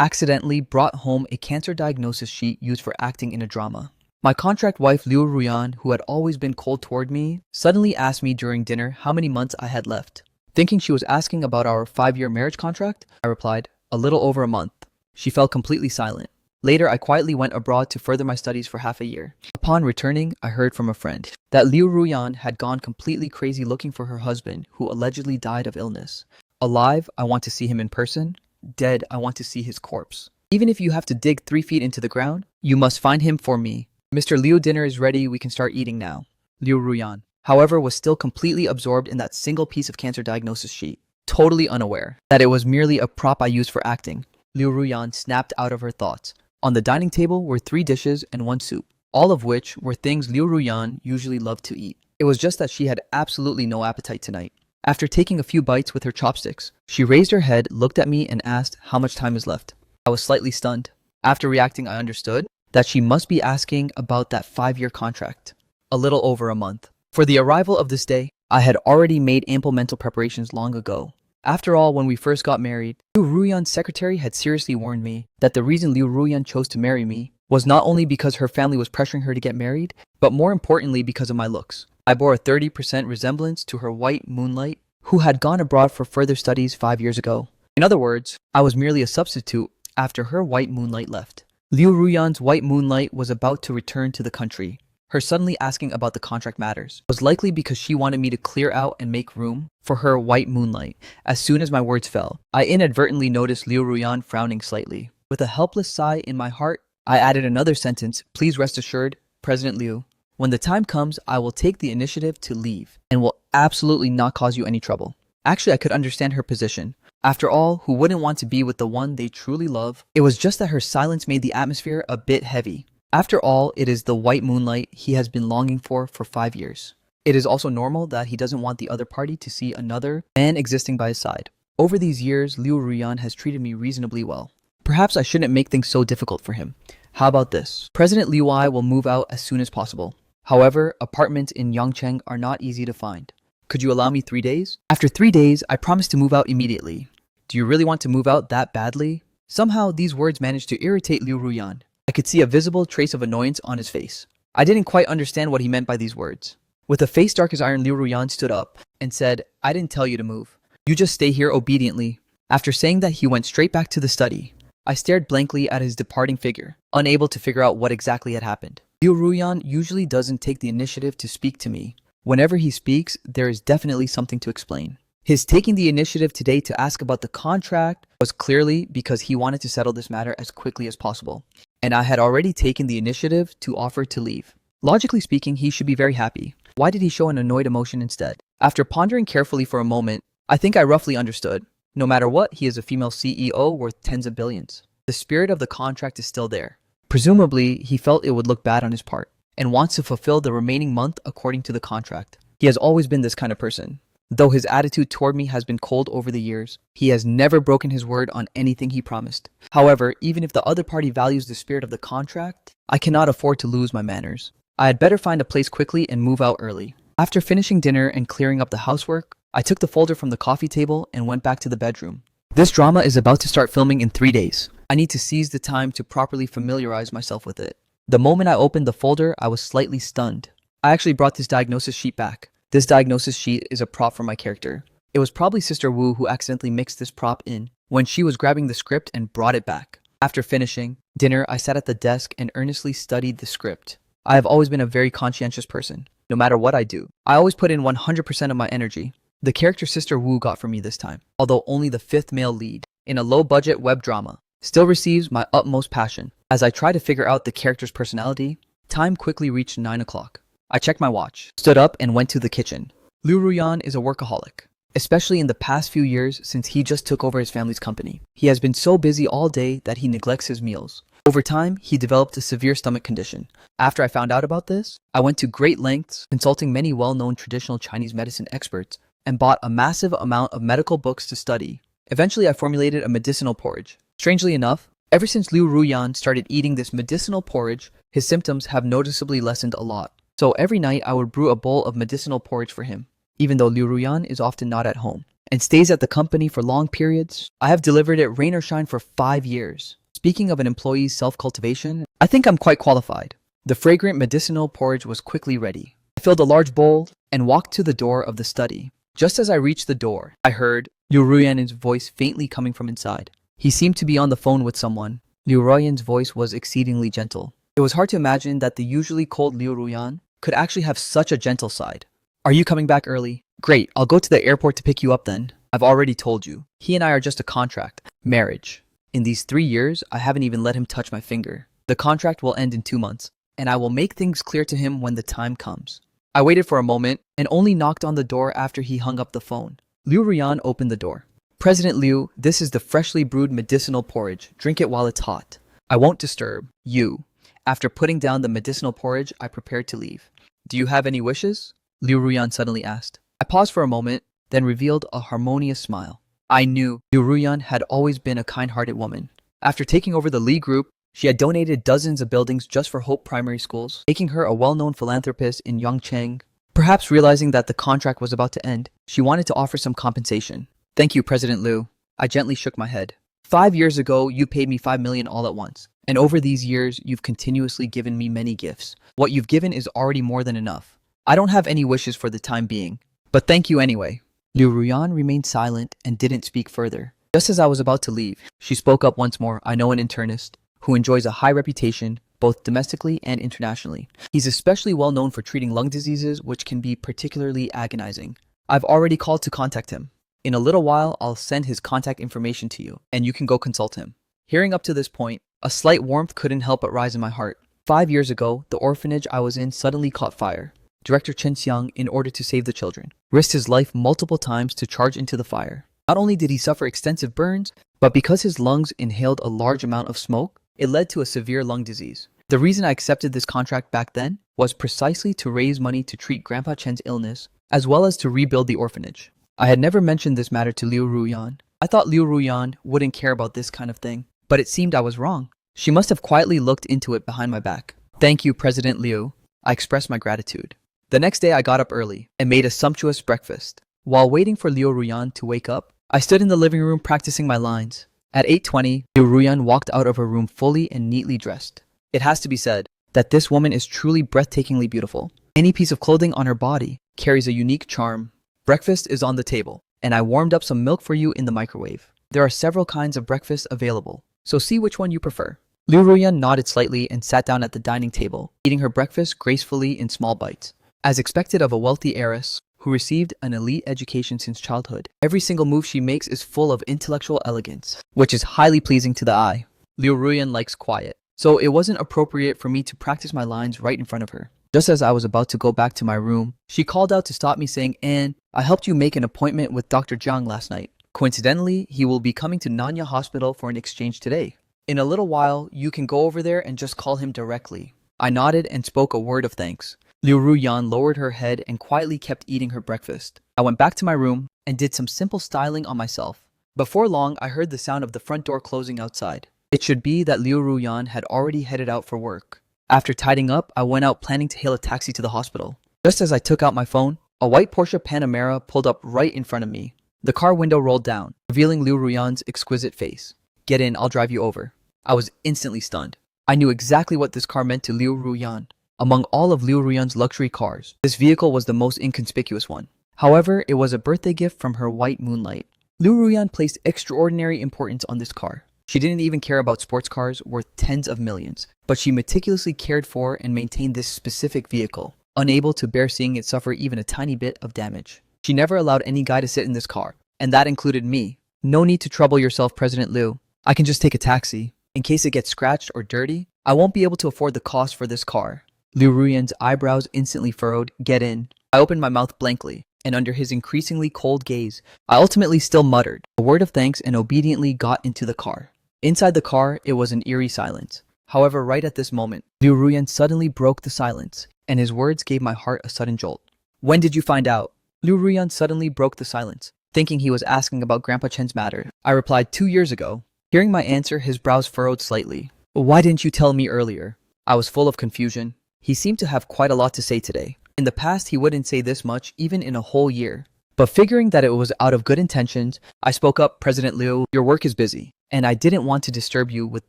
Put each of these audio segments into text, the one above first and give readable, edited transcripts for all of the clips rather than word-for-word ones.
accidentally brought home a cancer diagnosis sheet used for acting in a drama. My contract wife Liu Ruyan, who had always been cold toward me, suddenly asked me during dinner how many months I had left. Thinking she was asking about our 5-year marriage contract, I replied, a little over a month. She fell completely silent. Later, I quietly went abroad to further my studies for half a year. Upon returning, I heard from a friend that Liu Ruyan had gone completely crazy looking for her husband, who allegedly died of illness. Alive, I want to see him in person. Dead, I want to see his corpse. Even if you have to dig 3 feet into the ground, you must find him for me. Mr. Liu, dinner is ready, we can start eating now. Liu Ruyan, however, was still completely absorbed in that single piece of cancer diagnosis sheet, totally unaware that it was merely a prop I used for acting. Liu Ruyan snapped out of her thoughts. On the dining table were 3 dishes and 1 soup, all of which were things Liu Ruyan usually loved to eat. It was just that she had absolutely no appetite tonight. After taking a few bites with her chopsticks, she raised her head, looked at me, and asked how much time is left. I was slightly stunned. After reacting, I understood that she must be asking about that 5-year contract. A little over a month. For the arrival of this day, I had already made ample mental preparations long ago. After all, when we first got married, Liu Ruyan's secretary had seriously warned me that the reason Liu Ruyan chose to marry me was not only because her family was pressuring her to get married, but more importantly because of my looks. I bore a 30% resemblance to her white moonlight, who had gone abroad for further studies 5 years ago. In other words, I was merely a substitute after her white moonlight left. Liu Ruyan's white moonlight was about to return to the country. Her suddenly asking about the contract matters was likely because she wanted me to clear out and make room for her white moonlight. As soon as my words fell, I inadvertently noticed Liu Ruyan frowning slightly. With a helpless sigh in my heart, I added another sentence, please rest assured, President Liu, when the time comes, I will take the initiative to leave and will absolutely not cause you any trouble. Actually, I could understand her position. After all, who wouldn't want to be with the one they truly love? It was just that her silence made the atmosphere a bit heavy. After all, it is the white moonlight he has been longing for 5 years. It is also normal that he doesn't want the other party to see another man existing by his side. Over these years, Liu Ruyan has treated me reasonably well. Perhaps I shouldn't make things so difficult for him. How about this? President Liu Ai will move out as soon as possible. However, apartments in Yangcheng are not easy to find. Could you allow me 3 days? After 3 days, I promise to move out immediately. Do you really want to move out that badly? Somehow, these words managed to irritate Liu Ruyan. I could see a visible trace of annoyance on his face. I didn't quite understand what he meant by these words. With a face dark as iron, Liu Ruyan stood up and said, I didn't tell you to move. You just stay here obediently. After saying that, he went straight back to the study. I stared blankly at his departing figure, unable to figure out what exactly had happened. Liu Ruyan usually doesn't take the initiative to speak to me. Whenever he speaks, there is definitely something to explain. His taking the initiative today to ask about the contract was clearly because he wanted to settle this matter as quickly as possible. And I had already taken the initiative to offer to leave. Logically speaking, he should be very happy. Why did he show an annoyed emotion instead? After pondering carefully for a moment, I think I roughly understood. No matter what, he is a female CEO worth tens of billions. The spirit of the contract is still there. Presumably, he felt it would look bad on his part and wants to fulfill the remaining month according to the contract. He has always been this kind of person. Though his attitude toward me has been cold over the years, he has never broken his word on anything he promised. However, even if the other party values the spirit of the contract, I cannot afford to lose my manners. I had better find a place quickly and move out early. After finishing dinner and clearing up the housework, I took the folder from the coffee table and went back to the bedroom. This drama is about to start filming in 3 days. I need to seize the time to properly familiarize myself with it. The moment I opened the folder, I was slightly stunned. I actually brought this diagnosis sheet back. This diagnosis sheet is a prop for my character. It was probably Sister Wu who accidentally mixed this prop in when she was grabbing the script and brought it back. After finishing dinner, I sat at the desk and earnestly studied the script. I have always been a very conscientious person. No matter what I do, I always put in 100% of my energy. The character Sister Wu got from me this time, although only the 5th male lead in a low-budget web drama, still receives my utmost passion. As I try to figure out the character's personality, time quickly reached 9 o'clock. I checked my watch, stood up, and went to the kitchen. Liu Ruyan is a workaholic, especially in the past few years since he just took over his family's company. He has been so busy all day that he neglects his meals. Over time, he developed a severe stomach condition. After I found out about this, I went to great lengths, consulting many well-known traditional Chinese medicine experts, and bought a massive amount of medical books to study. Eventually, I formulated a medicinal porridge. Strangely enough, ever since Liu Ruyan started eating this medicinal porridge, his symptoms have noticeably lessened a lot. So every night I would brew a bowl of medicinal porridge for him, even though Liu Ruyan is often not at home. and stays at the company for long periods. I have delivered it rain or shine for 5 years. Speaking of an employee's self-cultivation, I think I'm quite qualified. The fragrant medicinal porridge was quickly ready. I filled a large bowl and walked to the door of the study. Just as I reached the door, I heard Liu Ruyan's voice faintly coming from inside. He seemed to be on the phone with someone. Liu Ruyan's voice was exceedingly gentle. It was hard to imagine that the usually cold Liu Ruyan could actually have such a gentle side. Are you coming back early? Great, I'll go to the airport to pick you up then. I've already told you. He and I are just a contract. Marriage. In these 3 years, I haven't even let him touch my finger. The contract will end in 2 months, and I will make things clear to him when the time comes. I waited for a moment and only knocked on the door after he hung up the phone. Liu Ruyan opened the door. President Liu, this is the freshly brewed medicinal porridge. Drink it while it's hot. I won't disturb you. After putting down the medicinal porridge, I prepared to leave. Do you have any wishes? Liu Ruyan suddenly asked. I paused for a moment, then revealed a harmonious smile. I knew Liu Ruyan had always been a kind-hearted woman. After taking over the Li Group, she had donated dozens of buildings just for Hope Primary Schools, making her a well-known philanthropist in Yongcheng. Perhaps realizing that the contract was about to end, she wanted to offer some compensation. Thank you, President Liu. I gently shook my head. 5 years ago, you paid me 5 million all at once. And over these years, you've continuously given me many gifts. What you've given is already more than enough. I don't have any wishes for the time being. But thank you anyway. Liu Ruyan remained silent and didn't speak further. Just as I was about to leave, she spoke up once more. I know an internist who enjoys a high reputation both domestically and internationally. He's especially well known for treating lung diseases, which can be particularly agonizing. I've already called to contact him. In a little while, I'll send his contact information to you, and you can go consult him. Hearing up to this point, a slight warmth couldn't help but rise in my heart. 5 years ago, the orphanage I was in suddenly caught fire. Director Chen Xiang, in order to save the children, risked his life multiple times to charge into the fire. Not only did he suffer extensive burns, but because his lungs inhaled a large amount of smoke, it led to a severe lung disease. The reason I accepted this contract back then was precisely to raise money to treat Grandpa Chen's illness, as well as to rebuild the orphanage. I had never mentioned this matter to Liu Ruyan. I thought Liu Ruyan wouldn't care about this kind of thing, but it seemed I was wrong. She must have quietly looked into it behind my back. Thank you, President Liu. I expressed my gratitude. The next day I got up early and made a sumptuous breakfast. While waiting for Liu Ruyan to wake up, I stood in the living room practicing my lines. At 8:20, Liu Ruyan walked out of her room fully and neatly dressed. It has to be said that this woman is truly breathtakingly beautiful. Any piece of clothing on her body carries a unique charm. Breakfast is on the table, and I warmed up some milk for you in the microwave. There are several kinds of breakfast available, so see which one you prefer. Liu Ruyan nodded slightly and sat down at the dining table, eating her breakfast gracefully in small bites. As expected of a wealthy heiress who received an elite education since childhood, every single move she makes is full of intellectual elegance, which is highly pleasing to the eye. Liu Ruyan likes quiet, so it wasn't appropriate for me to practice my lines right in front of her. Just as I was about to go back to my room, she called out to stop me saying, Anne, I helped you make an appointment with Dr. Jiang last night. Coincidentally, he will be coming to Nanya Hospital for an exchange today. In a little while, you can go over there and just call him directly. I nodded and spoke a word of thanks. Liu Ruyan lowered her head and quietly kept eating her breakfast. I went back to my room and did some simple styling on myself. Before long, I heard the sound of the front door closing outside. It should be that Liu Ruyan had already headed out for work. After tidying up, I went out planning to hail a taxi to the hospital. Just as I took out my phone, a white Porsche Panamera pulled up right in front of me. The car window rolled down, revealing Liu Ruyan's exquisite face. Get in, I'll drive you over. I was instantly stunned. I knew exactly what this car meant to Liu Ruyan. Among all of Liu Ruyan's luxury cars, this vehicle was the most inconspicuous one. However, it was a birthday gift from her white moonlight. Liu Ruyan placed extraordinary importance on this car. She didn't even care about sports cars worth tens of millions, but she meticulously cared for and maintained this specific vehicle, unable to bear seeing it suffer even a tiny bit of damage. She never allowed any guy to sit in this car, and that included me. No need to trouble yourself, President Liu. I can just take a taxi. In case it gets scratched or dirty, I won't be able to afford the cost for this car. Liu Ruyan's eyebrows instantly furrowed. Get in. I opened my mouth blankly, and under his increasingly cold gaze, I ultimately still muttered a word of thanks and obediently got into the car. Inside the car, it was an eerie silence. However, right at this moment, Liu Ruyan suddenly broke the silence, and his words gave my heart a sudden jolt. When did you find out? Liu Ruyan suddenly broke the silence, thinking he was asking about Grandpa Chen's matter. I replied 2 years ago. Hearing my answer, his brows furrowed slightly. Why didn't you tell me earlier? I was full of confusion. He seemed to have quite a lot to say today. In the past, he wouldn't say this much, even in a whole year. But figuring that it was out of good intentions, I spoke up, President Liu, your work is busy, and I didn't want to disturb you with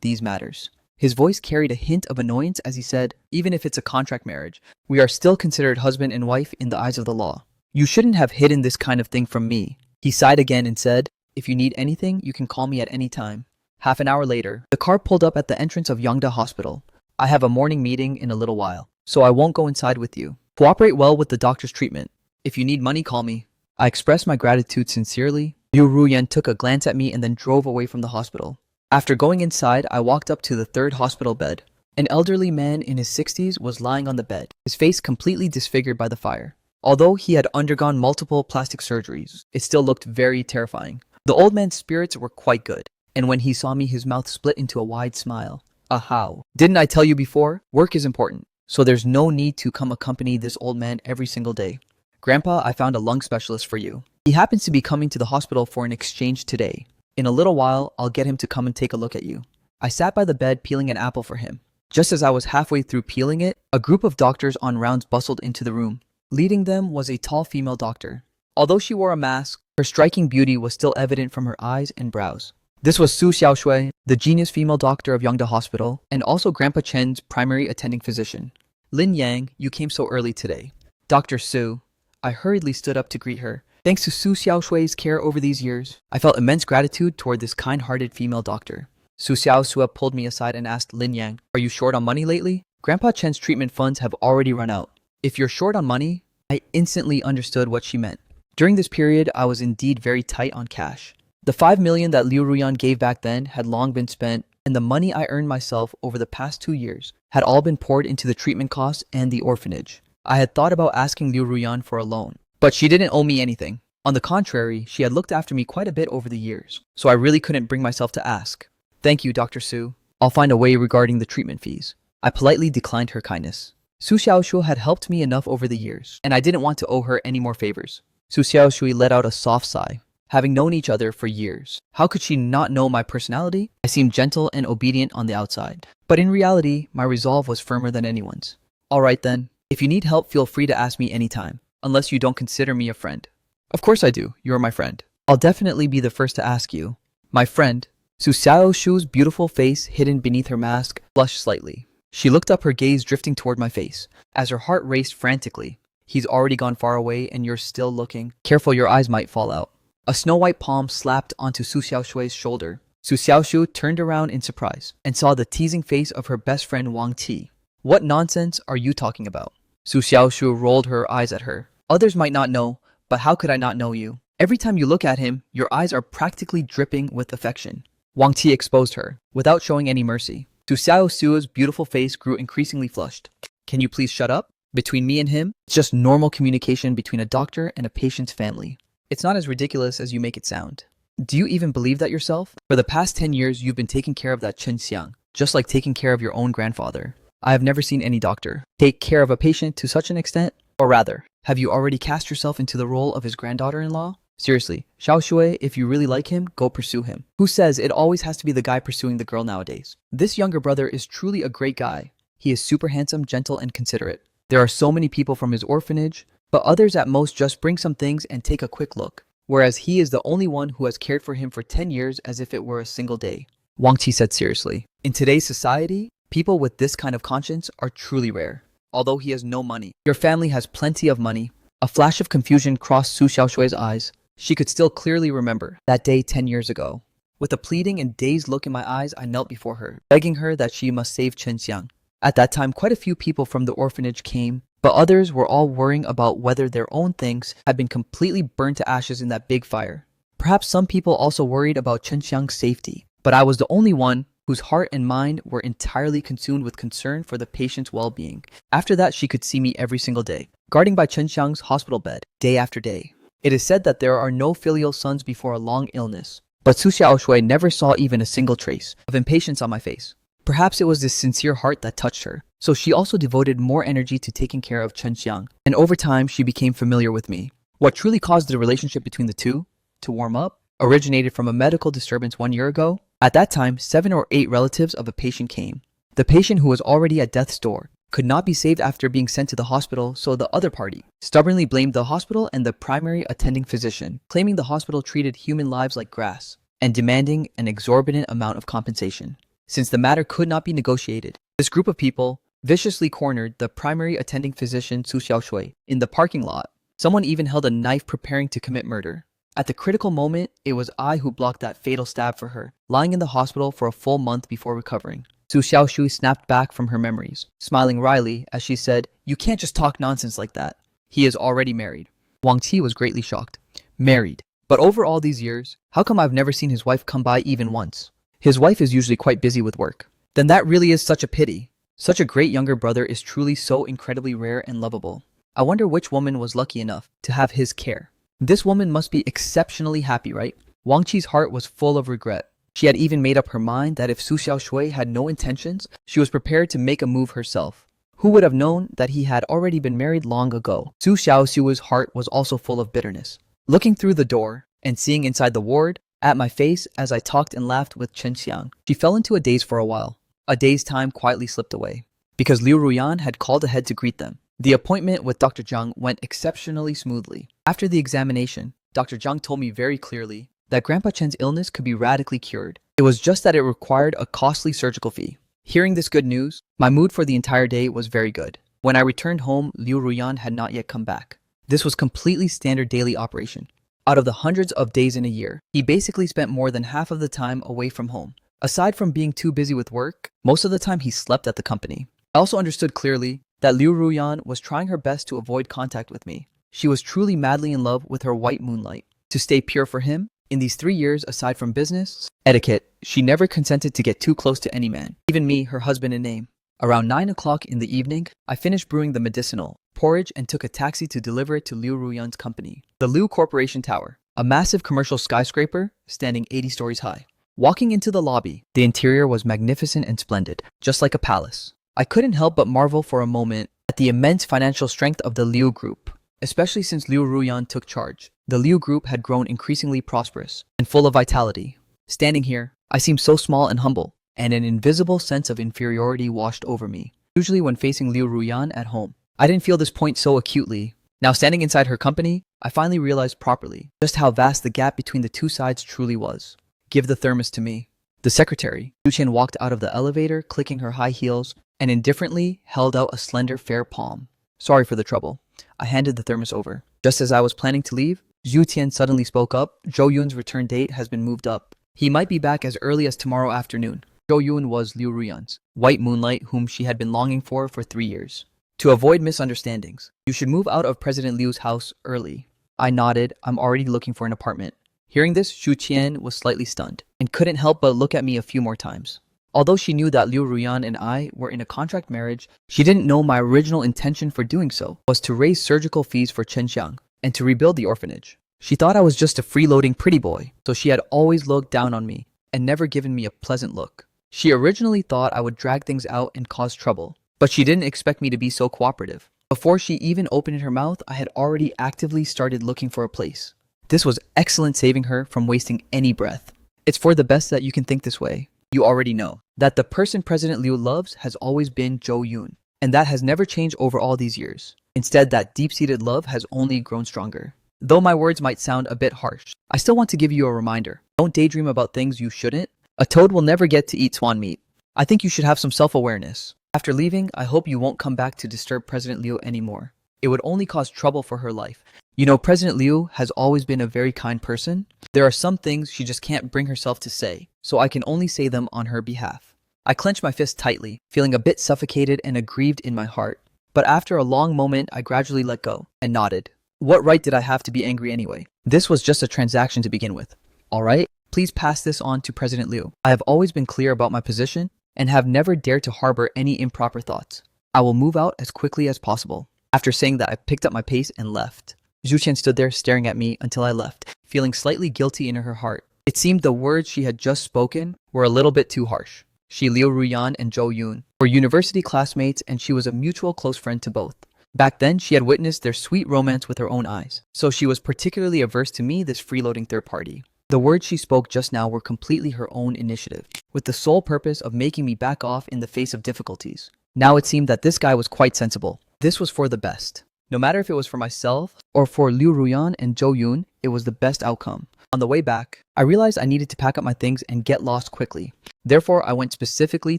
these matters. His voice carried a hint of annoyance as he said, even if it's a contract marriage, we are still considered husband and wife in the eyes of the law. You shouldn't have hidden this kind of thing from me. He sighed again and said, if you need anything, you can call me at any time. Half an hour later, the car pulled up at the entrance of Yongda Hospital. I have a morning meeting in a little while, so I won't go inside with you. Cooperate well with the doctor's treatment. If you need money, call me. I expressed my gratitude sincerely. Liu Ruyan took a glance at me and then drove away from the hospital. After going inside, I walked up to the third hospital bed. An elderly man in his 60s was lying on the bed, his face completely disfigured by the fire. Although he had undergone multiple plastic surgeries, it still looked very terrifying. The old man's spirits were quite good, and when he saw me, his mouth split into a wide smile. Ahow. Didn't I tell you before? Work is important, so there's no need to come accompany this old man every single day. Grandpa, I found a lung specialist for you. He happens to be coming to the hospital for an exchange today. In a little while, I'll get him to come and take a look at you. I sat by the bed peeling an apple for him. Just as I was halfway through peeling it, a group of doctors on rounds bustled into the room. Leading them was a tall female doctor. Although she wore a mask, her striking beauty was still evident from her eyes and brows. This was Su Xiaoshui, the genius female doctor of Yongda Hospital, and also Grandpa Chen's primary attending physician. Lin Yang, you came so early today. Dr. Su. I hurriedly stood up to greet her. Thanks to Su Xiaoshui's care over these years, I felt immense gratitude toward this kind-hearted female doctor. Su Xiaoshui pulled me aside and asked Lin Yang, are you short on money lately? Grandpa Chen's treatment funds have already run out. If you're short on money, I instantly understood what she meant. During this period, I was indeed very tight on cash. The 5 million that Liu Ruyan gave back then had long been spent, and the money I earned myself over the past 2 years had all been poured into the treatment costs and the orphanage. I had thought about asking Liu Ruyan for a loan, but she didn't owe me anything. On the contrary, she had looked after me quite a bit over the years, so I really couldn't bring myself to ask. Thank you, Dr. Su. I'll find a way regarding the treatment fees. I politely declined her kindness. Su Xiaoshui had helped me enough over the years, and I didn't want to owe her any more favors. Su Xiaoshui let out a soft sigh. Having known each other for years, how could she not know my personality? I seemed gentle and obedient on the outside, but in reality, my resolve was firmer than anyone's. All right then, if you need help, feel free to ask me anytime, unless you don't consider me a friend. Of course I do, you're my friend. I'll definitely be the first to ask you. My friend. Su Xiaoshui's beautiful face hidden beneath her mask flushed slightly. She looked up, her gaze drifting toward my face, as her heart raced frantically. He's already gone far away and you're still looking. Careful, your eyes might fall out. A snow-white palm slapped onto Su Xiaoshui's shoulder. Su Xiaoshui turned around in surprise and saw the teasing face of her best friend Wang Ti. What nonsense are you talking about? Su Xiaoshui rolled her eyes at her. Others might not know, but how could I not know you? Every time you look at him, your eyes are practically dripping with affection. Wang Ti exposed her, without showing any mercy. Su Xiaoshui's beautiful face grew increasingly flushed. Can you please shut up? Between me and him, it's just normal communication between a doctor and a patient's family. It's not as ridiculous as you make it sound. Do you even believe that yourself? For the past 10 years, you've been taking care of that Chen Xiang, just like taking care of your own grandfather. I have never seen any doctor take care of a patient to such an extent. Or rather, have you already cast yourself into the role of his granddaughter-in-law? Seriously, Xiaoshui, if you really like him, go pursue him. Who says it always has to be the guy pursuing the girl nowadays? This younger brother is truly a great guy. He is super handsome, gentle, and considerate. There are so many people from his orphanage, but others at most just bring some things and take a quick look. Whereas he is the only one who has cared for him for 10 years as if it were a single day. Wang Qi said seriously. In today's society, people with this kind of conscience are truly rare. Although he has no money, your family has plenty of money. A flash of confusion crossed Su Xiaoshui's eyes. She could still clearly remember that day 10 years ago. With a pleading and dazed look in my eyes, I knelt before her, begging her that she must save Chen Xiang. At that time, quite a few people from the orphanage came, but others were all worrying about whether their own things had been completely burned to ashes in that big fire. Perhaps some people also worried about Chen Xiang's safety, but I was the only one whose heart and mind were entirely consumed with concern for the patient's well-being. After that, she could see me every single day, guarding by Chen Xiang's hospital bed, day after day. It is said that there are no filial sons before a long illness, but Su Xiaoshui never saw even a single trace of impatience on my face. Perhaps it was this sincere heart that touched her, so she also devoted more energy to taking care of Chen Xiang, and over time she became familiar with me. What truly caused the relationship between the two to warm up originated from a medical disturbance 1 year ago. At that time, 7 or 8 relatives of a patient came. The patient, who was already at death's door, could not be saved after being sent to the hospital, so the other party stubbornly blamed the hospital and the primary attending physician, claiming the hospital treated human lives like grass and demanding an exorbitant amount of compensation. Since the matter could not be negotiated, this group of people viciously cornered the primary attending physician Su Xiaoshui in the parking lot. Someone even held a knife preparing to commit murder. At the critical moment, it was I who blocked that fatal stab for her, lying in the hospital for a full month before recovering. Su Xiaoshui snapped back from her memories, smiling wryly as she said, "You can't just talk nonsense like that. He is already married." Wang Qi was greatly shocked. Married? But over all these years, how come I've never seen his wife come by even once? His wife is usually quite busy with work. Then that really is such a pity. Such a great younger brother is truly so incredibly rare and lovable. I wonder which woman was lucky enough to have his care. This woman must be exceptionally happy, right? Wang Qi's heart was full of regret. She had even made up her mind that if Su Xiaoshui had no intentions, she was prepared to make a move herself. Who would have known that he had already been married long ago? Su Xiaoshui's heart was also full of bitterness. Looking through the door and seeing inside the ward, at my face as I talked and laughed with Chen Xiang, she fell into a daze for a while. A day's time quietly slipped away, because Liu Ruyan had called ahead to greet them. The appointment with Dr. Zhang went exceptionally smoothly. After the examination, Dr. Zhang told me very clearly that Grandpa Chen's illness could be radically cured. It was just that it required a costly surgical fee. Hearing this good news, my mood for the entire day was very good. When I returned home, Liu Ruyan had not yet come back. This was completely standard daily operation. Out of the hundreds of days in a year, he basically spent more than half of the time away from home. Aside from being too busy with work, most of the time he slept at the company. I also understood clearly that Liu Ruyan was trying her best to avoid contact with me. She was truly madly in love with her white moonlight. To stay pure for him, in these 3 years aside from business etiquette, she never consented to get too close to any man, even me, her husband in name. Around 9 o'clock in the evening, I finished brewing the medicinal porridge and took a taxi to deliver it to Liu Ruyan's company, the Liu Corporation Tower, a massive commercial skyscraper standing 80 stories high. Walking into the lobby, the interior was magnificent and splendid, just like a palace. I couldn't help but marvel for a moment at the immense financial strength of the Liu Group, especially since Liu Ruyan took charge. The Liu Group had grown increasingly prosperous and full of vitality. Standing here, I seemed so small and humble, and an invisible sense of inferiority washed over me. Usually when facing Liu Ruyan at home, I didn't feel this point so acutely. Now standing inside her company, I finally realized properly just how vast the gap between the two sides truly was. "Give the thermos to me." The secretary, Yu Qian, walked out of the elevator, clicking her high heels, and indifferently held out a slender, fair palm. "Sorry for the trouble." I handed the thermos over. Just as I was planning to leave, Zhu Tian suddenly spoke up. "Zhou Yun's return date has been moved up. He might be back as early as tomorrow afternoon." Zhou Yun was Liu Ruyan's white moonlight, whom she had been longing for 3 years. "To avoid misunderstandings, you should move out of President Liu's house early." I nodded. "I'm already looking for an apartment." Hearing this, Zhu Tian was slightly stunned and couldn't help but look at me a few more times. Although she knew that Liu Ruyan and I were in a contract marriage, she didn't know my original intention for doing so was to raise surgical fees for Chen Xiang and to rebuild the orphanage. She thought I was just a freeloading pretty boy, so she had always looked down on me and never given me a pleasant look. She originally thought I would drag things out and cause trouble, but she didn't expect me to be so cooperative. Before she even opened her mouth, I had already actively started looking for a place. This was excellent, saving her from wasting any breath. It's for the best that you can think this way. You already know that the person President Liu loves has always been Zhou Yun, and that has never changed over all these years. Instead, that deep-seated love has only grown stronger. Though my words might sound a bit harsh, I still want to give you a reminder. Don't daydream about things you shouldn't. A toad will never get to eat swan meat. I think you should have some self-awareness. After leaving, I hope you won't come back to disturb President Liu anymore. It would only cause trouble for her life. You know, President Liu has always been a very kind person. There are some things she just can't bring herself to say, so I can only say them on her behalf. I clenched my fist tightly, feeling a bit suffocated and aggrieved in my heart. But after a long moment, I gradually let go and nodded. What right did I have to be angry anyway? This was just a transaction to begin with. All right, please pass this on to President Liu. I have always been clear about my position and have never dared to harbor any improper thoughts. I will move out as quickly as possible. After saying that, I picked up my pace and left. Zhu Qian stood there staring at me until I left, feeling slightly guilty in her heart. It seemed the words she had just spoken were a little bit too harsh. She, Liu Ruyan, and Zhou Yun were university classmates, and she was a mutual close friend to both. Back then, she had witnessed their sweet romance with her own eyes, so she was particularly averse to me, this freeloading third party. The words she spoke just now were completely her own initiative, with the sole purpose of making me back off in the face of difficulties. Now it seemed that this guy was quite sensible. This was for the best. No matter if it was for myself or for Liu Ruyan and Zhou Yun, it was the best outcome. On the way back, I realized I needed to pack up my things and get lost quickly. Therefore, I went specifically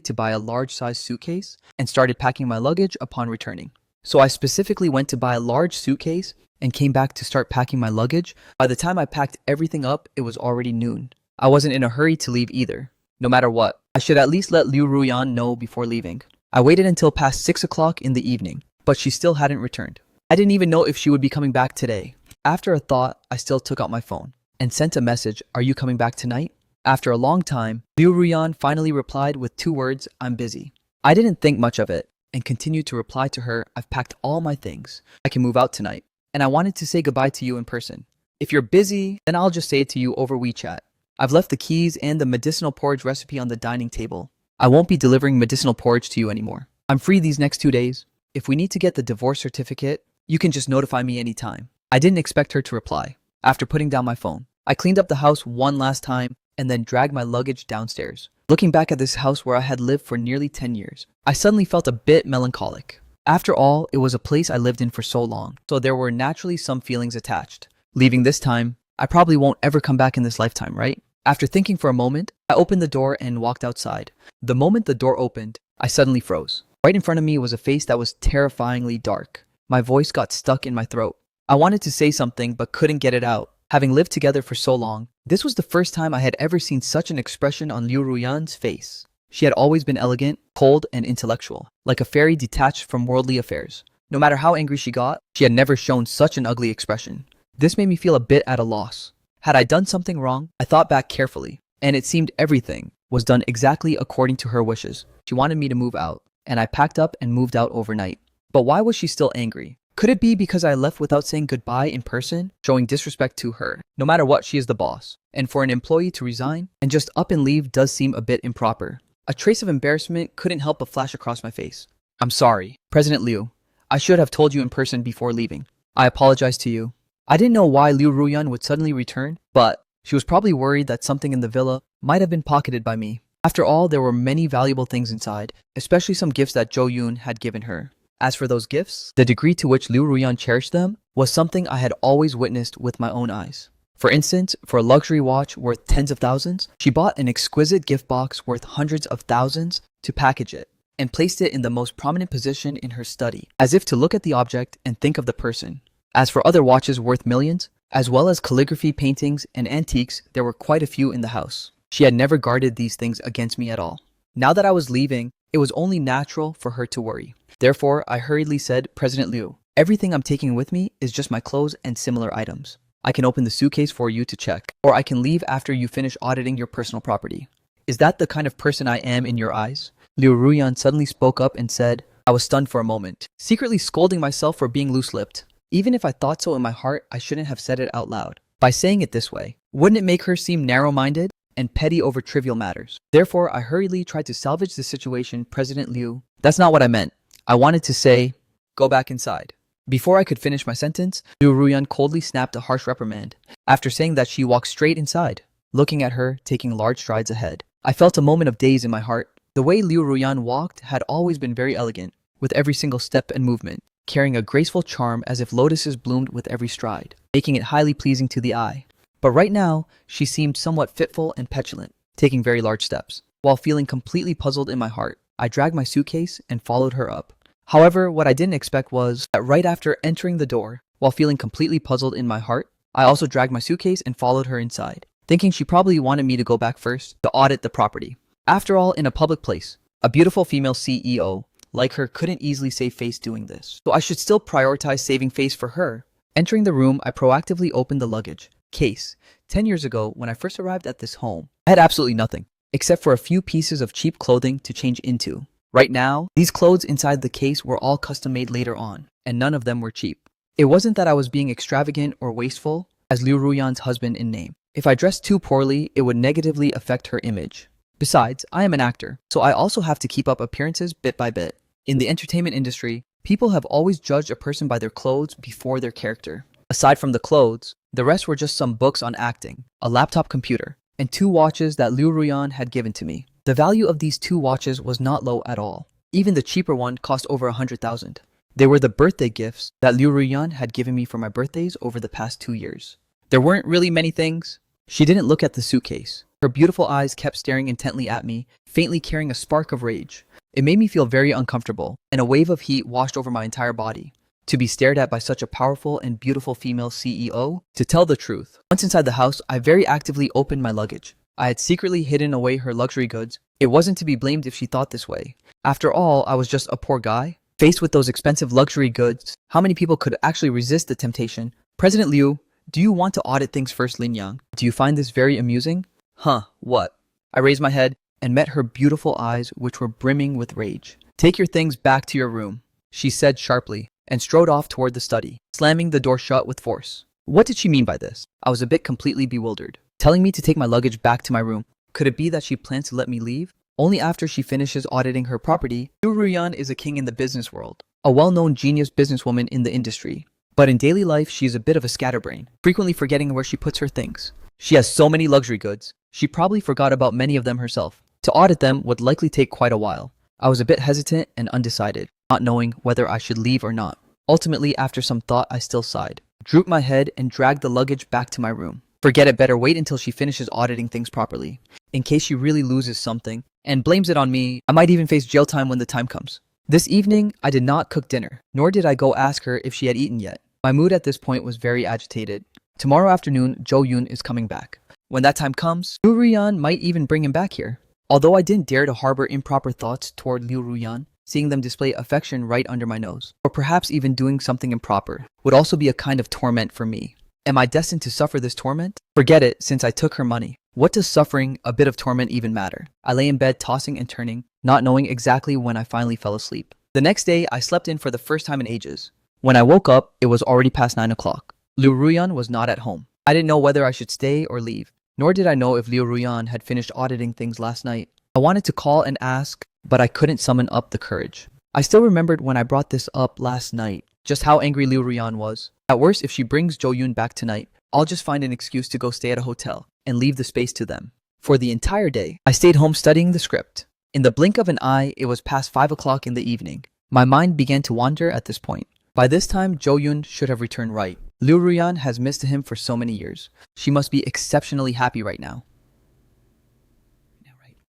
to buy a large-sized suitcase and started packing my luggage upon returning. So I specifically went to buy a large suitcase and came back to start packing my luggage. By the time I packed everything up, it was already noon. I wasn't in a hurry to leave either. No matter what, I should at least let Liu Ruyan know before leaving. I waited until past 6 o'clock in the evening, but she still hadn't returned. I didn't even know if she would be coming back today. After a thought, I still took out my phone and sent a message, "Are you coming back tonight?" After a long time, Liu Ruyan finally replied with 2 words, "I'm busy." I didn't think much of it and continued to reply to her, "I've packed all my things. I can move out tonight. And I wanted to say goodbye to you in person. If you're busy, then I'll just say it to you over WeChat. I've left the keys and the medicinal porridge recipe on the dining table. I won't be delivering medicinal porridge to you anymore. I'm free these next 2 days. If we need to get the divorce certificate, you can just notify me anytime." I didn't expect her to reply. After putting down my phone, I cleaned up the house one last time and then dragged my luggage downstairs. Looking back at this house where I had lived for nearly 10 years, I suddenly felt a bit melancholic. After all, it was a place I lived in for so long, so there were naturally some feelings attached. Leaving this time, I probably won't ever come back in this lifetime, right? After thinking for a moment, I opened the door and walked outside. The moment the door opened, I suddenly froze. Right in front of me was a face that was terrifyingly dark. My voice got stuck in my throat. I wanted to say something but couldn't get it out. Having lived together for so long, this was the first time I had ever seen such an expression on Liu Ruyan's face. She had always been elegant, cold, and intellectual, like a fairy detached from worldly affairs. No matter how angry she got, she had never shown such an ugly expression. This made me feel a bit at a loss. Had I done something wrong? I thought back carefully, and it seemed everything was done exactly according to her wishes. She wanted me to move out, and I packed up and moved out overnight. But why was she still angry? Could it be because I left without saying goodbye in person, showing disrespect to her? No matter what, she is the boss, and for an employee to resign and just up and leave does seem a bit improper. A trace of embarrassment couldn't help but flash across my face. "I'm sorry, President Liu. I should have told you in person before leaving. I apologize to you." I didn't know why Liu Ruyan would suddenly return, but she was probably worried that something in the villa might have been pocketed by me. After all, there were many valuable things inside, especially some gifts that Zhou Yun had given her. As for those gifts, the degree to which Liu Ruyan cherished them was something I had always witnessed with my own eyes. For instance, for a luxury watch worth tens of thousands, she bought an exquisite gift box worth hundreds of thousands to package it and placed it in the most prominent position in her study, as if to look at the object and think of the person. As for other watches worth millions, as well as calligraphy paintings and antiques, there were quite a few in the house. She had never guarded these things against me at all. Now that I was leaving, it was only natural for her to worry. Therefore, I hurriedly said, "President Liu, everything I'm taking with me is just my clothes and similar items. I can open the suitcase for you to check, or I can leave after you finish auditing your personal property. Is that the kind of person I am in your eyes?" Liu Ruyan suddenly spoke up and said. I was stunned for a moment, secretly scolding myself for being loose-lipped. Even if I thought so in my heart, I shouldn't have said it out loud. By saying it this way, wouldn't it make her seem narrow-minded and petty over trivial matters? Therefore, I hurriedly tried to salvage the situation. "President Liu, that's not what I meant. I wanted to say, go back inside." Before I could finish my sentence, Liu Ruyan coldly snapped a harsh reprimand. After saying that, she walked straight inside, looking at her, taking large strides ahead. I felt a moment of daze in my heart. The way Liu Ruyan walked had always been very elegant, with every single step and movement, carrying a graceful charm as if lotuses bloomed with every stride, making it highly pleasing to the eye. But right now, she seemed somewhat fitful and petulant, taking very large steps. While feeling completely puzzled in my heart, I dragged my suitcase and followed her up. However, what I didn't expect was that right after entering the door, while feeling completely puzzled in my heart, I also dragged my suitcase and followed her inside, thinking she probably wanted me to go back first to audit the property. After all, in a public place, a beautiful female CEO like her couldn't easily save face doing this, so I should still prioritize saving face for her. Entering the room, I proactively opened the luggage case. 10 years ago, when I first arrived at this home, I had absolutely nothing, except for a few pieces of cheap clothing to change into. Right now, these clothes inside the case were all custom made later on, and none of them were cheap. It wasn't that I was being extravagant or wasteful, as Liu Ruyan's husband in name. If I dressed too poorly, it would negatively affect her image. Besides, I am an actor, so I also have to keep up appearances bit by bit. In the entertainment industry, people have always judged a person by their clothes before their character. Aside from the clothes, the rest were just some books on acting, a laptop computer, and 2 watches that Liu Ruyan had given to me. The value of these 2 watches was not low at all. Even the cheaper one cost over 100,000. They were the birthday gifts that Liu Ruyan had given me for my birthdays over the past 2 years. There weren't really many things. She didn't look at the suitcase. Her beautiful eyes kept staring intently at me, faintly carrying a spark of rage. It made me feel very uncomfortable, and a wave of heat washed over my entire body. To be stared at by such a powerful and beautiful female CEO? To tell the truth, once inside the house, I very actively opened my luggage. I had secretly hidden away her luxury goods. It wasn't to be blamed if she thought this way. After all, I was just a poor guy. Faced with those expensive luxury goods, how many people could actually resist the temptation? President Liu, do you want to audit things first, Lin Yang? Do you find this very amusing? Huh, what? I raised my head and met her beautiful eyes, which were brimming with rage. Take your things back to your room, she said sharply, and strode off toward the study, slamming the door shut with force. What did she mean by this? I was a bit completely bewildered. Telling me to take my luggage back to my room. Could it be that she planned to let me leave? Only after she finishes auditing her property. Liu Ruyan is a king in the business world, a well-known genius businesswoman in the industry. But in daily life, she is a bit of a scatterbrain, frequently forgetting where she puts her things. She has so many luxury goods, she probably forgot about many of them herself. To audit them would likely take quite a while. I was a bit hesitant and undecided, not knowing whether I should leave or not. Ultimately, after some thought, I still sighed, drooped my head, and dragged the luggage back to my room. Forget it, better wait until she finishes auditing things properly. In case she really loses something and blames it on me, I might even face jail time when the time comes. This evening, I did not cook dinner, nor did I go ask her if she had eaten yet. My mood at this point was very agitated. Tomorrow afternoon, Jo Yoon is coming back. When that time comes, Liu Ruyan might even bring him back here. Although I didn't dare to harbor improper thoughts toward Liu Ruyan, seeing them display affection right under my nose, or perhaps even doing something improper, would also be a kind of torment for me. Am I destined to suffer this torment? Forget it, since I took her money. What does suffering a bit of torment even matter? I lay in bed tossing and turning, not knowing exactly when I finally fell asleep. The next day, I slept in for the first time in ages. When I woke up, it was already past 9 o'clock. Liu Ruyan was not at home. I didn't know whether I should stay or leave, nor did I know if Liu Ruyan had finished auditing things last night. I wanted to call and ask, but I couldn't summon up the courage. I still remembered when I brought this up last night, just how angry Liu Ruyan was. At worst, if she brings Jo Yoon back tonight, I'll just find an excuse to go stay at a hotel and leave the space to them. For the entire day, I stayed home studying the script. In the blink of an eye, it was past 5 o'clock in the evening. My mind began to wander at this point. By this time, Jo Yoon should have returned right. Liu Ruyan has missed him for so many years. She must be exceptionally happy right now.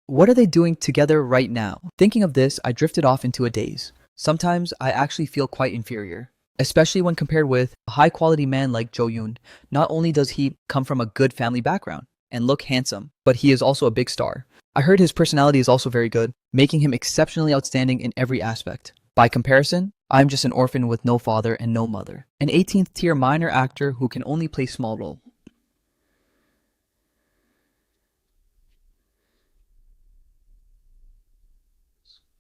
What are they doing together right now? Thinking of this, I drifted off into a daze. Sometimes I actually feel quite inferior, especially when compared with a high-quality man like Jo Yoon. Not only does he come from a good family background and look handsome, but he is also a big star. I heard his personality is also very good, making him exceptionally outstanding in every aspect. By comparison, I'm just an orphan with no father and no mother, an 18th tier minor actor who can only play small roles.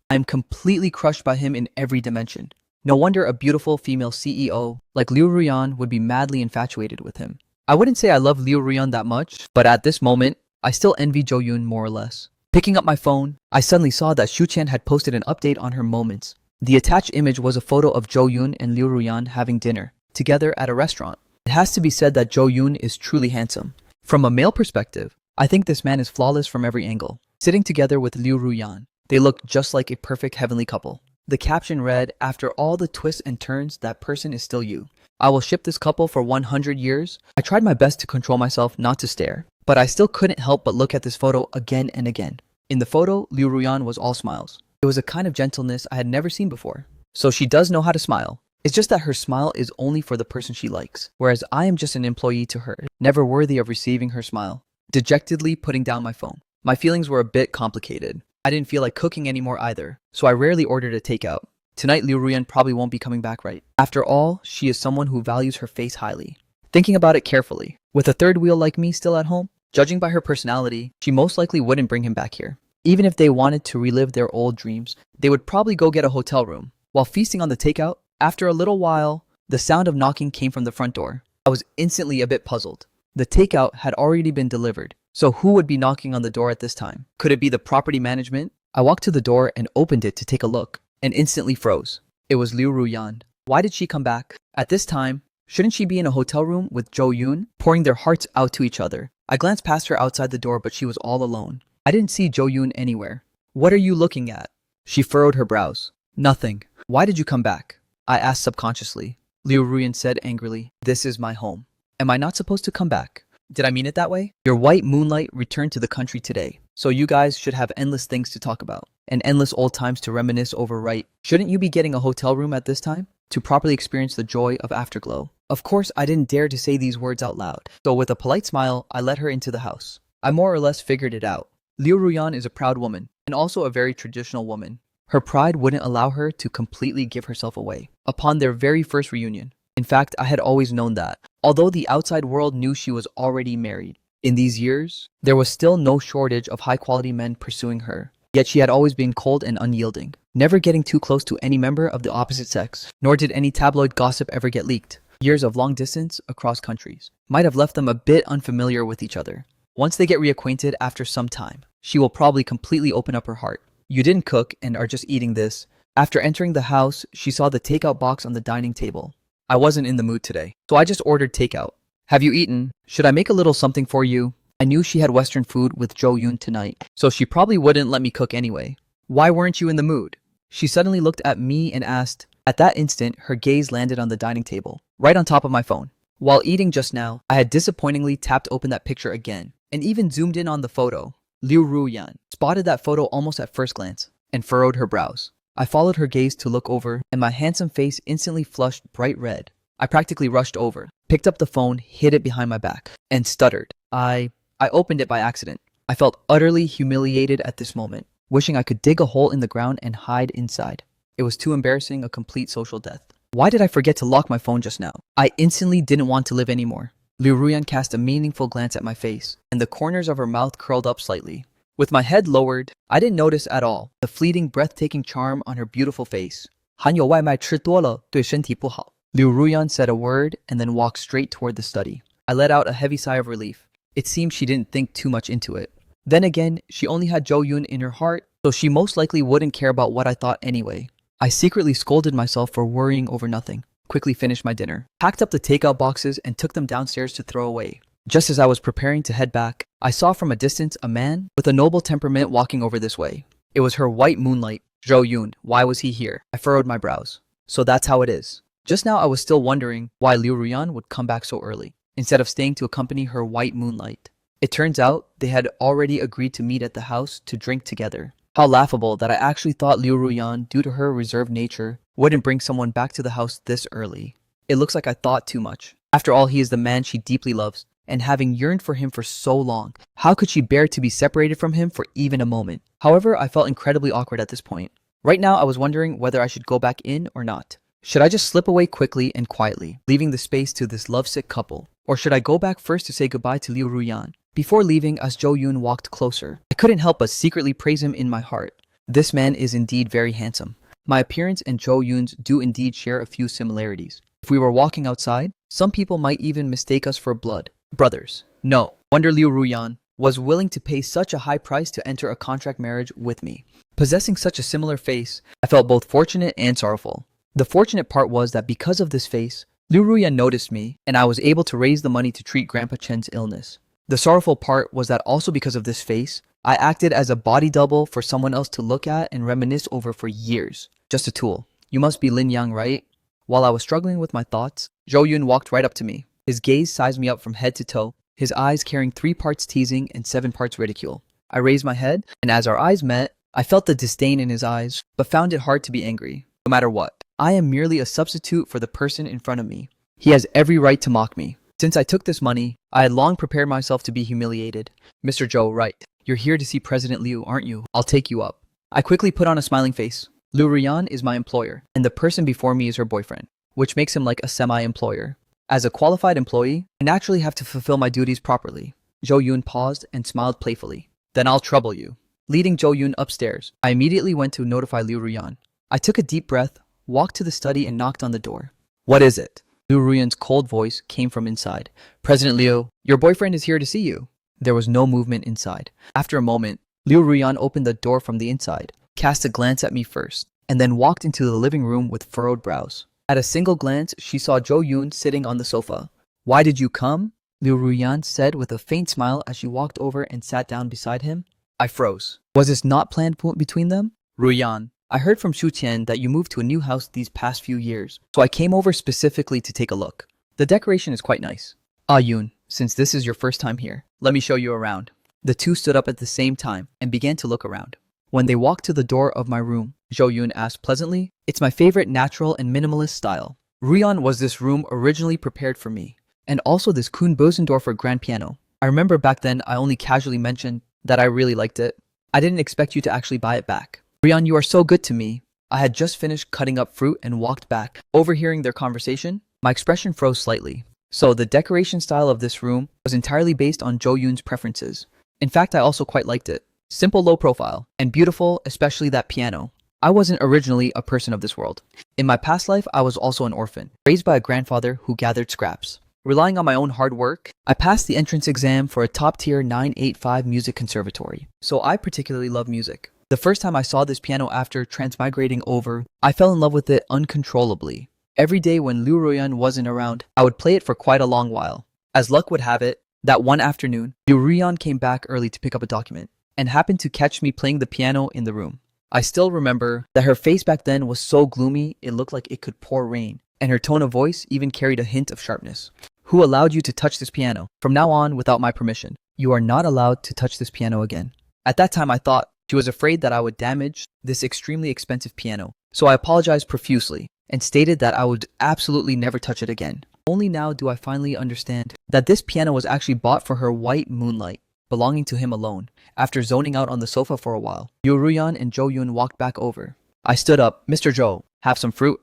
I'm completely crushed by him in every dimension. No wonder a beautiful female CEO like Liu Ruyan would be madly infatuated with him. I wouldn't say I love Liu Ruyan that much, but at this moment, I still envy Jo Yoon more or less. Picking up my phone, I suddenly saw that Shu Qian had posted an update on her moments. The attached image was a photo of Jo Yoon and Liu Ruyan having dinner together at a restaurant. It has to be said that Jo Yoon is truly handsome. From a male perspective, I think this man is flawless from every angle. Sitting together with Liu Ruyan, they looked just like a perfect heavenly couple. The caption read, "After all the twists and turns, that person is still you. I will ship this couple for 100 years. I tried my best to control myself not to stare, but I still couldn't help but look at this photo again and again. In the photo, Liu Ruyan was all smiles. It was a kind of gentleness I had never seen before. So she does know how to smile. It's just that her smile is only for the person she likes, whereas I am just an employee to her, never worthy of receiving her smile." Dejectedly putting down my phone. My feelings were a bit complicated. I didn't feel like cooking anymore either, so I rarely ordered a takeout. Tonight, Liu Ruyan probably won't be coming back right. After all, she is someone who values her face highly. Thinking about it carefully, with a third wheel like me still at home, judging by her personality, she most likely wouldn't bring him back here. Even if they wanted to relive their old dreams, they would probably go get a hotel room. While feasting on the takeout, after a little while, the sound of knocking came from the front door. I was instantly a bit puzzled. The takeout had already been delivered, so who would be knocking on the door at this time? Could it be the property management? I walked to the door and opened it to take a look, and instantly froze. It was Liu Ruyan. Why did she come back? At this time, shouldn't she be in a hotel room with Jo Yoon, pouring their hearts out to each other? I glanced past her outside the door, but she was all alone. I didn't see Jo Yoon anywhere. "What are you looking at?" She furrowed her brows. Nothing. Why did you come back? I asked subconsciously. Liu Ruyan said angrily, this is my home. Am I not supposed to come back? Did I mean it that way? Your white moonlight returned to the country today, so you guys should have endless things to talk about, and endless old times to reminisce over, right? Shouldn't you be getting a hotel room at this time? To properly experience the joy of afterglow. Of course, I didn't dare to say these words out loud, so with a polite smile, I led her into the house. I more or less figured it out. Liu Ruyan is a proud woman, and also a very traditional woman. Her pride wouldn't allow her to completely give herself away upon their very first reunion. In fact, I had always known that, although the outside world knew she was already married. In these years, there was still no shortage of high-quality men pursuing her, yet she had always been cold and unyielding, never getting too close to any member of the opposite sex, nor did any tabloid gossip ever get leaked. Years of long distance across countries might have left them a bit unfamiliar with each other. Once they get reacquainted after some time, she will probably completely open up her heart. You didn't cook and are just eating this. After entering the house, she saw the takeout box on the dining table. I wasn't in the mood today, so I just ordered takeout. Have you eaten? Should I make a little something for you? I knew she had Western food with Jo Yoon tonight, so she probably wouldn't let me cook anyway. Why weren't you in the mood? She suddenly looked at me and asked. At that instant, her gaze landed on the dining table, right on top of my phone. While eating just now, I had disappointingly tapped open that picture again, and even zoomed in on the photo. Liu Ruyan spotted that photo almost at first glance, and furrowed her brows. I followed her gaze to look over, and my handsome face instantly flushed bright red. I practically rushed over, picked up the phone, hid it behind my back, and stuttered. I opened it by accident. I felt utterly humiliated at this moment, wishing I could dig a hole in the ground and hide inside. It was too embarrassing, a complete social death. Why did I forget to lock my phone just now? I instantly didn't want to live anymore. Liu Ruyan cast a meaningful glance at my face, and the corners of her mouth curled up slightly. With my head lowered, I didn't notice at all the fleeting, breathtaking charm on her beautiful face. 含有外卖吃多了，对身体不好. Liu Ruyan said a word and then walked straight toward the study. I let out a heavy sigh of relief. It seemed she didn't think too much into it. Then again, she only had Jo Yoon in her heart, so she most likely wouldn't care about what I thought anyway. I secretly scolded myself for worrying over nothing, quickly finished my dinner, packed up the takeout boxes and took them downstairs to throw away. Just as I was preparing to head back, I saw from a distance a man with a noble temperament walking over this way. It was her white moonlight, Jo Yoon. Why was he here? I furrowed my brows. So that's how it is. Just now I was still wondering why Liu Ruyan would come back so early, instead of staying to accompany her white moonlight. It turns out they had already agreed to meet at the house to drink together. How laughable that I actually thought Liu Ruyan, due to her reserved nature, wouldn't bring someone back to the house this early. It looks like I thought too much. After all, he is the man she deeply loves, and having yearned for him for so long, how could she bear to be separated from him for even a moment? However, I felt incredibly awkward at this point. Right now, I was wondering whether I should go back in or not. Should I just slip away quickly and quietly, leaving the space to this lovesick couple? Or should I go back first to say goodbye to Liu Ruyan? Before leaving, as Jo Yoon walked closer, I couldn't help but secretly praise him in my heart. This man is indeed very handsome. My appearance and Jo Yoon's do indeed share a few similarities. If we were walking outside, some people might even mistake us for brothers. No wonder Liu Ruyan was willing to pay such a high price to enter a contract marriage with me. Possessing such a similar face, I felt both fortunate and sorrowful. The fortunate part was that because of this face, Liu Ruyan noticed me, and I was able to raise the money to treat Grandpa Chen's illness. The sorrowful part was that also because of this face, I acted as a body double for someone else to look at and reminisce over for years. Just a tool. You must be Lin Yang, right? While I was struggling with my thoughts, Jo Yoon walked right up to me. His gaze sized me up from head to toe, his eyes carrying 3 parts teasing and 7 parts ridicule. I raised my head, and as our eyes met, I felt the disdain in his eyes, but found it hard to be angry. No matter what, I am merely a substitute for the person in front of me. He has every right to mock me. Since I took this money, I had long prepared myself to be humiliated. Mr. Zhou, right. You're here to see President Liu, aren't you? I'll take you up. I quickly put on a smiling face. Liu Ruyan is my employer, and the person before me is her boyfriend, which makes him like a semi-employer. As a qualified employee, I naturally have to fulfill my duties properly. Jo Yoon paused and smiled playfully. Then I'll trouble you. Leading Jo Yoon upstairs, I immediately went to notify Liu Ruyan. I took a deep breath, walked to the study and knocked on the door. What is it? Liu Ruyan's cold voice came from inside. President Liu, your boyfriend is here to see you. There was no movement inside. After a moment, Liu Ruyan opened the door from the inside, cast a glance at me first, and then walked into the living room with furrowed brows. At a single glance, she saw Jo Yoon sitting on the sofa. Why did you come? Liu Ruyan said with a faint smile as she walked over and sat down beside him. I froze. Was this not planned between them? Ruyan, I heard from Shu Tian that you moved to a new house these past few years, so I came over specifically to take a look. The decoration is quite nice. Ah Yoon, since this is your first time here, let me show you around. The two stood up at the same time and began to look around. When they walked to the door of my room, Jo Yoon asked pleasantly, "It's my favorite natural and minimalist style. Ruyan, was this room originally prepared for me? And also this Kuhn Bosendorfer grand piano. I remember back then I only casually mentioned that I really liked it. I didn't expect you to actually buy it back. Ruyan, you are so good to me." I had just finished cutting up fruit and walked back. Overhearing their conversation, my expression froze slightly. So the decoration style of this room was entirely based on Jo Yoon's preferences. In fact, I also quite liked it. Simple, low profile, and beautiful, especially that piano. I wasn't originally a person of this world. In my past life, I was also an orphan, raised by a grandfather who gathered scraps. Relying on my own hard work, I passed the entrance exam for a top-tier 985 music conservatory. So I particularly love music. The first time I saw this piano after transmigrating over, I fell in love with it uncontrollably. Every day when Liu Ruyan wasn't around, I would play it for quite a long while. As luck would have it, that one afternoon, Liu Ruyan came back early to pick up a document, and happened to catch me playing the piano in the room. I still remember that her face back then was so gloomy it looked like it could pour rain, and her tone of voice even carried a hint of sharpness. "Who allowed you to touch this piano? From now on, without my permission, you are not allowed to touch this piano again." At that time I thought she was afraid that I would damage this extremely expensive piano, so I apologized profusely and stated that I would absolutely never touch it again. Only now do I finally understand that this piano was actually bought for her white moonlight, belonging to him alone. After zoning out on the sofa for a while, Liu Ruyan and Jo Yoon walked back over. I stood up. "Mr. Jo, have some fruit?"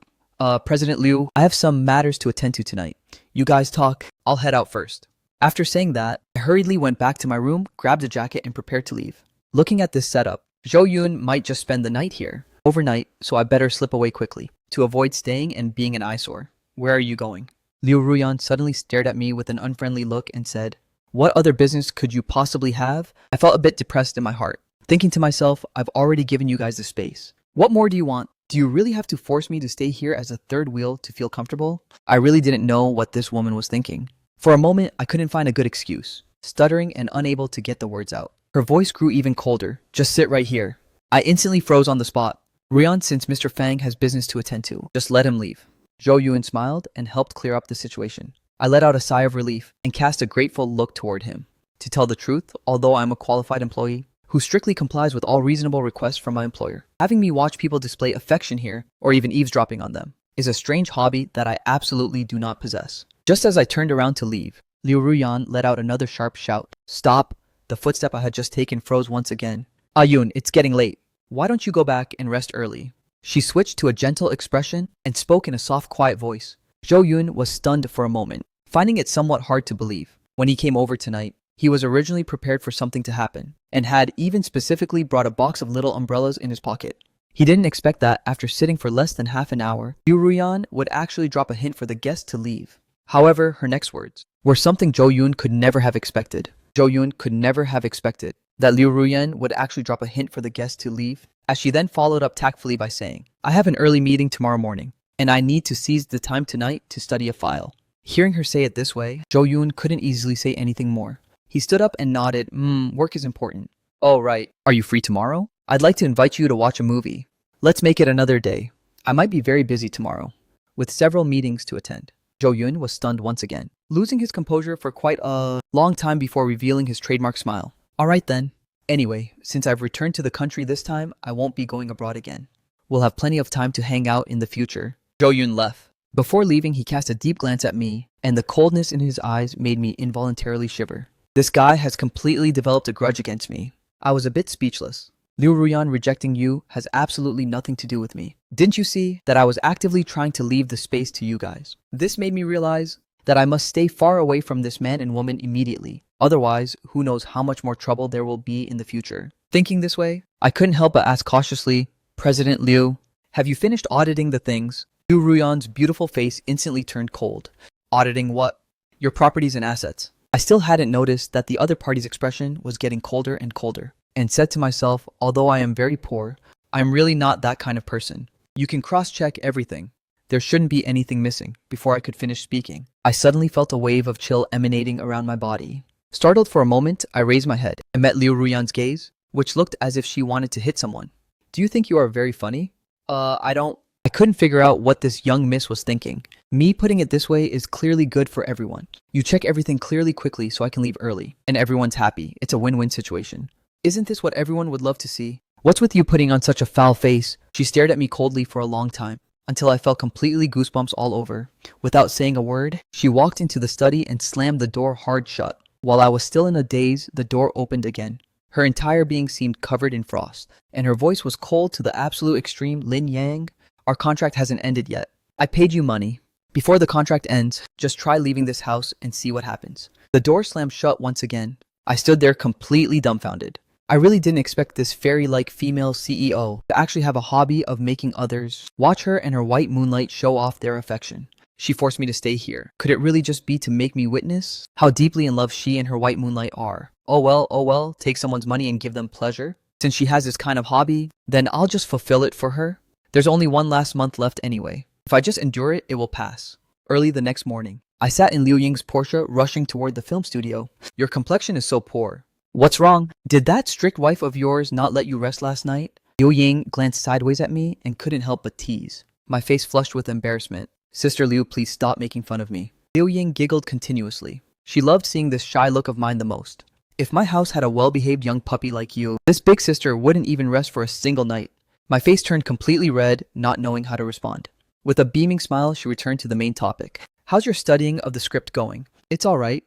President Liu, I have some matters to attend to tonight. You guys talk. I'll head out first." After saying that, I hurriedly went back to my room, grabbed a jacket, and prepared to leave. Looking at this setup, Jo Yoon might just spend the night here, overnight, so I better slip away quickly, to avoid staying and being an eyesore. "Where are you going?" Liu Ruyan suddenly stared at me with an unfriendly look and said, "What other business could you possibly have?" I felt a bit depressed in my heart, thinking to myself, I've already given you guys the space. What more do you want? Do you really have to force me to stay here as a third wheel to feel comfortable? I really didn't know what this woman was thinking. For a moment, I couldn't find a good excuse, stuttering and unable to get the words out. Her voice grew even colder. "Just sit right here." I instantly froze on the spot. "Ruyan, since Mr. Fang has business to attend to, just let him leave." Jo Yoon smiled and helped clear up the situation. I let out a sigh of relief and cast a grateful look toward him. To tell the truth, although I'm a qualified employee who strictly complies with all reasonable requests from my employer, having me watch people display affection here, or even eavesdropping on them, is a strange hobby that I absolutely do not possess. Just as I turned around to leave, Liu Ruyan let out another sharp shout. "Stop!" The footstep I had just taken froze once again. "Ah Yoon, it's getting late. Why don't you go back and rest early?" She switched to a gentle expression and spoke in a soft, quiet voice. Jo Yoon was stunned for a moment, finding it somewhat hard to believe. When he came over tonight, he was originally prepared for something to happen, and had even specifically brought a box of little umbrellas in his pocket. He didn't expect that after sitting for less than half an hour, Liu Ruyan would actually drop a hint for the guest to leave. However, her next words were something Jo Yoon could never have expected. Jo Yoon could never have expected that Liu Ruyan would actually drop a hint for the guest to leave, as she then followed up tactfully by saying, "I have an early meeting tomorrow morning, and I need to seize the time tonight to study a file." Hearing her say it this way, Jo Yoon couldn't easily say anything more. He stood up and nodded. Work is important." "Oh, right. Are you free tomorrow? I'd like to invite you to watch a movie. Let's make it another day. I might be very busy tomorrow, with several meetings to attend." Jo Yoon was stunned once again, losing his composure for quite a long time before revealing his trademark smile. "All right then. Anyway, since I've returned to the country this time, I won't be going abroad again. We'll have plenty of time to hang out in the future." Jo Yoon left. Before leaving, he cast a deep glance at me, and the coldness in his eyes made me involuntarily shiver. This guy has completely developed a grudge against me. I was a bit speechless. Liu Ruyan rejecting you has absolutely nothing to do with me. Didn't you see that I was actively trying to leave the space to you guys? This made me realize that I must stay far away from this man and woman immediately. Otherwise, who knows how much more trouble there will be in the future. Thinking this way, I couldn't help but ask cautiously, "President Liu, have you finished auditing the things?" Liu Ruyan's beautiful face instantly turned cold. "Auditing what?" "Your properties and assets." I still hadn't noticed that the other party's expression was getting colder and colder, and said to myself, although I am very poor, I'm really not that kind of person. You can cross-check everything. There shouldn't be anything missing. Before I could finish speaking, I suddenly felt a wave of chill emanating around my body. Startled for a moment, I raised my head and met Liu Ruyan's gaze, which looked as if she wanted to hit someone. Do you think you are very funny? I don't. I couldn't figure out what this young miss was thinking. Me putting it this way is clearly good for everyone. You check everything clearly quickly so I can leave early, and everyone's happy. It's a win-win situation. Isn't this what everyone would love to see? What's with you putting on such a foul face? She stared at me coldly for a long time, until I felt completely goosebumps all over. Without saying a word, she walked into the study and slammed the door hard shut. While I was still in a daze, the door opened again. Her entire being seemed covered in frost, and her voice was cold to the absolute extreme. Lin Yang, our contract hasn't ended yet. I paid you money. Before the contract ends, just try leaving this house and see what happens. The door slammed shut once again. I stood there completely dumbfounded. I really didn't expect this fairy-like female CEO to actually have a hobby of making others watch her and her white moonlight show off their affection. She forced me to stay here. Could it really just be to make me witness how deeply in love she and her white moonlight are? Oh well, take someone's money and give them pleasure. Since she has this kind of hobby, then I'll just fulfill it for her. There's only one last month left anyway. If I just endure it, it will pass. Early the next morning, I sat in Liu Ying's Porsche rushing toward the film studio. Your complexion is so poor. What's wrong? Did that strict wife of yours not let you rest last night? Liu Ying glanced sideways at me and couldn't help but tease. My face flushed with embarrassment. Sister Liu, please stop making fun of me. Liu Ying giggled continuously. She loved seeing this shy look of mine the most. If my house had a well-behaved young puppy like you, this big sister wouldn't even rest for a single night. My face turned completely red, not knowing how to respond. With a beaming smile, she returned to the main topic. How's your studying of the script going? It's alright.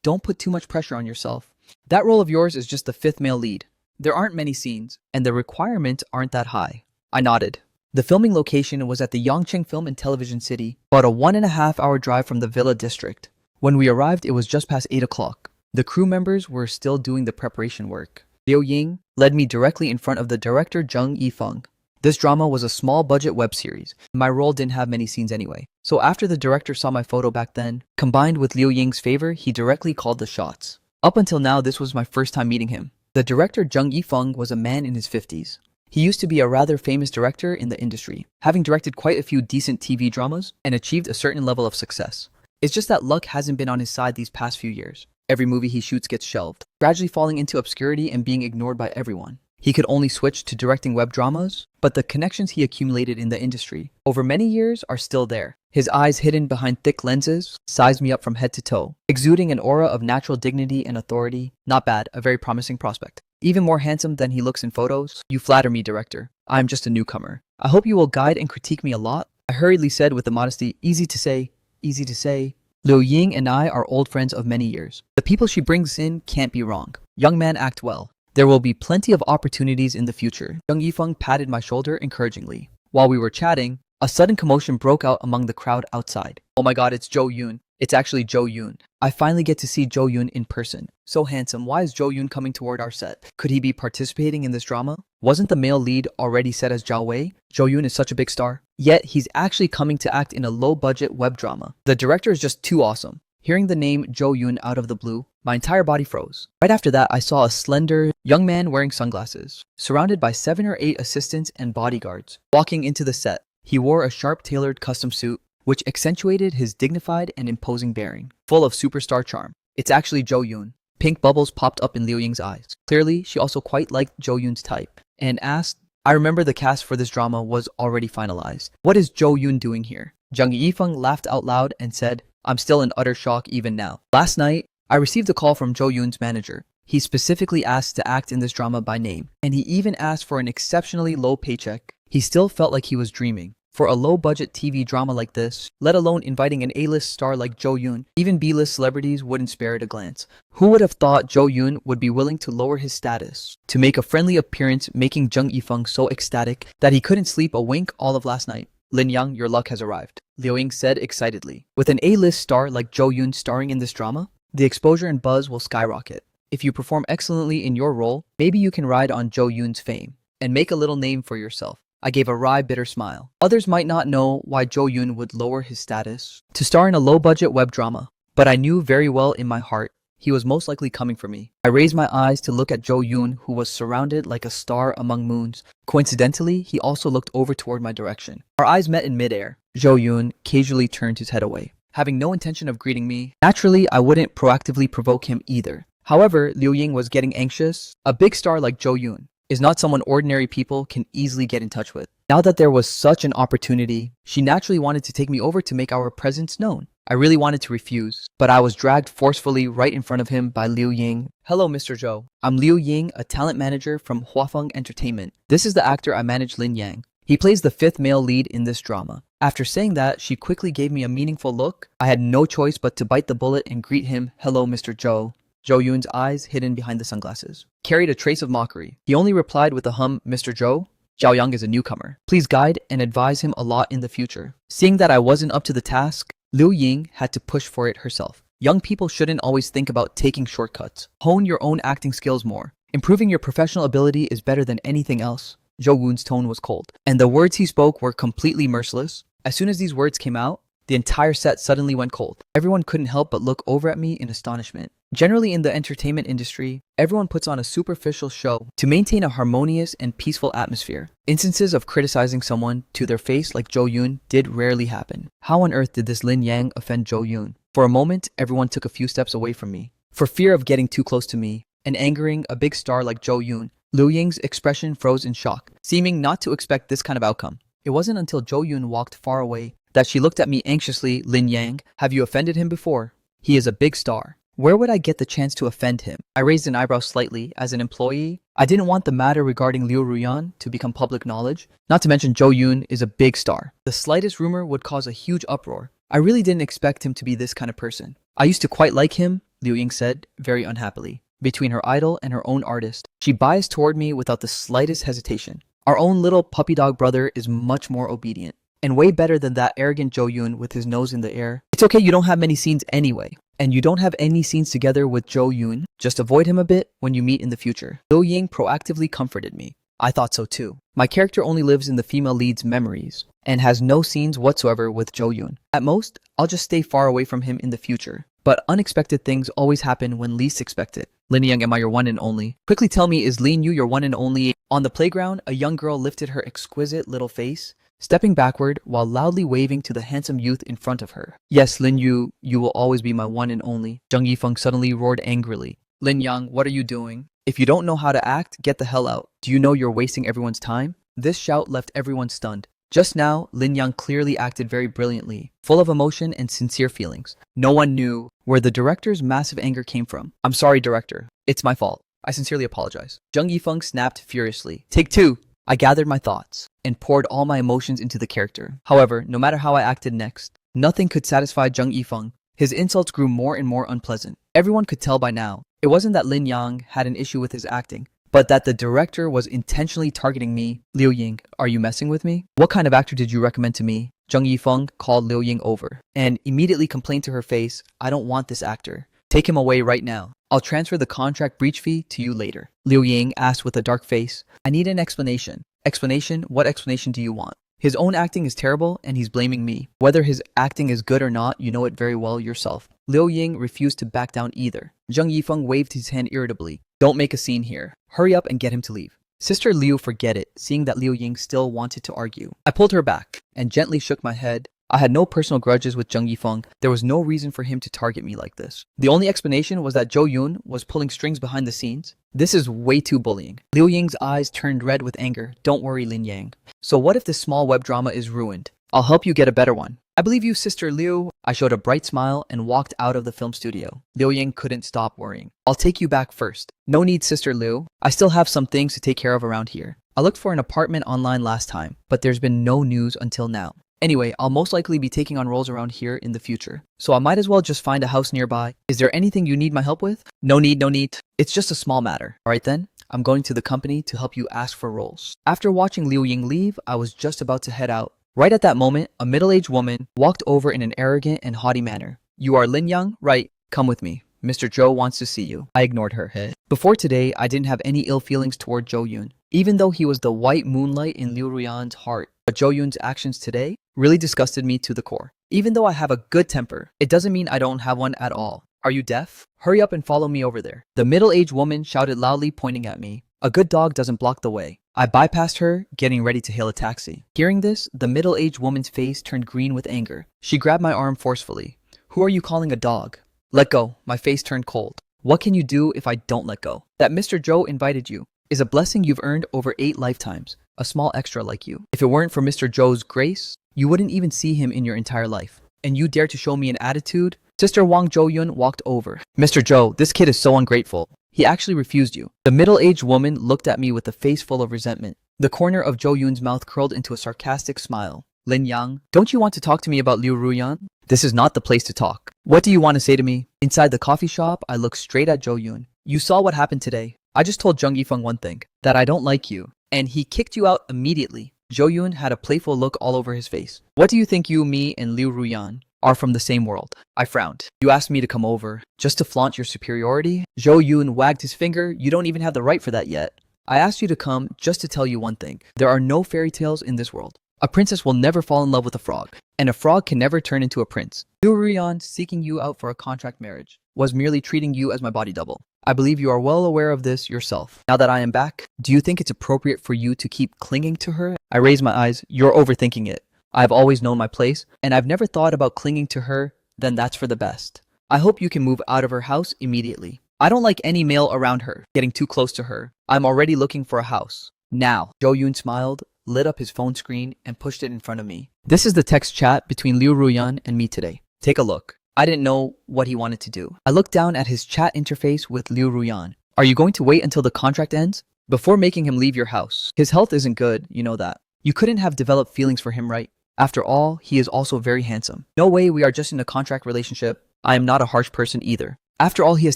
Don't put too much pressure on yourself. That role of yours is just the fifth male lead. There aren't many scenes, and the requirements aren't that high. I nodded. The filming location was at the Yongqing Film and Television City, about a 1.5-hour drive from the Villa District. When we arrived, it was just past 8 o'clock. The crew members were still doing the preparation work. Liu Ying led me directly in front of the director Zheng Yifeng. This drama was a small-budget web series. My role didn't have many scenes anyway. So after the director saw my photo back then, combined with Liu Ying's favor, he directly called the shots. Up until now, this was my first time meeting him. The director Zheng Yifeng was a man in his 50s. He used to be a rather famous director in the industry, having directed quite a few decent TV dramas and achieved a certain level of success. It's just that luck hasn't been on his side these past few years. Every movie he shoots gets shelved, gradually falling into obscurity and being ignored by everyone. He could only switch to directing web dramas, but the connections he accumulated in the industry over many years are still there. His eyes hidden behind thick lenses sized me up from head to toe, exuding an aura of natural dignity and authority. Not bad, a very promising prospect. Even more handsome than he looks in photos. You flatter me, director. I'm just a newcomer. I hope you will guide and critique me a lot. I hurriedly said with a modesty, easy to say, easy to say. Liu Ying and I are old friends of many years. The people she brings in can't be wrong. Young man, act well. There will be plenty of opportunities in the future. Zheng Yifeng patted my shoulder encouragingly. While we were chatting, a sudden commotion broke out among the crowd outside. Oh my god, it's Zhou Yun. It's actually Zhou Yun. I finally get to see Zhou Yun in person. So handsome, why is Zhou Yun coming toward our set? Could he be participating in this drama? Wasn't the male lead already set as Zhao Wei? Zhou Yun is such a big star. Yet, he's actually coming to act in a low-budget web drama. The director is just too awesome. Hearing the name Zhou Yun out of the blue, my entire body froze. Right after that, I saw a slender, young man wearing sunglasses, surrounded by 7 or 8 assistants and bodyguards, walking into the set. He wore a sharp-tailored custom suit, which accentuated his dignified and imposing bearing, full of superstar charm. It's actually Zhou Yun. Pink bubbles popped up in Liu Ying's eyes. Clearly, she also quite liked Zhou Yun's type, and asked, I remember the cast for this drama was already finalized. What is Zhou Yun doing here? Zheng Yifeng laughed out loud and said, I'm still in utter shock even now. Last night, I received a call from Zhou Yun's manager. He specifically asked to act in this drama by name, and he even asked for an exceptionally low paycheck. He still felt like he was dreaming. For a low-budget TV drama like this, let alone inviting an A-list star like Zhou Yun, even B-list celebrities wouldn't spare it a glance. Who would have thought Zhou Yun would be willing to lower his status to make a friendly appearance, making Zheng Yifeng so ecstatic that he couldn't sleep a wink all of last night? Lin Yang, your luck has arrived, Liu Ying said excitedly. With an A-list star like Zhou Yun starring in this drama, the exposure and buzz will skyrocket. If you perform excellently in your role, maybe you can ride on Zhou Yun's fame and make a little name for yourself. I gave a wry, bitter smile. Others might not know why Zhou Yun would lower his status to star in a low-budget web drama, but I knew very well in my heart he was most likely coming for me. I raised my eyes to look at Zhou Yun, who was surrounded like a star among moons. Coincidentally, he also looked over toward my direction. Our eyes met in midair. Zhou Yun casually turned his head away, having no intention of greeting me. Naturally, I wouldn't proactively provoke him either. However, Liu Ying was getting anxious. A big star like Zhou Yun is not someone ordinary people can easily get in touch with. Now that there was such an opportunity, she naturally wanted to take me over to make our presence known. I really wanted to refuse, but I was dragged forcefully right in front of him by Liu Ying. Hello, Mr. Zhou. I'm Liu Ying, a talent manager from Huafeng Entertainment. This is the actor I manage, Lin Yang. He plays the fifth male lead in this drama. After saying that, she quickly gave me a meaningful look. I had no choice but to bite the bullet and greet him, hello, Mr. Zhou. Zhou Yun's eyes, hidden behind the sunglasses, carried a trace of mockery. He only replied with a hum, Mr. Zhou, Zhao Yang is a newcomer. Please guide and advise him a lot in the future. Seeing that I wasn't up to the task, Liu Ying had to push for it herself. Young people shouldn't always think about taking shortcuts. Hone your own acting skills more. Improving your professional ability is better than anything else. Zhou Yun's tone was cold, and the words he spoke were completely merciless. As soon as these words came out, the entire set suddenly went cold. Everyone couldn't help but look over at me in astonishment. Generally in the entertainment industry, everyone puts on a superficial show to maintain a harmonious and peaceful atmosphere. Instances of criticizing someone to their face like Zhou Yun did rarely happen. How on earth did this Lin Yang offend Zhou Yun? For a moment, everyone took a few steps away from me, for fear of getting too close to me and angering a big star like Zhou Yun. Liu Ying's expression froze in shock, seeming not to expect this kind of outcome. It wasn't until Zhou Yun walked far away that she looked at me anxiously. Lin Yang, have you offended him before? He is a big star. Where would I get the chance to offend him? I raised an eyebrow slightly. As an employee, I didn't want the matter regarding Liu Ruyan to become public knowledge. Not to mention Zhou Yun is a big star. The slightest rumor would cause a huge uproar. I really didn't expect him to be this kind of person. I used to quite like him, Liu Ying said, very unhappily. Between her idol and her own artist, she biased toward me without the slightest hesitation. Our own little puppy dog brother is much more obedient, and way better than that arrogant Zhou Yun with his nose in the air. It's okay, you don't have many scenes anyway. And you don't have any scenes together with Zhou Yun. Just avoid him a bit when you meet in the future. Liu Ying proactively comforted me. I thought so too. My character only lives in the female lead's memories and has no scenes whatsoever with Zhou Yun. At most, I'll just stay far away from him in the future. But unexpected things always happen when least expected. Lin Yang, am I your one and only? Quickly tell me, is Lin Yu your one and only? On the playground, a young girl lifted her exquisite little face, stepping backward while loudly waving to the handsome youth in front of her. Yes, Lin Yu, you will always be my one and only. Zheng Yifeng suddenly roared angrily. Lin Yang, what are you doing? If you don't know how to act, get the hell out. Do you know you're wasting everyone's time? This shout left everyone stunned. Just now, Lin Yang clearly acted very brilliantly, full of emotion and sincere feelings. No one knew where the director's massive anger came from. I'm sorry, director. It's my fault. I sincerely apologize. Zheng Yifeng snapped furiously. Take two. I gathered my thoughts and poured all my emotions into the character. However, no matter how I acted next, nothing could satisfy Zheng Yifeng. His insults grew more and more unpleasant. Everyone could tell by now. It wasn't that Lin Yang had an issue with his acting, but that the director was intentionally targeting me. Liu Ying, are you messing with me? What kind of actor did you recommend to me? Zheng Yifeng called Liu Ying over and immediately complained to her face, I don't want this actor. Take him away right now. I'll transfer the contract breach fee to you later. Liu Ying asked with a dark face, I need an explanation. Explanation? What explanation do you want? His own acting is terrible and he's blaming me. Whether his acting is good or not, you know it very well yourself. Liu Ying refused to back down either. Zheng Yifeng waved his hand irritably. Don't make a scene here. Hurry up and get him to leave. Sister Liu, forget it, seeing that Liu Ying still wanted to argue. I pulled her back and gently shook my head. I had no personal grudges with Zheng Yifeng. There was no reason for him to target me like this. The only explanation was that Zhou Yun was pulling strings behind the scenes. This is way too bullying. Liu Ying's eyes turned red with anger. Don't worry, Lin Yang. So what if this small web drama is ruined? I'll help you get a better one. I believe you, Sister Liu. I showed a bright smile and walked out of the film studio. Liu Ying couldn't stop worrying. I'll take you back first. No need, Sister Liu. I still have some things to take care of around here. I looked for an apartment online last time, but there's been no news until now. Anyway, I'll most likely be taking on roles around here in the future, so I might as well just find a house nearby. Is there anything you need my help with? No need, no need. It's just a small matter. Alright then, I'm going to the company to help you ask for roles. After watching Liu Ying leave, I was just about to head out. Right at that moment, a middle-aged woman walked over in an arrogant and haughty manner. You are Lin Yang? Right. Come with me. Mr. Zhou wants to see you. I ignored her head. Before today, I didn't have any ill feelings toward Zhou Yun, even though he was the white moonlight in Liu Ruyan's heart. But Zhou Yun's actions today really disgusted me to the core. Even though I have a good temper, it doesn't mean I don't have one at all. Are you deaf? Hurry up and follow me over there. The middle-aged woman shouted loudly, pointing at me. A good dog doesn't block the way. I bypassed her, getting ready to hail a taxi. Hearing this, the middle-aged woman's face turned green with anger. She grabbed my arm forcefully. Who are you calling a dog? Let go. My face turned cold. What can you do if I don't let go? That Mr. Zhou invited you. is a blessing you've earned over 8 lifetimes, a small extra like you. If it weren't for Mr. Zhou's grace, you wouldn't even see him in your entire life. And you dare to show me an attitude? Sister Wang Zhouyun walked over. Mr. Zhou, this kid is so ungrateful. He actually refused you. The middle-aged woman looked at me with a face full of resentment. The corner of Zhou Yun's mouth curled into a sarcastic smile. Lin Yang, don't you want to talk to me about Liu Ruyan? This is not the place to talk. What do you want to say to me? Inside the coffee shop, I looked straight at Zhou Yun. You saw what happened today. I just told Zheng Yifeng one thing, that I don't like you. And he kicked you out immediately. Zhou Yun had a playful look all over his face. What do you think you, me, and Liu Ruyan are from the same world? I frowned. You asked me to come over, just to flaunt your superiority? Zhou Yun wagged his finger. You don't even have the right for that yet. I asked you to come just to tell you one thing. There are no fairy tales in this world. A princess will never fall in love with a frog, and a frog can never turn into a prince. Liu Ruyan, seeking you out for a contract marriage, was merely treating you as my body double. I believe you are well aware of this yourself. Now that I am back, do you think it's appropriate for you to keep clinging to her? I raised my eyes. You're overthinking it. I've always known my place, and I've never thought about clinging to her. Then that's for the best. I hope you can move out of her house immediately. I don't like any male around her, getting too close to her. I'm already looking for a house. Now. Zhou Yun smiled, lit up his phone screen, and pushed it in front of me. This is the text chat between Liu Ruyan and me today. Take a look. I didn't know what he wanted to do. I looked down at his chat interface with Liu Ruyan. Are you going to wait until the contract ends? Before making him leave your house. His health isn't good, you know that. You couldn't have developed feelings for him, right? After all, he is also very handsome. No way we are just in a contract relationship. I am not a harsh person either. After all, he has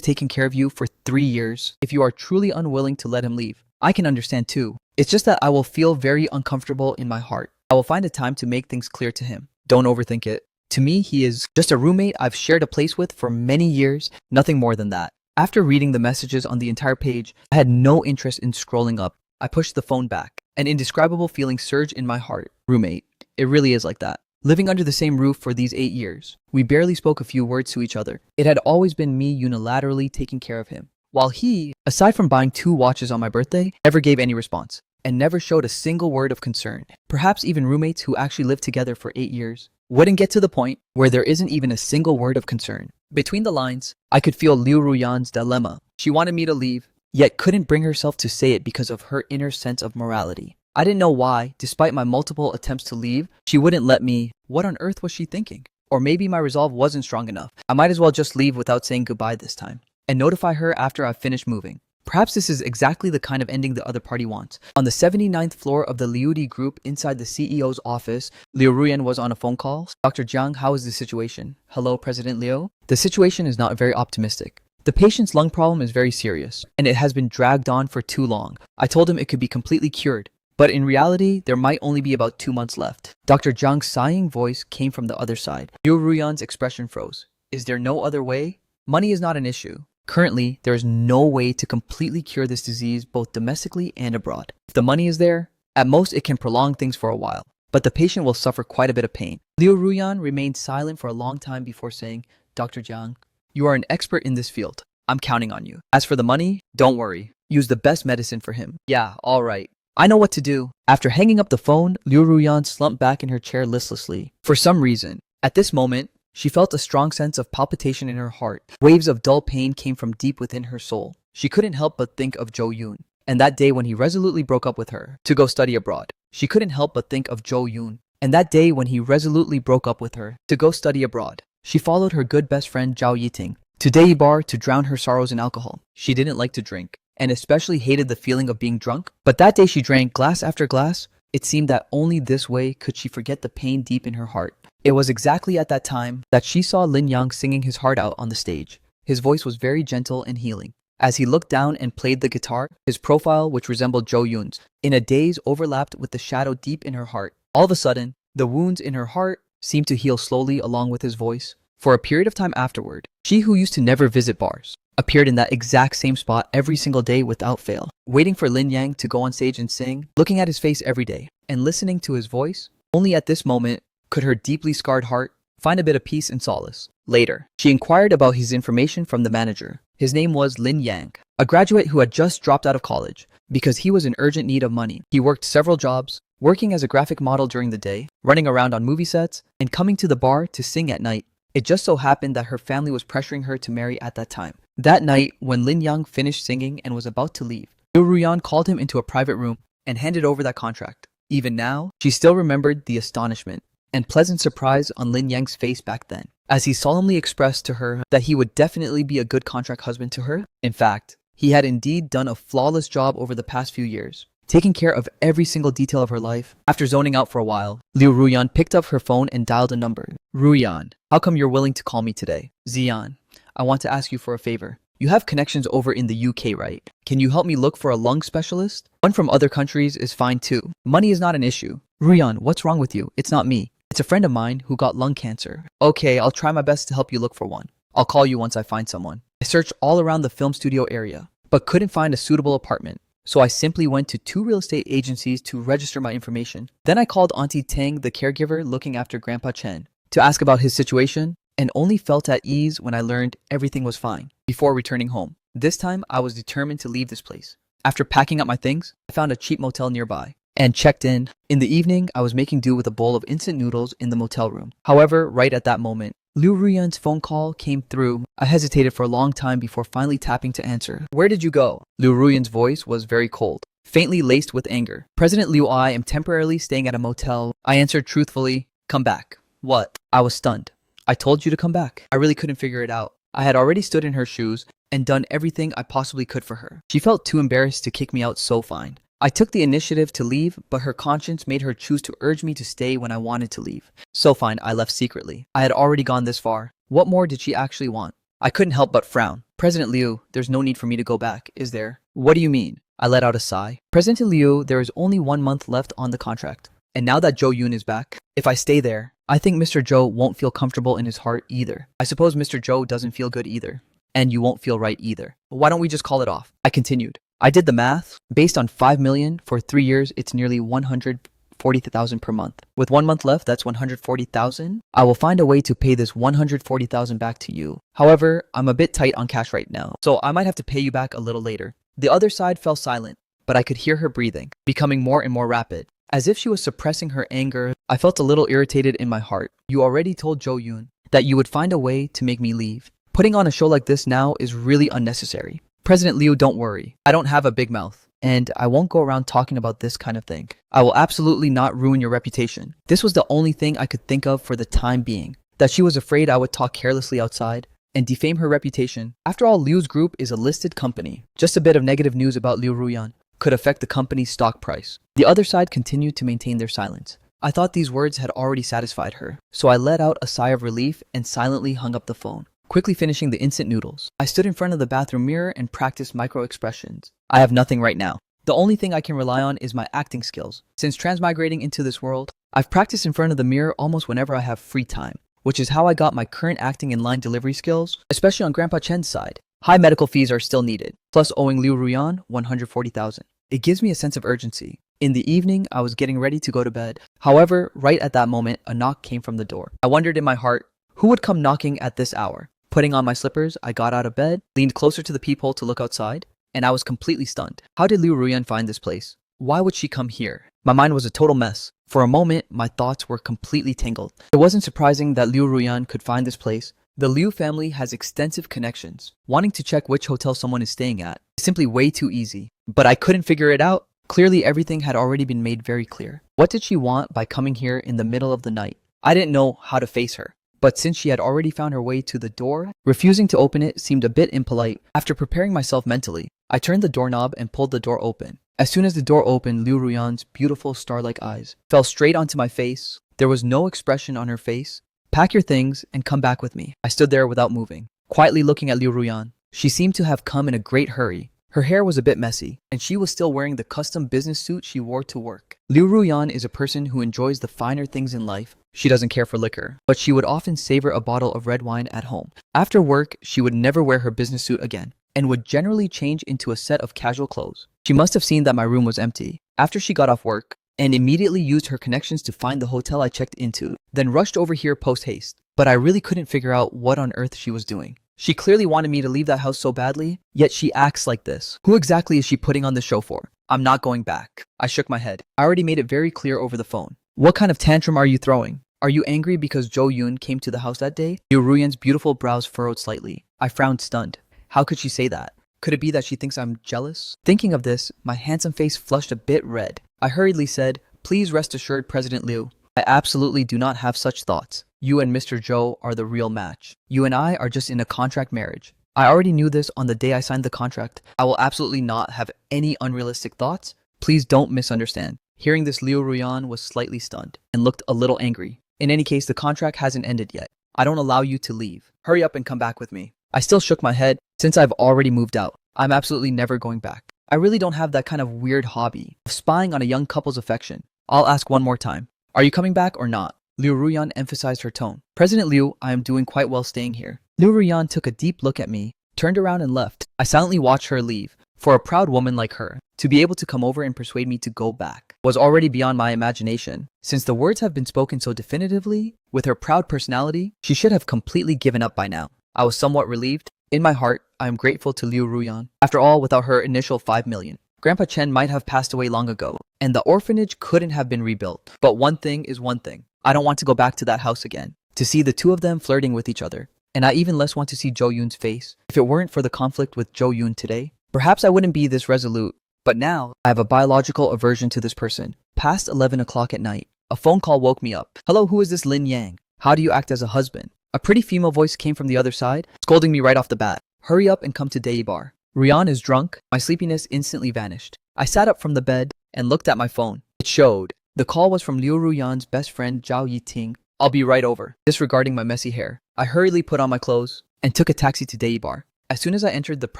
taken care of you for 3 years. If you are truly unwilling to let him leave, I can understand too. It's just that I will feel very uncomfortable in my heart. I will find a time to make things clear to him. Don't overthink it. To me, he is just a roommate I've shared a place with for many years, nothing more than that. After reading the messages on the entire page, I had no interest in scrolling up. I pushed the phone back. An indescribable feeling surged in my heart. Roommate. It really is like that. Living under the same roof for these 8 years, we barely spoke a few words to each other. It had always been me unilaterally taking care of him, while he, aside from buying 2 watches on my birthday, never gave any response, and never showed a single word of concern. Perhaps even roommates who actually lived together for 8 years wouldn't get to the point where there isn't even a single word of concern. Between the lines, I could feel Liu Ruyan's dilemma. She wanted me to leave, yet couldn't bring herself to say it because of her inner sense of morality. I didn't know why, despite my multiple attempts to leave, she wouldn't let me. What on earth was she thinking? Or maybe my resolve wasn't strong enough. I might as well just leave without saying goodbye this time, and notify her after I've finished moving. Perhaps this is exactly the kind of ending the other party wants. On the 79th floor of the Liudi group inside the CEO's office, Liu Ruyan was on a phone call. Dr. Jiang, how is the situation? Hello, President Liu? The situation is not very optimistic. The patient's lung problem is very serious, and it has been dragged on for too long. I told him it could be completely cured, but in reality, there might only be about 2 months left. Dr. Jiang's sighing voice came from the other side. Liu Ruyan's expression froze. Is there no other way? Money is not an issue. Currently, there is no way to completely cure this disease both domestically and abroad. If the money is there, at most it can prolong things for a while, but the patient will suffer quite a bit of pain. Liu Ruyan remained silent for a long time before saying, Dr. Jiang, you are an expert in this field. I'm counting on you. As for the money, don't worry. Use the best medicine for him. Yeah, all right. I know what to do. After hanging up the phone, Liu Ruyan slumped back in her chair listlessly. For some reason, at this moment, she felt a strong sense of palpitation in her heart. Waves of dull pain came from deep within her soul. She couldn't help but think of Zhou Yun, and that day when he resolutely broke up with her to go study abroad. She couldn't help but think of Zhou Yun, and that day when he resolutely broke up with her to go study abroad. She followed her good best friend Zhao Yiting to Day Bar to drown her sorrows in alcohol. She didn't like to drink, and especially hated the feeling of being drunk. But that day she drank glass after glass. It seemed that only this way could she forget the pain deep in her heart. It was exactly at that time that she saw Lin Yang singing his heart out on the stage. His voice was very gentle and healing. As he looked down and played the guitar, his profile, which resembled Zhou Yun's, in a daze overlapped with the shadow deep in her heart. All of a sudden, the wounds in her heart seemed to heal slowly along with his voice. For a period of time afterward, she who used to never visit bars appeared in that exact same spot every single day without fail, waiting for Lin Yang to go on stage and sing, looking at his face every day, and listening to his voice. Only at this moment could her deeply scarred heart find a bit of peace and solace. Later, she inquired about his information from the manager. His name was Lin Yang, a graduate who had just dropped out of college because he was in urgent need of money. He worked several jobs, working as a graphic model during the day, running around on movie sets, and coming to the bar to sing at night. It just so happened that her family was pressuring her to marry at that time. That night, when Lin Yang finished singing and was about to leave, Liu Ruyan called him into a private room and handed over that contract. Even now, she still remembered the astonishment and pleasant surprise on Lin Yang's face back then, as he solemnly expressed to her that he would definitely be a good contract husband to her. In fact, he had indeed done a flawless job over the past few years, taking care of every single detail of her life. After zoning out for a while, Liu Ruyan picked up her phone and dialed a number. Ruyan, how come you're willing to call me today? Xian, I want to ask you for a favor. You have connections over in the UK, right? Can you help me look for a lung specialist? One from other countries is fine too. Money is not an issue. Ruyan, what's wrong with you? It's not me. It's a friend of mine who got lung cancer. Okay, I'll try my best to help you look for one. I'll call you once I find someone. I searched all around the film studio area, but couldn't find a suitable apartment. So I simply went to 2 real estate agencies to register my information. Then I called Auntie Tang, the caregiver looking after Grandpa Chen, to ask about his situation, and only felt at ease when I learned everything was fine before returning home. This time, I was determined to leave this place. After packing up my things, I found a cheap motel nearby and checked in. In the evening, I was making do with a bowl of instant noodles in the motel room. However, right at that moment, Liu Ruyan's phone call came through. I hesitated for a long time before finally tapping to answer. Where did you go? Liu Ruyan's voice was very cold, faintly laced with anger. President Liu, I am temporarily staying at a motel. I answered truthfully, come back. What? I was stunned. I told you to come back. I really couldn't figure it out. I had already stood in her shoes and done everything I possibly could for her. She felt too embarrassed to kick me out so fine. I took the initiative to leave, but her conscience made her choose to urge me to stay when I wanted to leave. So fine, I left secretly. I had already gone this far. What more did she actually want? I couldn't help but frown. President Liu, there's no need for me to go back, is there? What do you mean? I let out a sigh. President Liu, there is only 1 month left on the contract. And now that Zhou Yun is back, if I stay there, I think Mr. Zhou won't feel comfortable in his heart either. I suppose Mr. Zhou doesn't feel good either. And you won't feel right either. Why don't we just call it off? I continued. I did the math. Based on 5 million for 3 years, it's nearly 140,000 per month. With 1 month left, that's 140,000. I will find a way to pay this 140,000 back to you. However, I'm a bit tight on cash right now, so I might have to pay you back a little later. The other side fell silent, but I could hear her breathing, becoming more and more rapid. As if she was suppressing her anger, I felt a little irritated in my heart. You already told Zhou Yun that you would find a way to make me leave. Putting on a show like this now is really unnecessary. President Liu, don't worry. I don't have a big mouth, and I won't go around talking about this kind of thing. I will absolutely not ruin your reputation. This was the only thing I could think of for the time being, that she was afraid I would talk carelessly outside and defame her reputation. After all, Liu's group is a listed company. Just a bit of negative news about Liu Ruyan could affect the company's stock price. The other side continued to maintain their silence. I thought these words had already satisfied her, so I let out a sigh of relief and silently hung up the phone, quickly finishing the instant noodles. I stood in front of the bathroom mirror and practiced micro-expressions. I have nothing right now. The only thing I can rely on is my acting skills. Since transmigrating into this world, I've practiced in front of the mirror almost whenever I have free time, which is how I got my current acting and line delivery skills, especially on Grandpa Chen's side. High medical fees are still needed, plus owing Liu Ruyan 140,000. It gives me a sense of urgency. In the evening, I was getting ready to go to bed. However, right at that moment, a knock came from the door. I wondered in my heart, who would come knocking at this hour? Putting on my slippers, I got out of bed, leaned closer to the peephole to look outside, and I was completely stunned. How did Liu Ruyan find this place? Why would she come here? My mind was a total mess. For a moment, my thoughts were completely tangled. It wasn't surprising that Liu Ruyan could find this place. The Liu family has extensive connections. Wanting to check which hotel someone is staying at is simply way too easy. But I couldn't figure it out. Clearly, everything had already been made very clear. What did she want by coming here in the middle of the night? I didn't know how to face her. But since she had already found her way to the door, refusing to open it seemed a bit impolite. After preparing myself mentally, I turned the doorknob and pulled the door open. As soon as the door opened, Liu Ruyan's beautiful star-like eyes fell straight onto my face. There was no expression on her face. Pack your things and come back with me. I stood there without moving, quietly looking at Liu Ruyan. She seemed to have come in a great hurry. Her hair was a bit messy, and she was still wearing the custom business suit she wore to work. Liu Ruyan is a person who enjoys the finer things in life. She doesn't care for liquor, but she would often savor a bottle of red wine at home. After work, she would never wear her business suit again, and would generally change into a set of casual clothes. She must have seen that my room was empty after she got off work, and immediately used her connections to find the hotel I checked into, then rushed over here post-haste. But I really couldn't figure out what on earth she was doing. She clearly wanted me to leave that house so badly, yet she acts like this. Who exactly is she putting on the show for? I'm not going back. I shook my head. I already made it very clear over the phone. What kind of tantrum are you throwing? Are you angry because Zhou Yun came to the house that day? Liu Ruyan's beautiful brows furrowed slightly. I frowned stunned. How could she say that? Could it be that she thinks I'm jealous? Thinking of this, my handsome face flushed a bit red. I hurriedly said, "Please rest assured, President Liu. I absolutely do not have such thoughts. You and Mr. Zhou are the real match. You and I are just in a contract marriage. I already knew this on the day I signed the contract. I will absolutely not have any unrealistic thoughts. Please don't misunderstand." Hearing this, Liu Ruyan was slightly stunned and looked a little angry. In any case, the contract hasn't ended yet. I don't allow you to leave. Hurry up and come back with me. I still shook my head. Since I've already moved out, I'm absolutely never going back. I really don't have that kind of weird hobby of spying on a young couple's affection. I'll ask one more time. Are you coming back or not? Liu Ruyan emphasized her tone. President Liu, I am doing quite well staying here. Liu Ruyan took a deep look at me, turned around and left. I silently watched her leave. For a proud woman like her, to be able to come over and persuade me to go back was already beyond my imagination. Since the words have been spoken so definitively, with her proud personality, she should have completely given up by now. I was somewhat relieved. In my heart, I am grateful to Liu Ruyan. After all, without her initial 5 million, Grandpa Chen might have passed away long ago, and the orphanage couldn't have been rebuilt. But one thing is one thing. I don't want to go back to that house again, to see the two of them flirting with each other. And I even less want to see Zhou Yun's face. If it weren't for the conflict with Zhou Yun today, perhaps I wouldn't be this resolute. But now, I have a biological aversion to this person. Past 11 o'clock at night, a phone call woke me up. "Hello, who is this Lin Yang? How do you act as a husband?" A pretty female voice came from the other side, scolding me right off the bat. "Hurry up and come to Day Bar. Ruyan is drunk." My sleepiness instantly vanished. I sat up from the bed and looked at my phone. It showed. The call was from Liu Ruyan's best friend Zhao Yiting. "I'll be right over." Disregarding my messy hair, I hurriedly put on my clothes and took a taxi to Day Bar. As soon as I entered the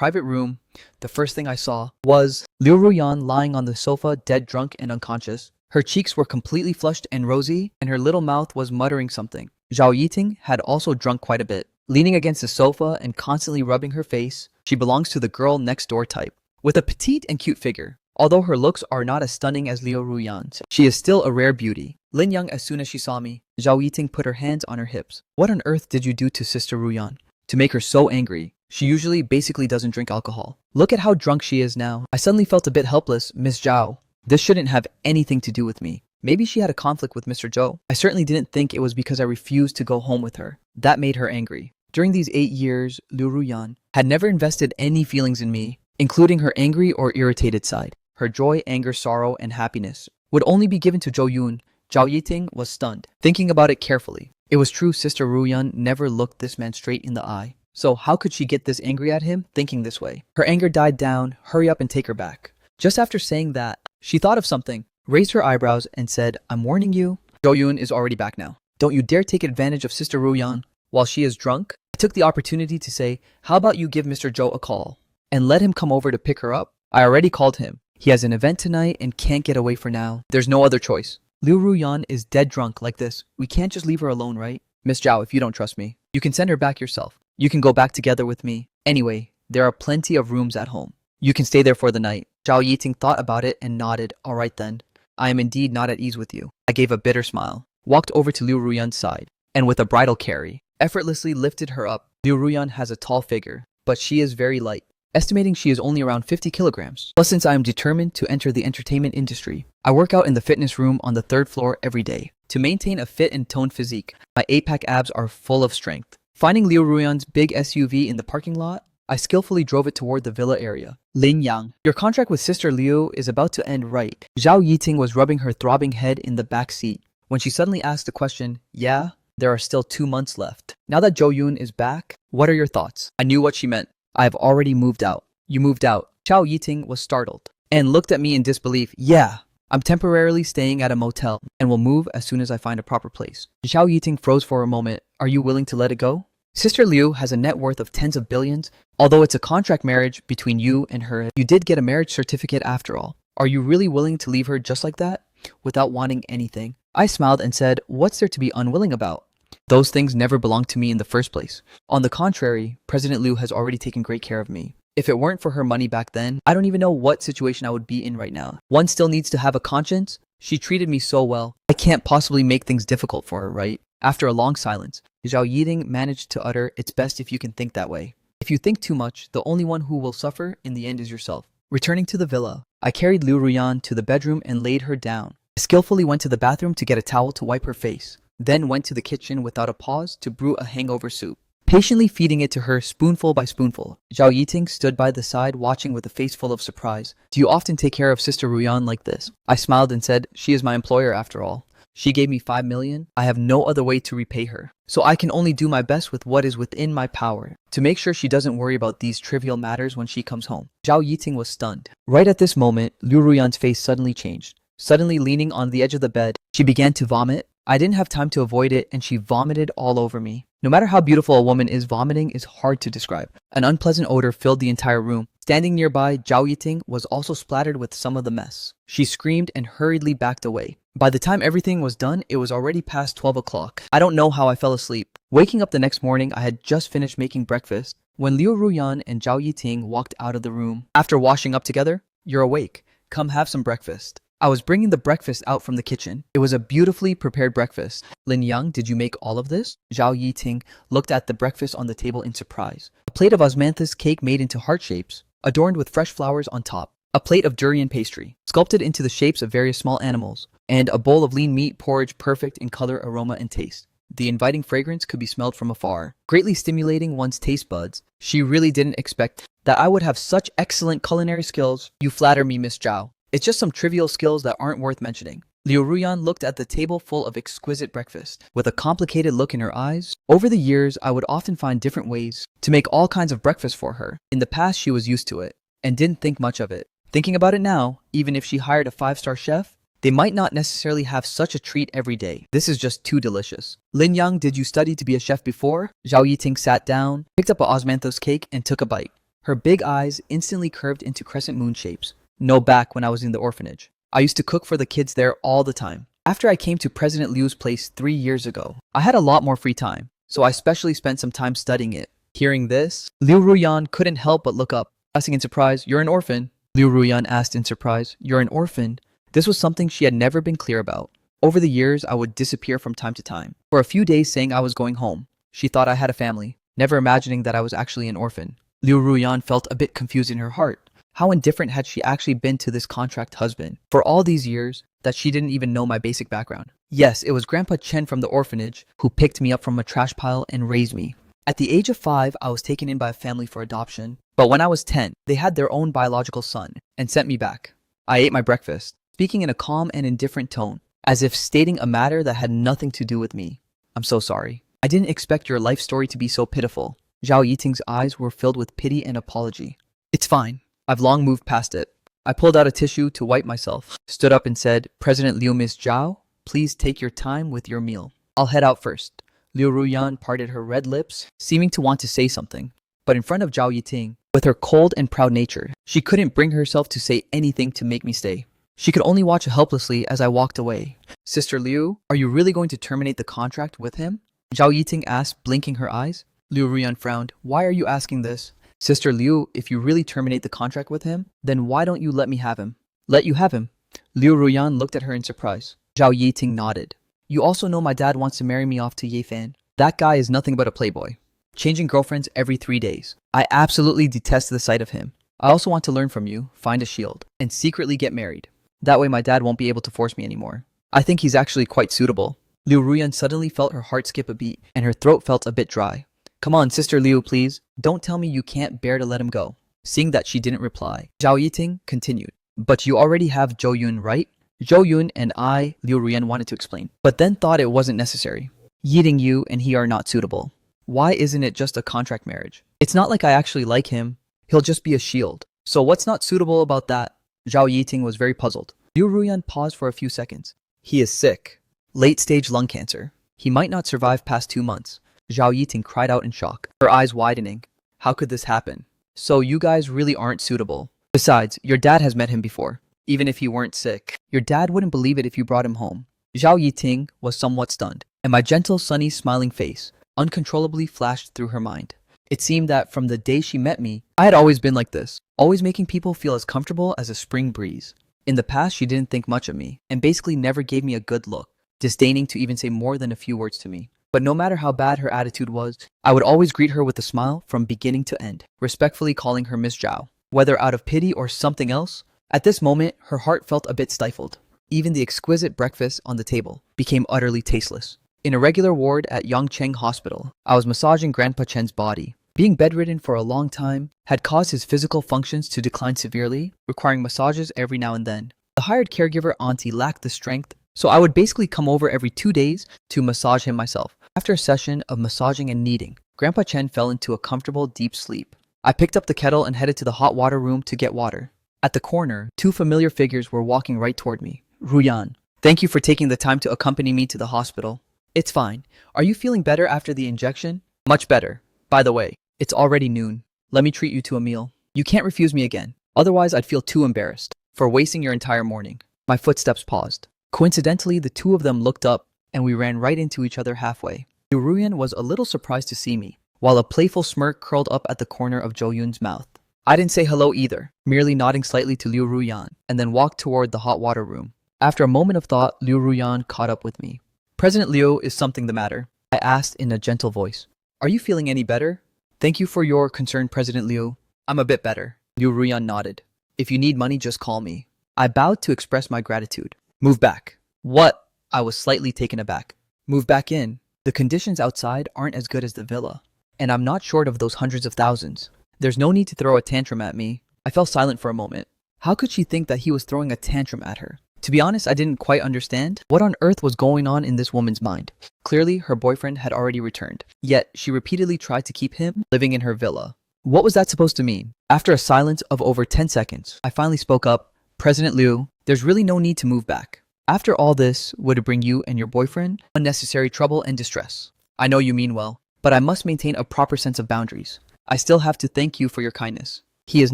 private room, the first thing I saw was Liu Ruyan lying on the sofa, dead drunk and unconscious. Her cheeks were completely flushed and rosy, and her little mouth was muttering something. Zhao Yiting had also drunk quite a bit. Leaning against the sofa and constantly rubbing her face, she belongs to the girl next door type. With a petite and cute figure, although her looks are not as stunning as Liu Ruyan's, she is still a rare beauty. Lin Yang, as soon as she saw me, Zhao Yiting put her hands on her hips. "What on earth did you do to Sister Ruyan to make her so angry? She usually basically doesn't drink alcohol. Look at how drunk she is now." I suddenly felt a bit helpless. "Miss Zhao, this shouldn't have anything to do with me. Maybe she had a conflict with Mr. Zhou. I certainly didn't think it was because I refused to go home with her. That made her angry." During these 8 years, Liu Ruyan had never invested any feelings in me, including her angry or irritated side. Her joy, anger, sorrow, and happiness would only be given to Zhou Yun. Zhao Yiting was stunned, thinking about it carefully. It was true, Sister Ruyan never looked this man straight in the eye. So how could she get this angry at him, thinking this way? Her anger died down. "Hurry up and take her back." Just after saying that, she thought of something, raised her eyebrows, and said, "I'm warning you, Zhou Yun is already back now. Don't you dare take advantage of Sister Ruyan while she is drunk." I took the opportunity to say, "How about you give Mr. Zhou a call and let him come over to pick her up? I already called him. He has an event tonight and can't get away for now. There's no other choice. Liu Ruyan is dead drunk like this. We can't just leave her alone, right? Miss Zhao, if you don't trust me, you can send her back yourself. You can go back together with me. Anyway, there are plenty of rooms at home. You can stay there for the night." Zhao Yiting thought about it and nodded. "All right then. I am indeed not at ease with you." I gave a bitter smile, walked over to Liu Ruyan's side, and with a bridal carry, effortlessly lifted her up. Liu Ruyan has a tall figure, but she is very light, estimating she is only around 50 kilograms. Plus, since I am determined to enter the entertainment industry, I work out in the fitness room on the 3rd floor every day. To maintain a fit and toned physique, my 8-pack abs are full of strength. Finding Liu Ruyan's big SUV in the parking lot, I skillfully drove it toward the villa area. "Lin Yang, your contract with Sister Liu is about to end, right?" Zhao Yiting was rubbing her throbbing head in the back seat when she suddenly asked the question. "Yeah, there are still 2 months left. Now that Zhou Yun is back, what are your thoughts?" I knew what she meant. "I have already moved out." "You moved out?" Zhao Yiting was startled and looked at me in disbelief. "Yeah, I'm temporarily staying at a motel and will move as soon as I find a proper place." Zhao Yiting froze for a moment. "Are you willing to let it go? Sister Liu has a net worth of tens of billions. Although it's a contract marriage between you and her, you did get a marriage certificate after all. Are you really willing to leave her just like that, without wanting anything?" I smiled and said, "What's there to be unwilling about? Those things never belonged to me in the first place. On the contrary, President Liu has already taken great care of me. If it weren't for her money back then, I don't even know what situation I would be in right now. One still needs to have a conscience. She treated me so well. I can't possibly make things difficult for her, right?" After a long silence, Zhao Yiting managed to utter, "It's best if you can think that way. If you think too much, the only one who will suffer in the end is yourself." Returning to the villa, I carried Liu Ruyan to the bedroom and laid her down. I skillfully went to the bathroom to get a towel to wipe her face, then went to the kitchen without a pause to brew a hangover soup. patiently feeding it to her spoonful by spoonful. Zhao Yiting stood by the side watching with a face full of surprise. Do you often take care of Sister Ruyan like this? I smiled and said, she is my employer after all. She gave me 5 million. I have no other way to repay her. So I can only do my best with what is within my power to make sure she doesn't worry about these trivial matters when she comes home. Zhao Yiting was stunned. Right at this moment, Liu Ruyan's face suddenly changed. Suddenly leaning on the edge of the bed, she began to vomit. I didn't have time to avoid it and she vomited all over me. No matter how beautiful a woman is, vomiting is hard to describe. An unpleasant odor filled the entire room. Standing nearby, Zhao Yiting was also splattered with some of the mess. She screamed and hurriedly backed away. By the time everything was done, it was already past 12 o'clock. I don't know how I fell asleep. Waking up the next morning, I had just finished making breakfast when Liu Ruyan and Zhao Yiting walked out of the room. After washing up together, you're awake. Come have some breakfast. I was bringing the breakfast out from the kitchen. It was a beautifully prepared breakfast. Lin Yang, did you make all of this? Zhao Yiting looked at the breakfast on the table in surprise. A plate of osmanthus cake made into heart shapes, adorned with fresh flowers on top. A plate of durian pastry, sculpted into the shapes of various small animals. And a bowl of lean meat porridge perfect in color, aroma, and taste. The inviting fragrance could be smelled from afar, greatly stimulating one's taste buds. She really didn't expect that I would have such excellent culinary skills. You flatter me, Miss Zhao. It's just some trivial skills that aren't worth mentioning. Liu Ruyan looked at the table full of exquisite breakfast, with a complicated look in her eyes. Over the years, I would often find different ways to make all kinds of breakfast for her. In the past, she was used to it, and didn't think much of it. Thinking about it now, even if she hired a 5-star chef, they might not necessarily have such a treat every day. This is just too delicious. Lin Yang, did you study to be a chef before? Zhao Yiting sat down, picked up an osmanthus cake, and took a bite. Her big eyes instantly curved into crescent moon shapes. No, back when I was in the orphanage. I used to cook for the kids there all the time. After I came to President Liu's place 3 years ago, I had a lot more free time, so I especially spent some time studying it. Hearing this, Liu Ruyan couldn't help but look up, asking in surprise, "You're an orphan?" Liu Ruyan asked in surprise, "You're an orphan?" This was something she had never been clear about. Over the years, I would disappear from time to time, for a few days saying I was going home. She thought I had a family, never imagining that I was actually an orphan. Liu Ruyan felt a bit confused in her heart. How indifferent had she actually been to this contract husband for all these years that she didn't even know my basic background? Yes, it was Grandpa Chen from the orphanage who picked me up from a trash pile and raised me. At the age of 5, I was taken in by a family for adoption, but when I was 10, they had their own biological son and sent me back. I ate my breakfast, speaking in a calm and indifferent tone, as if stating a matter that had nothing to do with me. "I'm so sorry. I didn't expect your life story to be so pitiful." Zhao Yiting's eyes were filled with pity and apology. "It's fine. I've long moved past it." I pulled out a tissue to wipe myself, stood up and said, "President Liu, Miss Zhao, please take your time with your meal. I'll head out first." Liu Ruyan parted her red lips, seeming to want to say something. But in front of Zhao Yiting, with her cold and proud nature, she couldn't bring herself to say anything to make me stay. She could only watch helplessly as I walked away. "Sister Liu, are you really going to terminate the contract with him?" Zhao Yiting asked, blinking her eyes. Liu Ruyan frowned. "Why are you asking this?" "Sister Liu, if you really terminate the contract with him, then why don't you let me have him?" "Let you have him?" Liu Ruyan looked at her in surprise. Zhao Yiting nodded. "You also know my dad wants to marry me off to Ye Fan. That guy is nothing but a playboy, changing girlfriends every 3 days. I absolutely detest the sight of him. I also want to learn from you, find a shield, and secretly get married. That way my dad won't be able to force me anymore. I think he's actually quite suitable." Liu Ruyan suddenly felt her heart skip a beat, and her throat felt a bit dry. "Come on, Sister Liu, please. Don't tell me you can't bear to let him go." Seeing that she didn't reply, Zhao Yiting continued. "But you already have Zhou Yun, right?" "Zhou Yun and I," Liu Ruyan wanted to explain, but then thought it wasn't necessary. "Yiting you and he are not suitable. Why isn't it just a contract marriage? It's not like I actually like him. He'll just be a shield. So what's not suitable about that?" Zhao Yiting was very puzzled. Liu Ruyan paused for a few seconds. "He is sick. Late-stage lung cancer. He might not survive past 2 months. Zhao Yiting cried out in shock, her eyes widening. "How could this happen? So you guys really aren't suitable. Besides, your dad has met him before. Even if he weren't sick, your dad wouldn't believe it if you brought him home." Zhao Yiting was somewhat stunned, and my gentle, sunny, smiling face uncontrollably flashed through her mind. It seemed that from the day she met me, I had always been like this, always making people feel as comfortable as a spring breeze. In the past, she didn't think much of me, and basically never gave me a good look, disdaining to even say more than a few words to me. But no matter how bad her attitude was, I would always greet her with a smile from beginning to end, respectfully calling her Miss Zhao. Whether out of pity or something else, at this moment, her heart felt a bit stifled. Even the exquisite breakfast on the table became utterly tasteless. In a regular ward at Yongcheng Hospital, I was massaging Grandpa Chen's body. Being bedridden for a long time had caused his physical functions to decline severely, requiring massages every now and then. The hired caregiver auntie lacked the strength, so I would basically come over every 2 days to massage him myself. After a session of massaging and kneading, Grandpa Chen fell into a comfortable deep sleep. I picked up the kettle and headed to the hot water room to get water. At the corner, two familiar figures were walking right toward me. Ruyan, thank you for taking the time to accompany me to the hospital. It's fine. Are you feeling better after the injection? Much better. By the way, it's already noon. Let me treat you to a meal. You can't refuse me again. Otherwise, I'd feel too embarrassed for wasting your entire morning. My footsteps paused. Coincidentally, the two of them looked up and we ran right into each other halfway. Liu Ruyan was a little surprised to see me, while a playful smirk curled up at the corner of Zhou Yun's mouth. I didn't say hello either, merely nodding slightly to Liu Ruyan and then walked toward the hot water room. After a moment of thought, Liu Ruyan caught up with me. President Liu, is something the matter? I asked in a gentle voice. Are you feeling any better? Thank you for your concern, President Liu. I'm a bit better. Liu Ruyan nodded. If you need money, just call me. I bowed to express my gratitude. Move back. What? I was slightly taken aback. Move back in. The conditions outside aren't as good as the villa, and I'm not short of those hundreds of thousands. There's no need to throw a tantrum at me. I fell silent for a moment. How could she think that he was throwing a tantrum at her? To be honest, I didn't quite understand what on earth was going on in this woman's mind. Clearly, her boyfriend had already returned, yet she repeatedly tried to keep him living in her villa. What was that supposed to mean? After a silence of over 10 seconds, I finally spoke up. President Liu, there's really no need to move back. After all this, would it bring you and your boyfriend unnecessary trouble and distress? I know you mean well, but I must maintain a proper sense of boundaries. I still have to thank you for your kindness. He is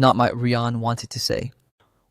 not my Rian wanted to say.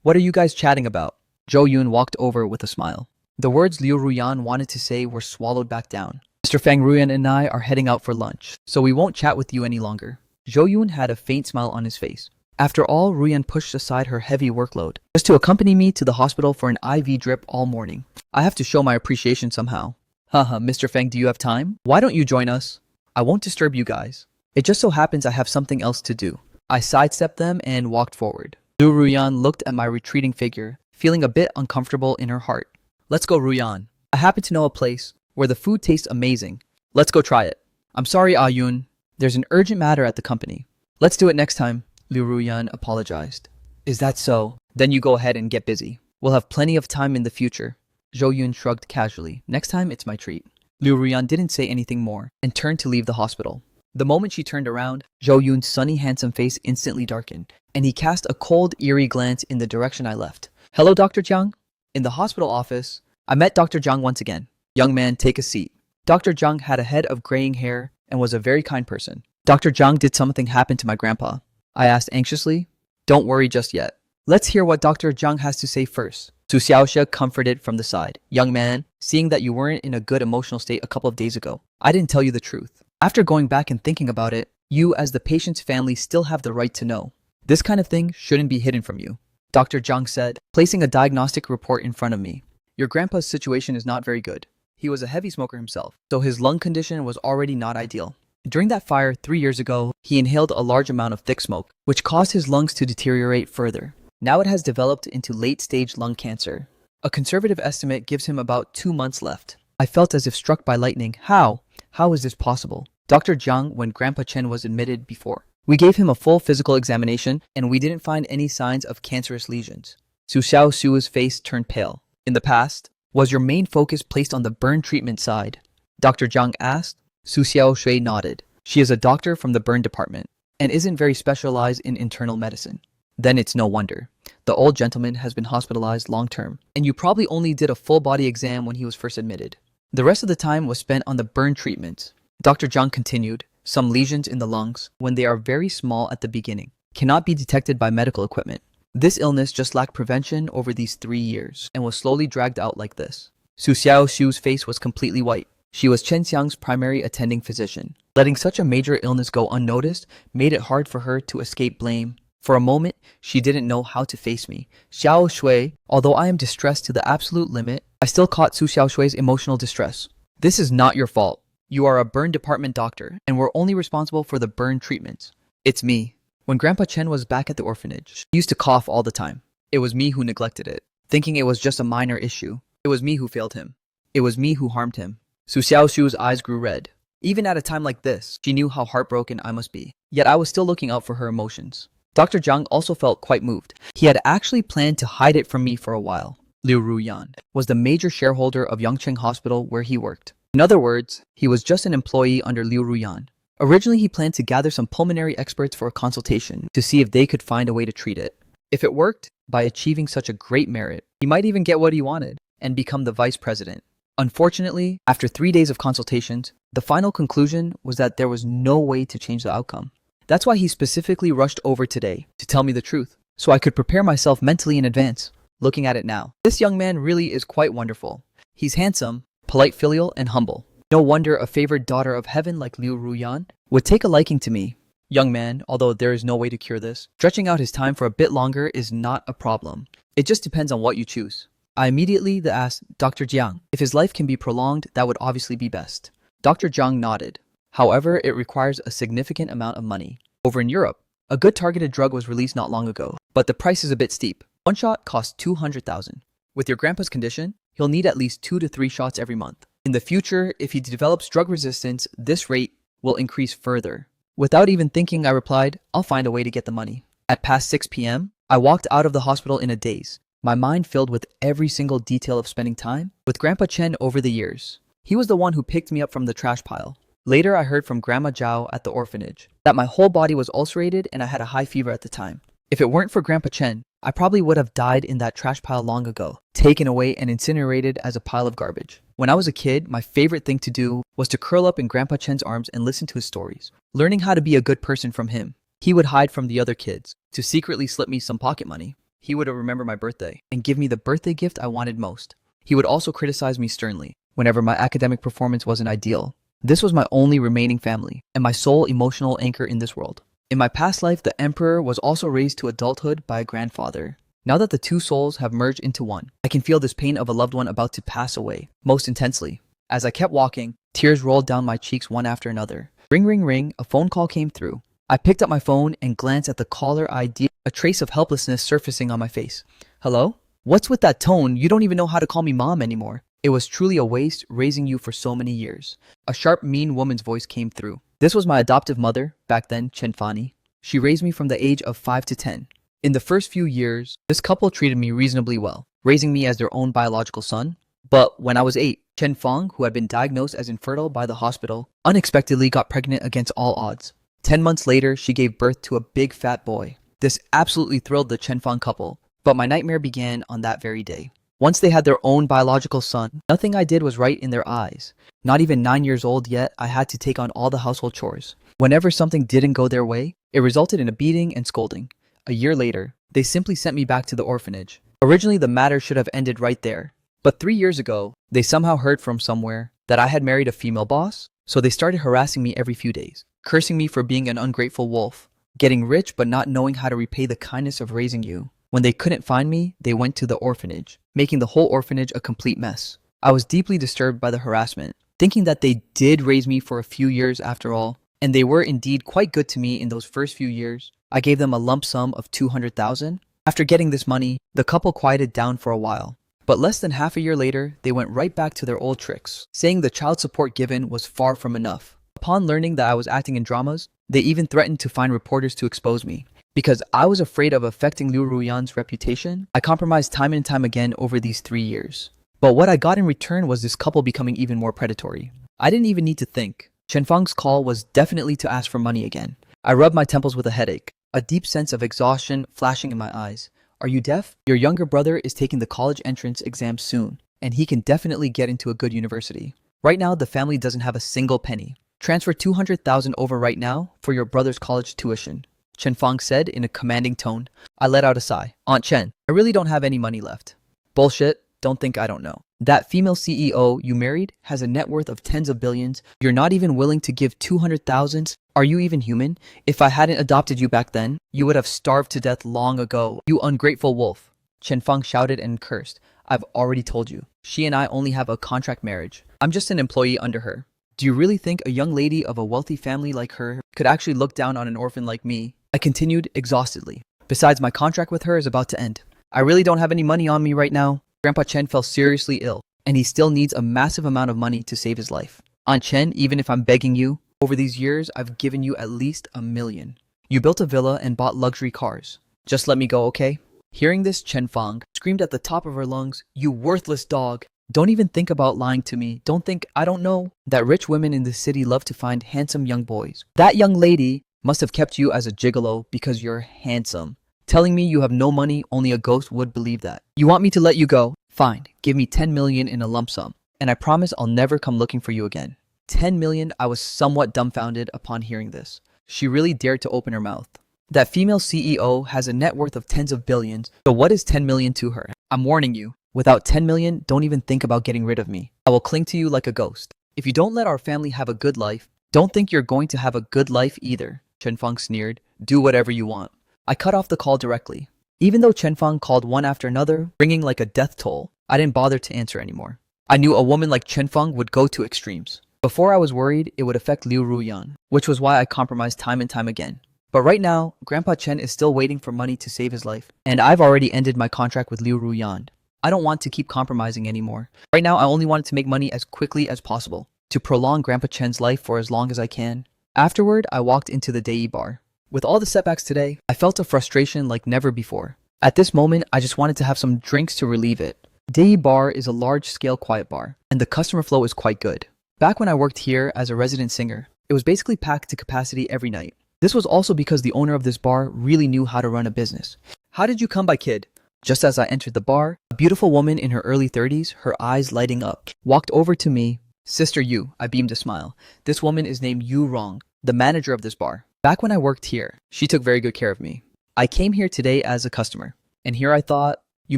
What are you guys chatting about? Zhou Yun walked over with a smile. The words Liu Ruyan wanted to say were swallowed back down. Mr. Fang Ruyan and I are heading out for lunch, so we won't chat with you any longer. Zhou Yun had a faint smile on his face. After all, Ruyan pushed aside her heavy workload just to accompany me to the hospital for an IV drip all morning. I have to show my appreciation somehow. Haha, Mr. Fang, do you have time? Why don't you join us? I won't disturb you guys. It just so happens I have something else to do. I sidestepped them and walked forward. Liu Ruyan looked at my retreating figure, feeling a bit uncomfortable in her heart. Let's go, Ruyan. I happen to know a place where the food tastes amazing. Let's go try it. I'm sorry, Ayun. There's an urgent matter at the company. Let's do it next time, Liu Ruyan apologized. Is that so? Then you go ahead and get busy. We'll have plenty of time in the future. Zhou Yun shrugged casually. Next time, it's my treat. Liu Ruyan didn't say anything more and turned to leave the hospital. The moment she turned around, Zhou Yun's sunny, handsome face instantly darkened, and he cast a cold, eerie glance in the direction I left. Hello, Dr. Jiang? In the hospital office, I met Dr. Jiang once again. Young man, take a seat. Dr. Jiang had a head of graying hair and was a very kind person. Dr. Jiang, did something happen to my grandpa? I asked anxiously. Don't worry just yet. Let's hear what Dr. Jiang has to say first. Su Xiaoxia comforted from the side. Young man, seeing that you weren't in a good emotional state a couple of days ago, I didn't tell you the truth. After going back and thinking about it, you as the patient's family still have the right to know. This kind of thing shouldn't be hidden from you. Dr. Jiang said, placing a diagnostic report in front of me. Your grandpa's situation is not very good. He was a heavy smoker himself, so his lung condition was already not ideal. During that fire 3 years ago, he inhaled a large amount of thick smoke, which caused his lungs to deteriorate further. Now it has developed into late-stage lung cancer. A conservative estimate gives him about 2 months left. I felt as if struck by lightning. How? How is this possible? Dr. Jiang, when Grandpa Chen was admitted before, we gave him a full physical examination and we didn't find any signs of cancerous lesions. Su Xiaoxu's face turned pale. In the past, was your main focus placed on the burn treatment side? Dr. Jiang asked. Su Xiaoxue nodded. She is a doctor from the burn department and isn't very specialized in internal medicine. Then it's no wonder. The old gentleman has been hospitalized long-term, and you probably only did a full body exam when he was first admitted. The rest of the time was spent on the burn treatment. Dr. Jiang continued. Some lesions in the lungs, when they are very small at the beginning, cannot be detected by medical equipment. This illness just lacked prevention over these 3 years and was slowly dragged out like this. Su Xiaoxu's face was completely white. She was Chen Xiang's primary attending physician. Letting such a major illness go unnoticed made it hard for her to escape blame. For a moment, she didn't know how to face me. Xiao Shui, although I am distressed to the absolute limit, I still caught Su Xiaoshui's emotional distress. This is not your fault. You are a burn department doctor, and we're only responsible for the burn treatments. It's me. When Grandpa Chen was back at the orphanage, he used to cough all the time. It was me who neglected it, thinking it was just a minor issue. It was me who failed him. It was me who harmed him. Su Xiaoxu's eyes grew red. Even at a time like this, she knew how heartbroken I must be. Yet I was still looking out for her emotions. Dr. Zhang also felt quite moved. He had actually planned to hide it from me for a while. Liu Ruyan was the major shareholder of Yangcheng Hospital where he worked. In other words, he was just an employee under Liu Ruyan. Originally, he planned to gather some pulmonary experts for a consultation to see if they could find a way to treat it. If it worked, by achieving such a great merit, he might even get what he wanted and become the vice president. Unfortunately, after 3 days of consultations, the final conclusion was that there was no way to change the outcome. That's why he specifically rushed over today to tell me the truth, so I could prepare myself mentally in advance. Looking at it now, this young man really is quite wonderful. He's handsome, polite, filial, and humble. No wonder a favored daughter of heaven like Liu Ruyan would take a liking to me. Young man, although there is no way to cure this, stretching out his time for a bit longer is not a problem. It just depends on what you choose. I immediately asked Dr. Jiang if his life can be prolonged. That would obviously be best. Dr. Jiang nodded. However, it requires a significant amount of money. Over in Europe, a good targeted drug was released not long ago, but the price is a bit steep. One shot costs 200,000. With your grandpa's condition, he'll need at least 2 to 3 shots every month. In the future, if he develops drug resistance, this rate will increase further. Without even thinking, I replied, I'll find a way to get the money. At past 6 p.m., I walked out of the hospital in a daze, my mind filled with every single detail of spending time with Grandpa Chen over the years. He was the one who picked me up from the trash pile. Later, I heard from Grandma Zhao at the orphanage that my whole body was ulcerated and I had a high fever at the time. If it weren't for Grandpa Chen, I probably would have died in that trash pile long ago, taken away and incinerated as a pile of garbage. When I was a kid, my favorite thing to do was to curl up in Grandpa Chen's arms and listen to his stories, learning how to be a good person from him. He would hide from the other kids to secretly slip me some pocket money. He would remember my birthday and give me the birthday gift I wanted most. He would also criticize me sternly whenever my academic performance wasn't ideal. This was my only remaining family and my sole emotional anchor in this world. In my past life, the emperor was also raised to adulthood by a grandfather. Now that the two souls have merged into one, I can feel this pain of a loved one about to pass away most intensely. As I kept walking, tears rolled down my cheeks one after another. Ring, ring, ring, a phone call came through. I picked up my phone and glanced at the caller ID, a trace of helplessness surfacing on my face. Hello? What's with that tone? You don't even know how to call me mom anymore. It was truly a waste raising you for so many years. A sharp, mean woman's voice came through. This was my adoptive mother, back then, Chen Fani. She raised me from the age of 5 to 10. In the first few years, this couple treated me reasonably well, raising me as their own biological son. But when I was 8, Chen Fang, who had been diagnosed as infertile by the hospital, unexpectedly got pregnant against all odds. 10 months later, she gave birth to a big fat boy. This absolutely thrilled the Chen Fang couple, but my nightmare began on that very day. Once they had their own biological son, nothing I did was right in their eyes. Not even 9 years old yet, I had to take on all the household chores. Whenever something didn't go their way, it resulted in a beating and scolding. A year later, they simply sent me back to the orphanage. Originally, the matter should have ended right there. But 3 years ago, they somehow heard from somewhere that I had married a female boss, so they started harassing me every few days, cursing me for being an ungrateful wolf, getting rich but not knowing how to repay the kindness of raising you. When they couldn't find me, they went to the orphanage, making the whole orphanage a complete mess. I was deeply disturbed by the harassment, thinking that they did raise me for a few years after all, and they were indeed quite good to me in those first few years. I gave them a lump sum of 200,000. After getting this money, the couple quieted down for a while. But less than half a year later, they went right back to their old tricks, saying the child support given was far from enough. Upon learning that I was acting in dramas, they even threatened to find reporters to expose me. Because I was afraid of affecting Liu Ruyan's reputation, I compromised time and time again over these 3 years. But what I got in return was this couple becoming even more predatory. I didn't even need to think. Chen Fang's call was definitely to ask for money again. I rubbed my temples with a headache, a deep sense of exhaustion flashing in my eyes. Are you deaf? Your younger brother is taking the college entrance exam soon, and he can definitely get into a good university. Right now, the family doesn't have a single penny. Transfer 200,000 over right now for your brother's college tuition, Chen Fang said in a commanding tone. I let out a sigh. Aunt Chen, I really don't have any money left. Bullshit. Don't think I don't know. That female CEO you married has a net worth of tens of billions. You're not even willing to give 200,000. Are you even human? If I hadn't adopted you back then, you would have starved to death long ago. You ungrateful wolf. Chen Fang shouted and cursed. I've already told you. She and I only have a contract marriage. I'm just an employee under her. Do you really think a young lady of a wealthy family like her could actually look down on an orphan like me? I continued exhaustedly. Besides, my contract with her is about to end. I really don't have any money on me right now. Grandpa Chen fell seriously ill. and he still needs a massive amount of money to save his life. Aunt Chen, even if I'm begging you, over these years, I've given you at least $1 million. You built a villa and bought luxury cars. Just let me go, okay? Hearing this, Chen Fang screamed at the top of her lungs, "You worthless dog! Don't even think about lying to me. Don't think I don't know that rich women in the city love to find handsome young boys. That young lady must have kept you as a gigolo because you're handsome. Telling me you have no money, only a ghost would believe that. You want me to let you go? Fine, give me 10 million in a lump sum, and I promise I'll never come looking for you again." 10 million? I was somewhat dumbfounded upon hearing this. She really dared to open her mouth. That female CEO has a net worth of tens of billions, so what is 10 million to her? I'm warning you, without 10 million, don't even think about getting rid of me. I will cling to you like a ghost. If you don't let our family have a good life, don't think you're going to have a good life either. Chen Fang sneered. Do whatever you want. I cut off the call directly. Even though Chen Fang called one after another, ringing like a death toll, I didn't bother to answer anymore. I knew a woman like Chen Fang would go to extremes. Before I was worried it would affect Liu Ruyan, which was why I compromised time and time again. But right now, Grandpa Chen is still waiting for money to save his life, and I've already ended my contract with Liu Ruyan. I don't want to keep compromising anymore. Right now, I only wanted to make money as quickly as possible, to prolong Grandpa Chen's life for as long as I can. Afterward, I walked into the Dei bar. With all the setbacks today, I felt a frustration like never before. At this moment, I just wanted to have some drinks to relieve it. Dei bar is a large-scale quiet bar, and the customer flow is quite good. Back when I worked here as a resident singer, it was basically packed to capacity every night. This was also because the owner of this bar really knew how to run a business. How did you come by, kid? Just as I entered the bar, a beautiful woman in her early 30s, her eyes lighting up, walked over to me. Sister Yu, I beamed a smile. This woman is named Yu Rong, the manager of this bar. Back when I worked here, she took very good care of me. I came here today as a customer, and here I thought, you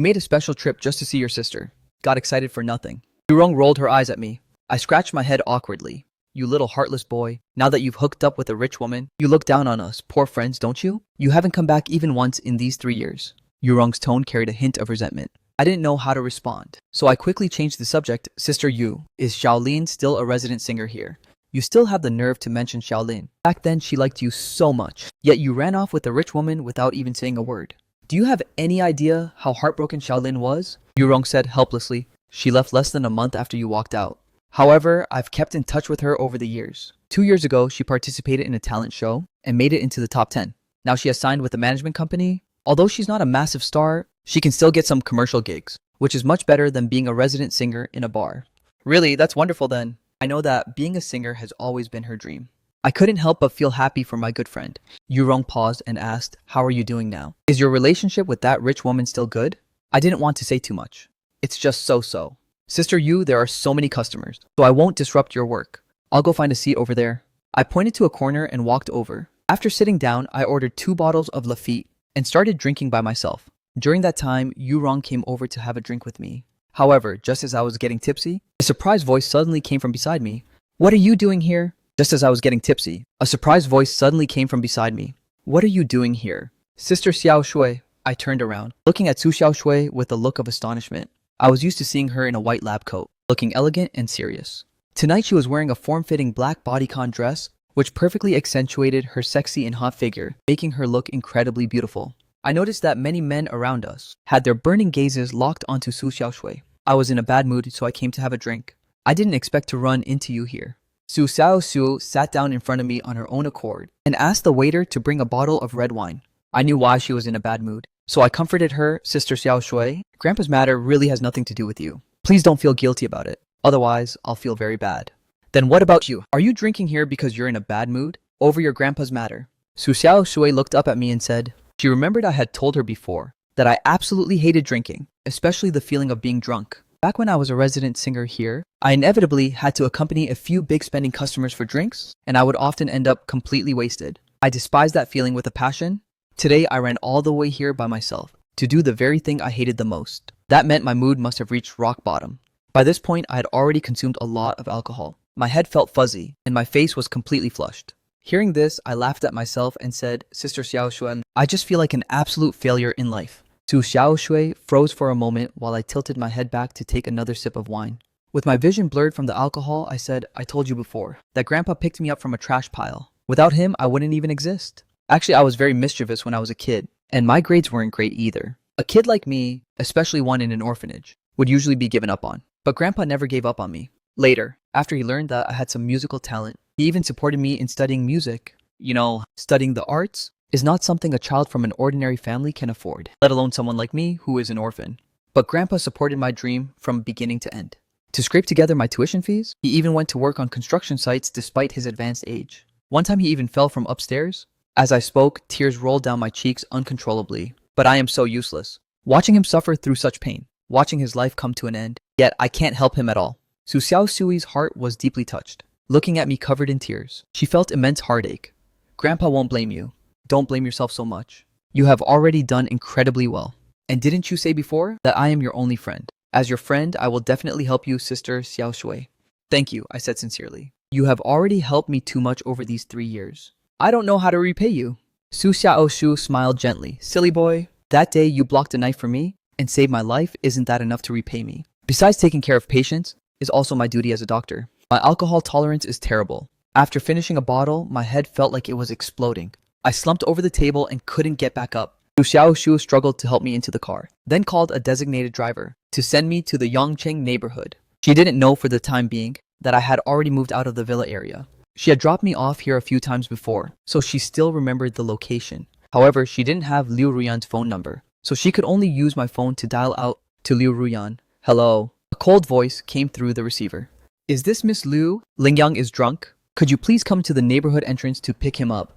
made a special trip just to see your sister. Got excited for nothing. Yu Rong rolled her eyes at me. I scratched my head awkwardly. You little heartless boy, now that you've hooked up with a rich woman, you look down on us, poor friends, don't you? You haven't come back even once in these 3 years. Yu Rong's tone carried a hint of resentment. I didn't know how to respond, so I quickly changed the subject. Sister Yu, is Xiaolin still a resident singer here? You still have the nerve to mention Xiaolin. Back then she liked you so much, yet you ran off with a rich woman without even saying a word. Do you have any idea how heartbroken Xiaolin was? Yu Rong said helplessly. She left less than a month after you walked out. However, I've kept in touch with her over the years. 2 years ago, she participated in a talent show and made it into the top 10. Now she has signed with a management company. Although she's not a massive star, she can still get some commercial gigs, which is much better than being a resident singer in a bar. Really, that's wonderful then. I know that being a singer has always been her dream. I couldn't help but feel happy for my good friend. Yu Rong paused and asked, how are you doing now? Is your relationship with that rich woman still good? I didn't want to say too much. It's just so-so. Sister Yu, there are so many customers, so I won't disrupt your work. I'll go find a seat over there. I pointed to a corner and walked over. After sitting down, I ordered 2 bottles of Lafite and started drinking by myself. During that time, Yu Rong came over to have a drink with me. However, just as I was getting tipsy, a surprised voice suddenly came from beside me. What are you doing here? Just as I was getting tipsy, a surprised voice suddenly came from beside me. What are you doing here? Sister Xiao Shui. I turned around, looking at Su Xiao Shui with a look of astonishment. I was used to seeing her in a white lab coat, looking elegant and serious. Tonight she was wearing a form-fitting black bodycon dress, which perfectly accentuated her sexy and hot figure, making her look incredibly beautiful. I noticed that many men around us had their burning gazes locked onto Su Xiaoshui. I was in a bad mood, so I came to have a drink. I didn't expect to run into you here. Su Xiaoshu sat down in front of me on her own accord and asked the waiter to bring a bottle of red wine. I knew why she was in a bad mood, so I comforted her. Sister Xiaoshui, Grandpa's matter really has nothing to do with you. Please don't feel guilty about it. Otherwise, I'll feel very bad. Then what about you? Are you drinking here because you're in a bad mood? Over your grandpa's matter? Su Xiaoshui looked up at me and said, she remembered I had told her before that I absolutely hated drinking, especially the feeling of being drunk. Back when I was a resident singer here, I inevitably had to accompany a few big spending customers for drinks, and I would often end up completely wasted. I despised that feeling with a passion. Today, I ran all the way here by myself to do the very thing I hated the most. That meant my mood must have reached rock bottom. By this point, I had already consumed a lot of alcohol. My head felt fuzzy, and my face was completely flushed. Hearing this, I laughed at myself and said, Sister Xiaoshui, I just feel like an absolute failure in life. Su Xiaoshui froze for a moment while I tilted my head back to take another sip of wine. With my vision blurred from the alcohol, I said, I told you before, that Grandpa picked me up from a trash pile. Without him, I wouldn't even exist. Actually, I was very mischievous when I was a kid, and my grades weren't great either. A kid like me, especially one in an orphanage, would usually be given up on. But Grandpa never gave up on me. Later, after he learned that I had some musical talent, he even supported me in studying music. You know, studying the arts is not something a child from an ordinary family can afford, let alone someone like me who is an orphan. But Grandpa supported my dream from beginning to end. To scrape together my tuition fees, he even went to work on construction sites despite his advanced age. One time he even fell from upstairs. As I spoke, tears rolled down my cheeks uncontrollably. But I am so useless. Watching him suffer through such pain, watching his life come to an end, yet I can't help him at all. Su Xiao Sui's heart was deeply touched. Looking at me covered in tears, she felt immense heartache. Grandpa won't blame you. Don't blame yourself so much. You have already done incredibly well. And didn't you say before that I am your only friend? As your friend, I will definitely help you, Sister Xiao Shui. Thank you, I said sincerely. You have already helped me too much over these 3 years. I don't know how to repay you. Su Xiao Shu smiled gently. Silly boy, that day you blocked a knife for me and saved my life. Isn't that enough to repay me? Besides taking care of patients, is also my duty as a doctor. My alcohol tolerance is terrible. After finishing a bottle, my head felt like it was exploding. I slumped over the table and couldn't get back up. Su Xiao Shu struggled to help me into the car, then called a designated driver to send me to the Yongcheng neighborhood. She didn't know for the time being that I had already moved out of the villa area. She had dropped me off here a few times before, so she still remembered the location. However, she didn't have Liu Ruyan's phone number, so she could only use my phone to dial out to Liu Ruyan. Hello. A cold voice came through the receiver. Is this Miss Liu? Lingyang is drunk. Could you please come to the neighborhood entrance to pick him up?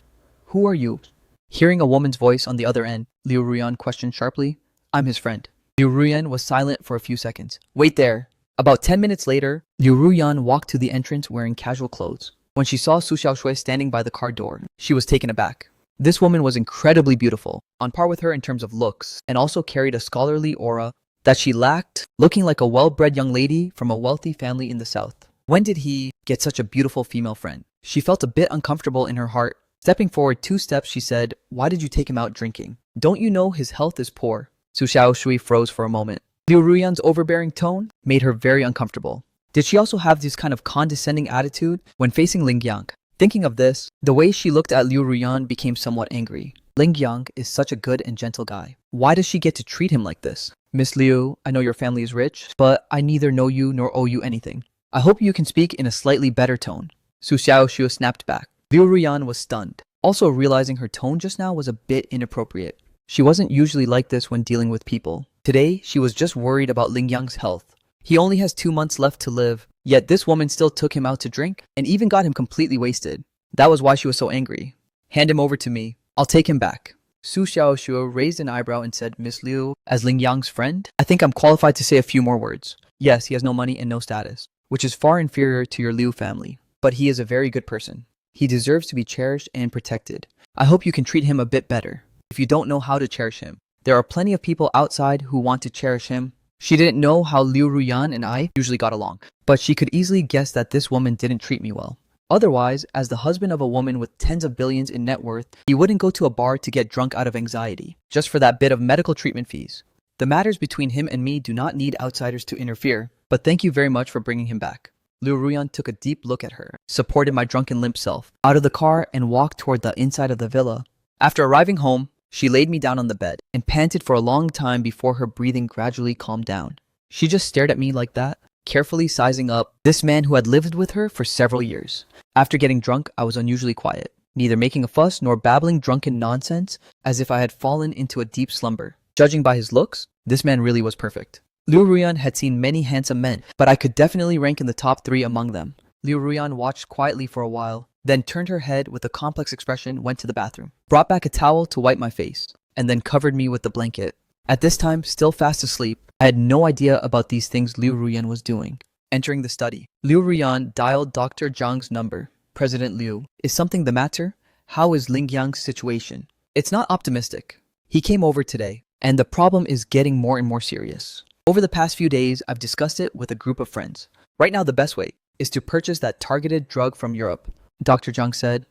Who are you? Hearing a woman's voice on the other end, Liu Ruyan questioned sharply. I'm his friend. Liu Ruyan was silent for a few seconds. Wait there. About 10 minutes later, Liu Ruyan walked to the entrance wearing casual clothes. When she saw Su Xiaoshui standing by the car door, she was taken aback. This woman was incredibly beautiful, on par with her in terms of looks, and also carried a scholarly aura that she lacked, looking like a well-bred young lady from a wealthy family in the south. When did he get such a beautiful female friend? She felt a bit uncomfortable in her heart. Stepping forward 2 steps, she said, Why did you take him out drinking? Don't you know his health is poor? Su Xiaoshui froze for a moment. Liu Ruyan's overbearing tone made her very uncomfortable. Did she also have this kind of condescending attitude when facing Lingyang? Thinking of this, the way she looked at Liu Ruyan became somewhat angry. Lingyang is such a good and gentle guy. Why does she get to treat him like this? Miss Liu, I know your family is rich, but I neither know you nor owe you anything. I hope you can speak in a slightly better tone. Su Xiaoshui snapped back. Liu Ruyan was stunned, also realizing her tone just now was a bit inappropriate. She wasn't usually like this when dealing with people. Today, she was just worried about Lingyang's health. He only has 2 months left to live, yet this woman still took him out to drink and even got him completely wasted. That was why she was so angry. Hand him over to me. I'll take him back. Su Xiaoshui raised an eyebrow and said, Miss Liu, as Lingyang's friend, I think I'm qualified to say a few more words. Yes, he has no money and no status, which is far inferior to your Liu family, but he is a very good person. He deserves to be cherished and protected. I hope you can treat him a bit better. If you don't know how to cherish him, there are plenty of people outside who want to cherish him. She didn't know how Liu Ruyan and I usually got along, but she could easily guess that this woman didn't treat me well. Otherwise, as the husband of a woman with tens of billions in net worth, he wouldn't go to a bar to get drunk out of anxiety, just for that bit of medical treatment fees. The matters between him and me do not need outsiders to interfere, but thank you very much for bringing him back. Liu Ruyan took a deep look at her, supported my drunken limp self, out of the car and walked toward the inside of the villa. After arriving home, she laid me down on the bed and panted for a long time before her breathing gradually calmed down. She just stared at me like that, carefully sizing up this man who had lived with her for several years. After getting drunk, I was unusually quiet, neither making a fuss nor babbling drunken nonsense as if I had fallen into a deep slumber. Judging by his looks, this man really was perfect. Liu Ruyan had seen many handsome men, but I could definitely rank in the top 3 among them. Liu Ruyan watched quietly for a while, then turned her head with a complex expression, went to the bathroom, brought back a towel to wipe my face, and then covered me with the blanket. At this time, still fast asleep, I had no idea about these things Liu Ruyan was doing. Entering the study, Liu Ruyan dialed Dr. Zhang's number. President Liu, is something the matter? How is Lingyang's situation? It's not optimistic. He came over today, and the problem is getting more and more serious. Over the past few days, I've discussed it with a group of friends. Right now, the best way is to purchase that targeted drug from Europe. Dr. Zhang said,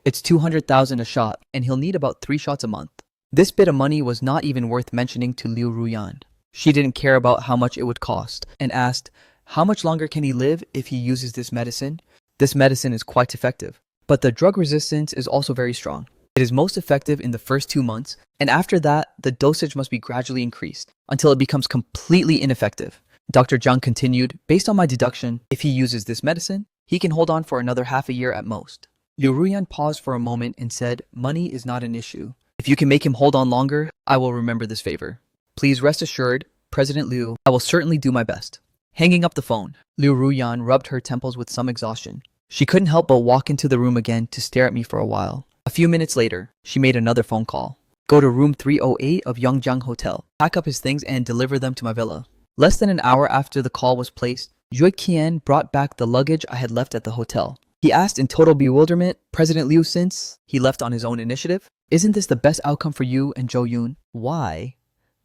it's 200,000 a shot, and he'll need about 3 shots a month. This bit of money was not even worth mentioning to Liu Ruyan. She didn't care about how much it would cost, and asked, how much longer can he live if he uses this medicine? This medicine is quite effective, but the drug resistance is also very strong. It is most effective in the first 2 months, and after that, the dosage must be gradually increased until it becomes completely ineffective. Dr. Zhang continued, based on my deduction, if he uses this medicine, he can hold on for another half a year at most. Liu Ruyan paused for a moment and said, money is not an issue. If you can make him hold on longer, I will remember this favor. Please rest assured, President Liu, I will certainly do my best. Hanging up the phone, Liu Ruyan rubbed her temples with some exhaustion. She couldn't help but walk into the room again to stare at me for a while. A few minutes later, she made another phone call. Go to room 308 of Yongjiang Hotel. Pack up his things and deliver them to my villa. Less than an hour after the call was placed, Zhui Qian brought back the luggage I had left at the hotel. He asked in total bewilderment, President Liu, since he left on his own initiative, isn't this the best outcome for you and Zhou Yun? Why?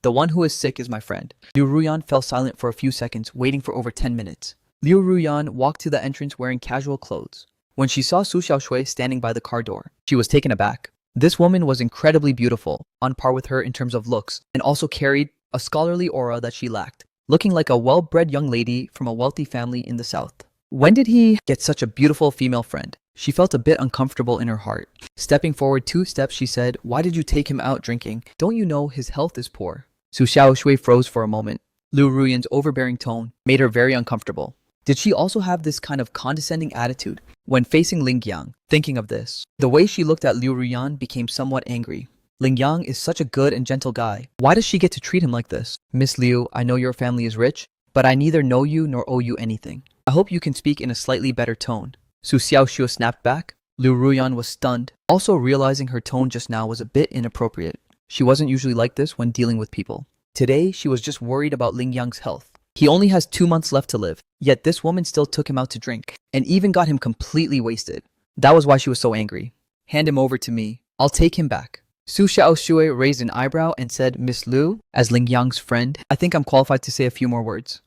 The one who is sick is my friend. Liu Ruyan fell silent for a few seconds, waiting for over 10 minutes. Liu Ruyan walked to the entrance wearing casual clothes. When she saw Su Xiaoshui standing by the car door, she was taken aback. This woman was incredibly beautiful, on par with her in terms of looks, and also carried a scholarly aura that she lacked, looking like a well-bred young lady from a wealthy family in the south. When did he get such a beautiful female friend? She felt a bit uncomfortable in her heart. Stepping forward 2 steps, she said, why did you take him out drinking? Don't you know his health is poor? Su Xiaoshui froze for a moment. Liu Ruyan's overbearing tone made her very uncomfortable. Did she also have this kind of condescending attitude when facing Ling Yang? Thinking of this, the way she looked at Liu Ruyan became somewhat angry. Ling Yang is such a good and gentle guy. Why does she get to treat him like this? Miss Liu, I know your family is rich, but I neither know you nor owe you anything. I hope you can speak in a slightly better tone. Su Xiaoshui snapped back. Liu Ruyan was stunned, also realizing her tone just now was a bit inappropriate. She wasn't usually like this when dealing with people. Today, she was just worried about Ling Yang's health. He only has 2 months left to live, yet this woman still took him out to drink, and even got him completely wasted. That was why she was so angry. Hand him over to me. I'll take him back. Su Xiaoshui raised an eyebrow and said, Miss Liu, as Ling Yang's friend, I think I'm qualified to say a few more words.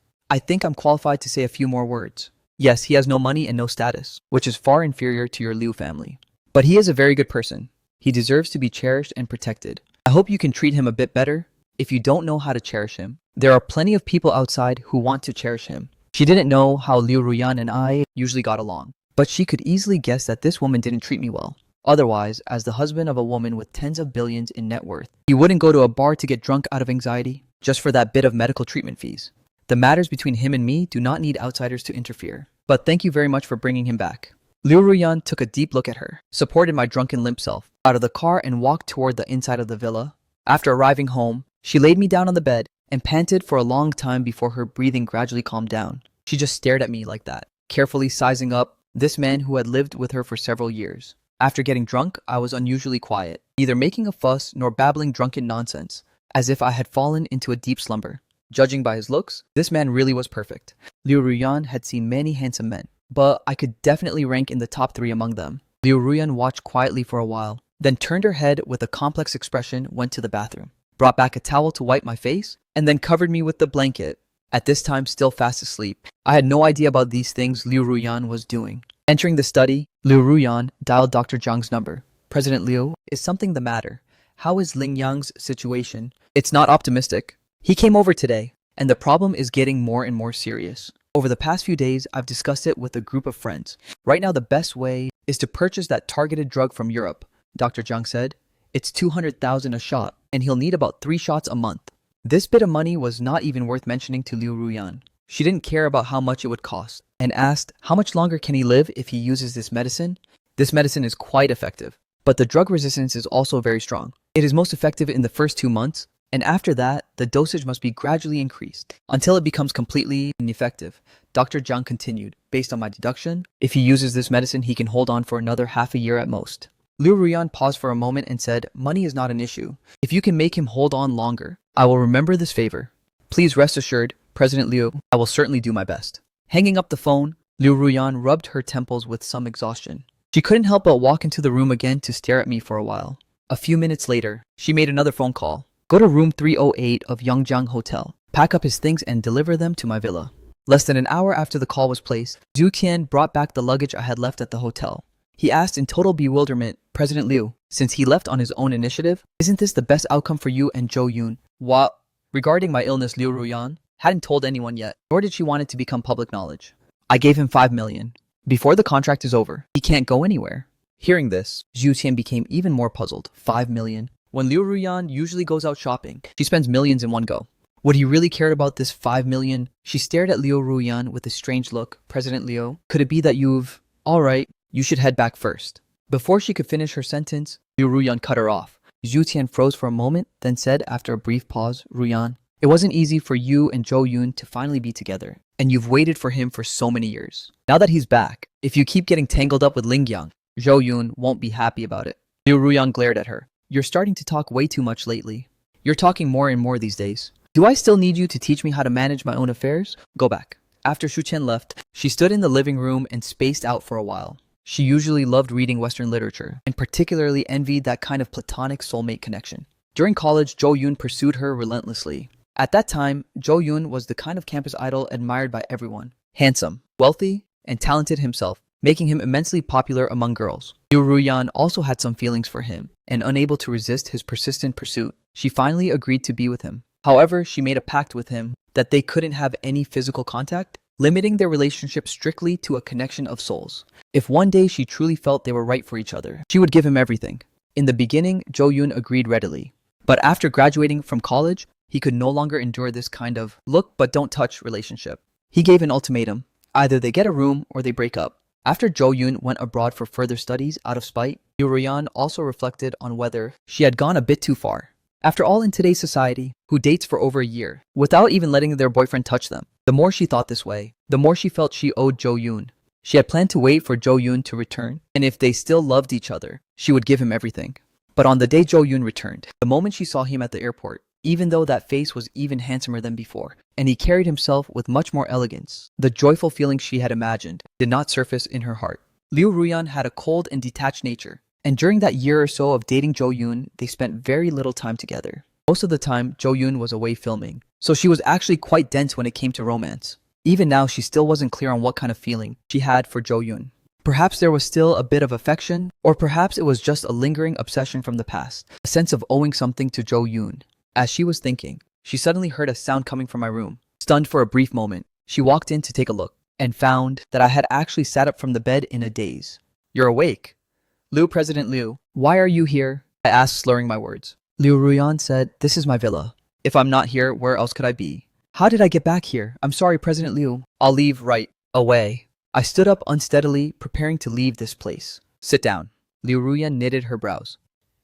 Yes, he has no money and no status, which is far inferior to your Liu family. But he is a very good person. He deserves to be cherished and protected. I hope you can treat him a bit better. If you don't know how to cherish him, there are plenty of people outside who want to cherish him. She didn't know how Liu Ruyan and I usually got along, but she could easily guess that this woman didn't treat me well. Otherwise, as the husband of a woman with tens of billions in net worth, he wouldn't go to a bar to get drunk out of anxiety just for that bit of medical treatment fees. The matters between him and me do not need outsiders to interfere. But thank you very much for bringing him back. Liu Ruyan took a deep look at her, supported my drunken limp self, out of the car and walked toward the inside of the villa. After arriving home, she laid me down on the bed and panted for a long time before her breathing gradually calmed down. She just stared at me like that, carefully sizing up this man who had lived with her for several years. After getting drunk, I was unusually quiet, neither making a fuss nor babbling drunken nonsense, as if I had fallen into a deep slumber. Judging by his looks, this man really was perfect. Liu Ruyan had seen many handsome men, but I could definitely rank in the top 3 among them. Liu Ruyan watched quietly for a while, then turned her head with a complex expression, went to the bathroom, brought back a towel to wipe my face, and then covered me with the blanket. At this time, still fast asleep. I had no idea about these things Liu Ruyan was doing. Entering the study, Liu Ruyan dialed Dr. Zhang's number. President Liu, is something the matter? How is Ling Yang's situation? It's not optimistic. He came over today, and the problem is getting more and more serious. Over the past few days, I've discussed it with a group of friends. Right now, the best way is to purchase that targeted drug from Europe, Dr. Zhang said. It's 200,000 a shot, and he'll need about 3 shots a month. This bit of money was not even worth mentioning to Liu Ruyan. She didn't care about how much it would cost, and asked, how much longer can he live if he uses this medicine? This medicine is quite effective, but the drug resistance is also very strong. It is most effective in the first 2 months, and after that, the dosage must be gradually increased until it becomes completely ineffective. Dr. Zhang continued, based on my deduction, if he uses this medicine, he can hold on for another half a year at most. Liu Ruyan paused for a moment and said, money is not an issue. If you can make him hold on longer, I will remember this favor. Please rest assured, President Liu, I will certainly do my best. Hanging up the phone, Liu Ruyan rubbed her temples with some exhaustion. She couldn't help but walk into the room again to stare at me for a while. A few minutes later, she made another phone call. Go to room 308 of Yongjiang Hotel. Pack up his things and deliver them to my villa. Less than an hour after the call was placed, Zhu Qian brought back the luggage I had left at the hotel. He asked in total bewilderment, President Liu, since he left on his own initiative, isn't this the best outcome for you and Zhou Yun? What? Regarding my illness, Liu Ruyan hadn't told anyone yet, nor did she want it to become public knowledge. I gave him 5 million. Before the contract is over, he can't go anywhere. Hearing this, Zhu Qian became even more puzzled. 5 million? When Liu Ruyan usually goes out shopping, she spends millions in one go. Would he really care about this 5 million? She stared at Liu Ruyan with a strange look. President Liu, could it be that you've... Alright, you should head back first. Before she could finish her sentence, Liu Ruyan cut her off. Zhu Tian froze for a moment, then said after a brief pause, Ruyan, it wasn't easy for you and Zhou Yun to finally be together, and you've waited for him for so many years. Now that he's back, if you keep getting tangled up with Lingyang, Zhou Yun won't be happy about it. Liu Ruyan glared at her. You're starting to talk way too much lately. You're talking more and more these days. Do I still need you to teach me how to manage my own affairs? Go back. After Shu Qian left, she stood in the living room and spaced out for a while. She usually loved reading Western literature, and particularly envied that kind of platonic soulmate connection. During college, Zhou Yun pursued her relentlessly. At that time, Zhou Yun was the kind of campus idol admired by everyone. Handsome, wealthy, and talented himself, making him immensely popular among girls. Liu Ruyan also had some feelings for him, and unable to resist his persistent pursuit, she finally agreed to be with him. However, she made a pact with him that they couldn't have any physical contact, limiting their relationship strictly to a connection of souls. If one day she truly felt they were right for each other, she would give him everything. In the beginning, Zhou Yun agreed readily. But after graduating from college, he could no longer endure this kind of look but don't touch relationship. He gave an ultimatum. Either they get a room or they break up. After Zhou Yun went abroad for further studies out of spite, Liu Ruyan also reflected on whether she had gone a bit too far. After all, in today's society, who dates for over a year without even letting their boyfriend touch them? The more she thought this way, the more she felt she owed Zhou Yun. She had planned to wait for Zhou Yun to return, and if they still loved each other, she would give him everything. But on the day Zhou Yun returned, the moment she saw him at the airport, even though that face was even handsomer than before, and he carried himself with much more elegance, the joyful feelings she had imagined did not surface in her heart. Liu Ruyan had a cold and detached nature, and during that year or so of dating Zhou Yun, they spent very little time together. Most of the time, Zhou Yun was away filming, so she was actually quite dense when it came to romance. Even now, she still wasn't clear on what kind of feeling she had for Zhou Yun. Perhaps there was still a bit of affection, or perhaps it was just a lingering obsession from the past, a sense of owing something to Zhou Yun. As she was thinking, she suddenly heard a sound coming from my room. Stunned for a brief moment, she walked in to take a look, and found that I had actually sat up from the bed in a daze. You're awake. Liu, President Liu, why are you here? I asked, slurring my words. Liu Ruyan said, this is my villa. If I'm not here, where else could I be? How did I get back here? I'm sorry, President Liu. I'll leave right away. I stood up unsteadily, preparing to leave this place. Sit down. Liu Ruyan knitted her brows.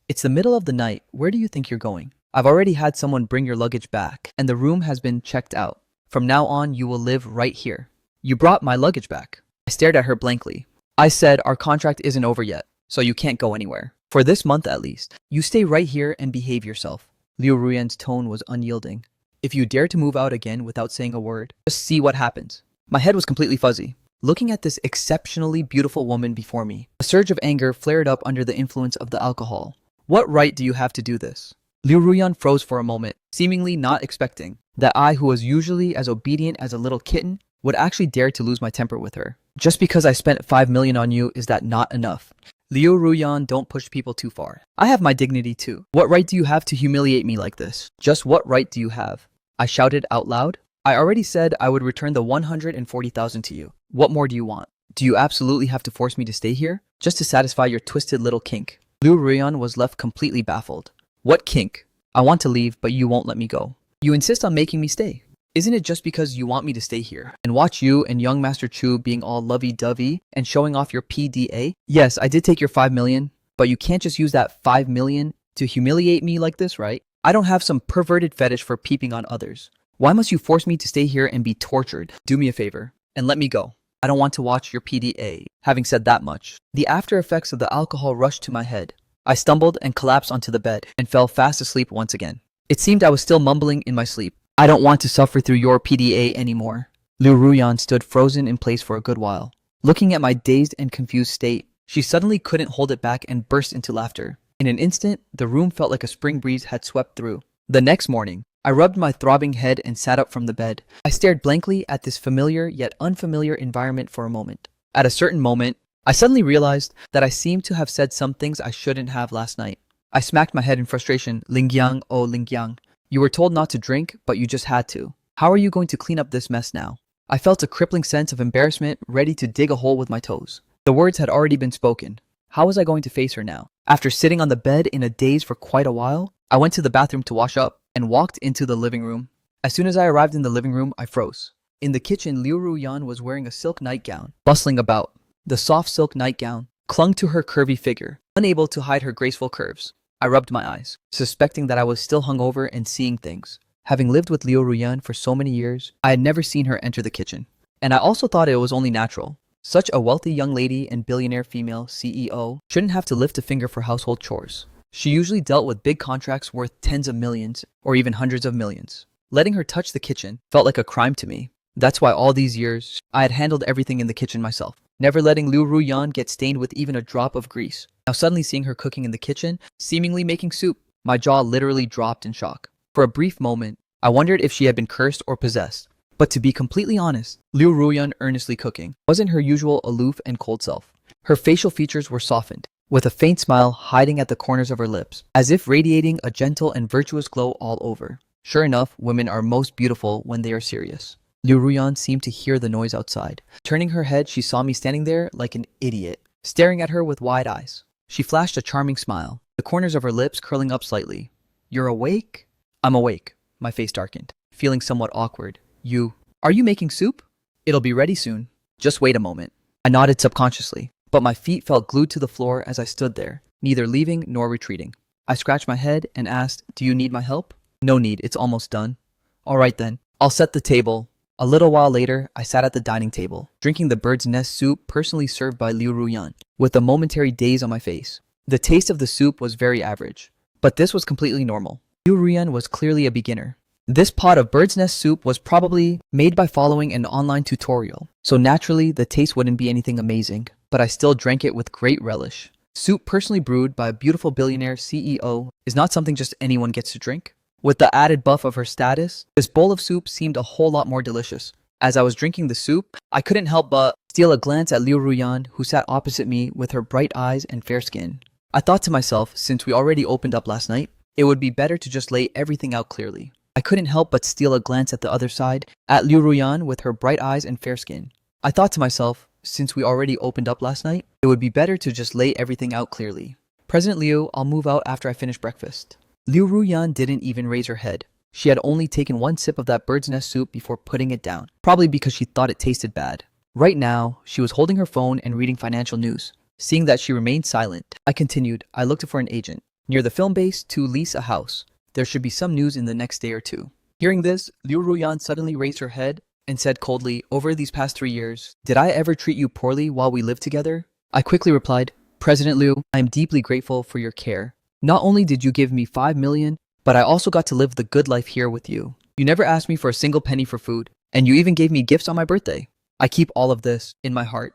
It's the middle of the night. Where do you think you're going? I've already had someone bring your luggage back, and the room has been checked out. From now on, you will live right here. You brought my luggage back. I stared at her blankly. I said our contract isn't over yet, so you can't go anywhere. For this month at least. You stay right here and behave yourself. Liu Ruyan's tone was unyielding. If you dare to move out again without saying a word, just see what happens. My head was completely fuzzy. Looking at this exceptionally beautiful woman before me, a surge of anger flared up under the influence of the alcohol. What right do you have to do this? Liu Ruyan froze for a moment, seemingly not expecting that I, who was usually as obedient as a little kitten, would actually dare to lose my temper with her. Just because I spent 5 million on you, is that not enough? Liu Ruyan, don't push people too far. I have my dignity too. What right do you have to humiliate me like this? Just what right do you have? I shouted out loud. I already said I would return the 140,000 to you. What more do you want? Do you absolutely have to force me to stay here? Just to satisfy your twisted little kink? Liu Ruyan was left completely baffled. What kink? I want to leave, but you won't let me go. You insist on making me stay. Isn't it just because you want me to stay here and watch you and young Master Chu being all lovey-dovey and showing off your PDA? Yes, I did take your 5 million, but you can't just use that 5 million to humiliate me like this, right? I don't have some perverted fetish for peeping on others. Why must you force me to stay here and be tortured? Do me a favor and let me go. I don't want to watch your PDA. Having said that much, the after effects of the alcohol rushed to my head. I stumbled and collapsed onto the bed and fell fast asleep once again. It seemed I was still mumbling in my sleep. I don't want to suffer through your PDA anymore. Liu Ruyan stood frozen in place for a good while. Looking at my dazed and confused state, she suddenly couldn't hold it back and burst into laughter. In an instant, the room felt like a spring breeze had swept through. The next morning, I rubbed my throbbing head and sat up from the bed. I stared blankly at this familiar yet unfamiliar environment for a moment. At a certain moment, I suddenly realized that I seemed to have said some things I shouldn't have last night. I smacked my head in frustration. Lingyang, oh Lingyang. You were told not to drink, but you just had to. How are you going to clean up this mess now? I felt a crippling sense of embarrassment, ready to dig a hole with my toes. The words had already been spoken. How was I going to face her now? After sitting on the bed in a daze for quite a while, I went to the bathroom to wash up and walked into the living room. As soon as I arrived in the living room, I froze. In the kitchen, Liu Ruyan was wearing a silk nightgown, bustling about. The soft silk nightgown clung to her curvy figure, unable to hide her graceful curves. I rubbed my eyes, suspecting that I was still hungover and seeing things. Having lived with Liu Ruyan for so many years, I had never seen her enter the kitchen. And I also thought it was only natural. Such a wealthy young lady and billionaire female CEO shouldn't have to lift a finger for household chores. She usually dealt with big contracts worth tens of millions or even hundreds of millions. Letting her touch the kitchen felt like a crime to me. That's why all these years, I had handled everything in the kitchen myself, never letting Liu Ruyan get stained with even a drop of grease. Now suddenly seeing her cooking in the kitchen, seemingly making soup, my jaw literally dropped in shock. For a brief moment, I wondered if she had been cursed or possessed. But to be completely honest, Liu Ruyan earnestly cooking wasn't her usual aloof and cold self. Her facial features were softened, with a faint smile hiding at the corners of her lips, as if radiating a gentle and virtuous glow all over. Sure enough, women are most beautiful when they are serious. Liu Ruyan seemed to hear the noise outside. Turning her head, she saw me standing there like an idiot, staring at her with wide eyes. She flashed a charming smile, the corners of her lips curling up slightly. "You're awake?" "I'm awake." My face darkened, feeling somewhat awkward. Are you making soup?" "It'll be ready soon. Just wait a moment." I nodded subconsciously, but my feet felt glued to the floor as I stood there, neither leaving nor retreating. I scratched my head and asked, "Do you need my help?" "No need, it's almost done." "All right then, I'll set the table." A little while later, I sat at the dining table, drinking the bird's nest soup personally served by Liu Ruyan, with a momentary daze on my face. The taste of the soup was very average, but this was completely normal. Liu Ruyan was clearly a beginner. This pot of bird's nest soup was probably made by following an online tutorial, so naturally the taste wouldn't be anything amazing, but I still drank it with great relish. Soup personally brewed by a beautiful billionaire CEO is not something just anyone gets to drink. With the added buff of her status, this bowl of soup seemed a whole lot more delicious. As I was drinking the soup, I couldn't help but steal a glance at Liu Ruyan, who sat opposite me with her bright eyes and fair skin. I thought to myself, since we already opened up last night, it would be better to just lay everything out clearly. I couldn't help but steal a glance at the other side, at Liu Ruyan with her bright eyes and fair skin. I thought to myself, since we already opened up last night, it would be better to just lay everything out clearly. "President Liu, I'll move out after I finish breakfast." Liu Ruyan didn't even raise her head. She had only taken one sip of that bird's nest soup before putting it down, probably because she thought it tasted bad. Right now, she was holding her phone and reading financial news. Seeing that she remained silent, I continued. "I looked for an agent near the film base to lease a house. There should be some news in the next day or two." Hearing this, Liu Ruyan suddenly raised her head and said coldly, "Over these past 3 years, did I ever treat you poorly while we lived together?" I quickly replied, "President Liu, I am deeply grateful for your care. Not only did you give me 5 million, but I also got to live the good life here with you. You never asked me for a single penny for food, and you even gave me gifts on my birthday. I keep all of this in my heart.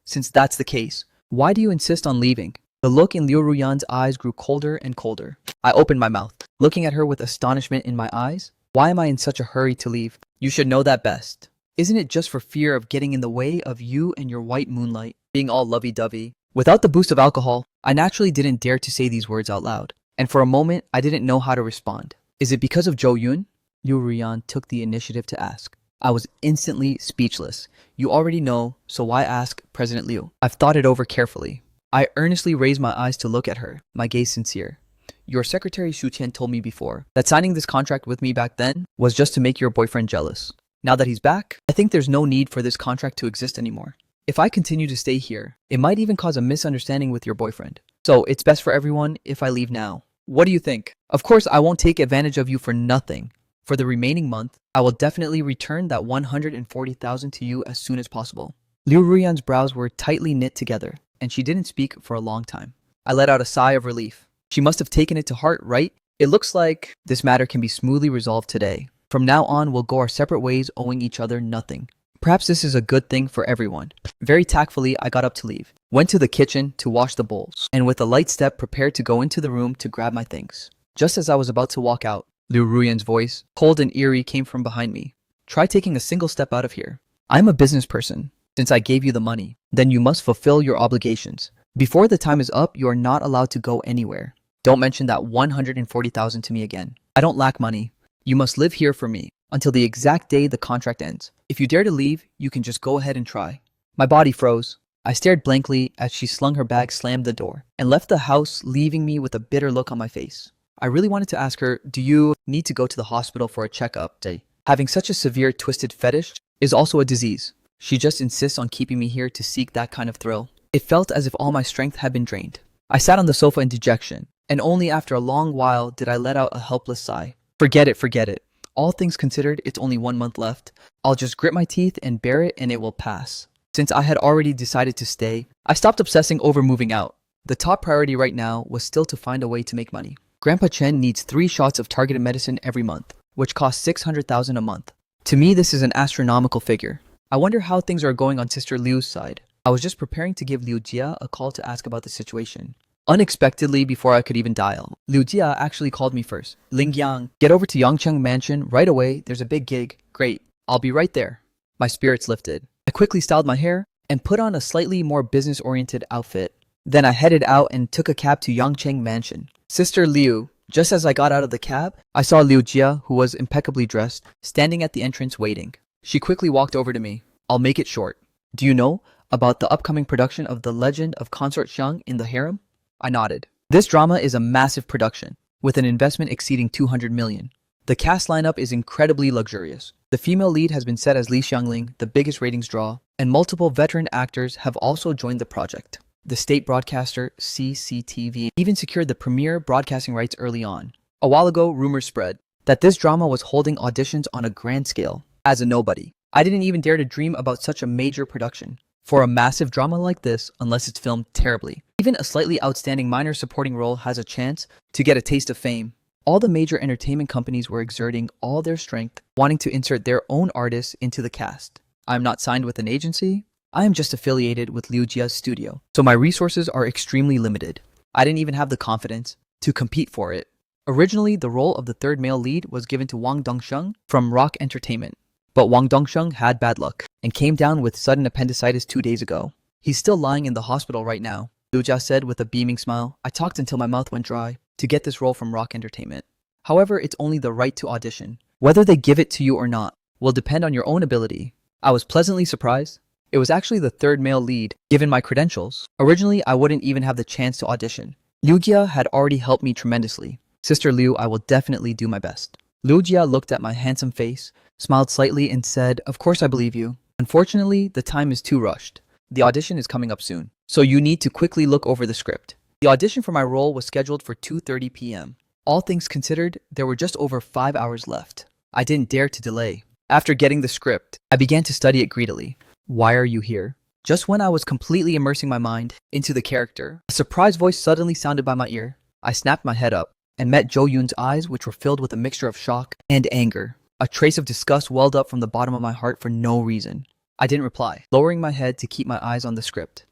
Since that's the case, why do you insist on leaving?" The look in Liu Ruyan's eyes grew colder and colder. I opened my mouth, looking at her with astonishment in my eyes. "Why am I in such a hurry to leave? You should know that best. Isn't it just for fear of getting in the way of you and your white moonlight being all lovey-dovey?" Without the boost of alcohol, I naturally didn't dare to say these words out loud, and for a moment, I didn't know how to respond. "Is it because of Jo Yoon?" Liu Ruyan took the initiative to ask. I was instantly speechless. "You already know, so why ask, President Liu? I've thought it over carefully." I earnestly raised my eyes to look at her, my gaze sincere. "Your secretary Shu Qian told me before that signing this contract with me back then was just to make your boyfriend jealous. Now that he's back, I think there's no need for this contract to exist anymore. If I continue to stay here, it might even cause a misunderstanding with your boyfriend. So it's best for everyone if I leave now. What do you think? Of course, I won't take advantage of you for nothing. For the remaining month, I will definitely return that 140,000 to you as soon as possible." Liu Ruyan's brows were tightly knit together, and she didn't speak for a long time. I let out a sigh of relief. She must have taken it to heart, right? It looks like this matter can be smoothly resolved today. From now on, we'll go our separate ways, owing each other nothing. Perhaps this is a good thing for everyone. Very tactfully, I got up to leave, went to the kitchen to wash the bowls, and with a light step prepared to go into the room to grab my things. Just as I was about to walk out, Liu Ruyan's voice, cold and eerie, came from behind me. "Try taking a single step out of here. I'm a business person. Since I gave you the money, then you must fulfill your obligations. Before the time is up, you are not allowed to go anywhere. Don't mention that 140,000 to me again. I don't lack money. You must live here for me until the exact day the contract ends. If you dare to leave, you can just go ahead and try." My body froze. I stared blankly as she slung her bag, slammed the door, and left the house, leaving me with a bitter look on my face. I really wanted to ask her, "Do you need to go to the hospital for a checkup, Day?" Having such a severe twisted fetish is also a disease. She just insists on keeping me here to seek that kind of thrill. It felt as if all my strength had been drained. I sat on the sofa in dejection, and only after a long while did I let out a helpless sigh. Forget it, forget it. All things considered, it's only 1 month left. I'll just grit my teeth and bear it and it will pass. Since I had already decided to stay, I stopped obsessing over moving out. The top priority right now was still to find a way to make money. Grandpa Chen needs 3 shots of targeted medicine every month, which costs 600,000 a month. To me, this is an astronomical figure. I wonder how things are going on Sister Liu's side. I was just preparing to give Liu Jia a call to ask about the situation. Unexpectedly, before I could even dial, Liu Jia actually called me first. Ling Yang, get over to Yangcheng Mansion right away. There's a big gig. Great. I'll be right there. My spirits lifted. I quickly styled my hair and put on a slightly more business-oriented outfit. Then I headed out and took a cab to Yangcheng Mansion. Sister Liu, just as I got out of the cab, I saw Liu Jia, who was impeccably dressed, standing at the entrance waiting. She quickly walked over to me. I'll make it short. Do you know about the upcoming production of The Legend of Consort Xiang in the Harem? I nodded. This drama is a massive production, with an investment exceeding 200 million. The cast lineup is incredibly luxurious. The female lead has been set as Li Xiangling, the biggest ratings draw, and multiple veteran actors have also joined the project. The state broadcaster, CCTV, even secured the premiere broadcasting rights early on. A while ago, rumors spread that this drama was holding auditions on a grand scale. As a nobody, I didn't even dare to dream about such a major production. For a massive drama like this, unless it's filmed terribly, even a slightly outstanding minor supporting role has a chance to get a taste of fame. All the major entertainment companies were exerting all their strength, wanting to insert their own artists into the cast. I'm not signed with an agency. I am just affiliated with Liu Jia's studio, so my resources are extremely limited. I didn't even have the confidence to compete for it. Originally, the role of the third male lead was given to Wang Dongsheng from Rock Entertainment. But Wang Dongsheng had bad luck and came down with sudden appendicitis 2 days ago. He's still lying in the hospital right now, Liu Jia said with a beaming smile. I talked until my mouth went dry to get this role from Rock Entertainment. However, it's only the right to audition. Whether they give it to you or not will depend on your own ability. I was pleasantly surprised. It was actually the third male lead, given my credentials. Originally, I wouldn't even have the chance to audition. Liu Jia had already helped me tremendously. Sister Liu, I will definitely do my best. Liu Jia looked at my handsome face, smiled slightly and said, of course I believe you. Unfortunately, the time is too rushed. The audition is coming up soon, so you need to quickly look over the script. The audition for my role was scheduled for 2:30 p.m. All things considered, there were just over 5 hours left. I didn't dare to delay. After getting the script, I began to study it greedily. Why are you here? Just when I was completely immersing my mind into the character, a surprise voice suddenly sounded by my ear. I snapped my head up and met Jo Yoon's eyes, which were filled with a mixture of shock and anger. A trace of disgust welled up from the bottom of my heart for no reason. I didn't reply, lowering my head to keep my eyes on the script.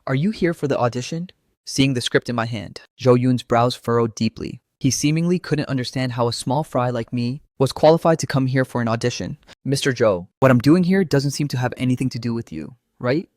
Are you here for the audition? Seeing the script in my hand, Jo Yoon's brows furrowed deeply. He seemingly couldn't understand how a small fry like me was qualified to come here for an audition. Mr. Jo, what I'm doing here doesn't seem to have anything to do with you, right?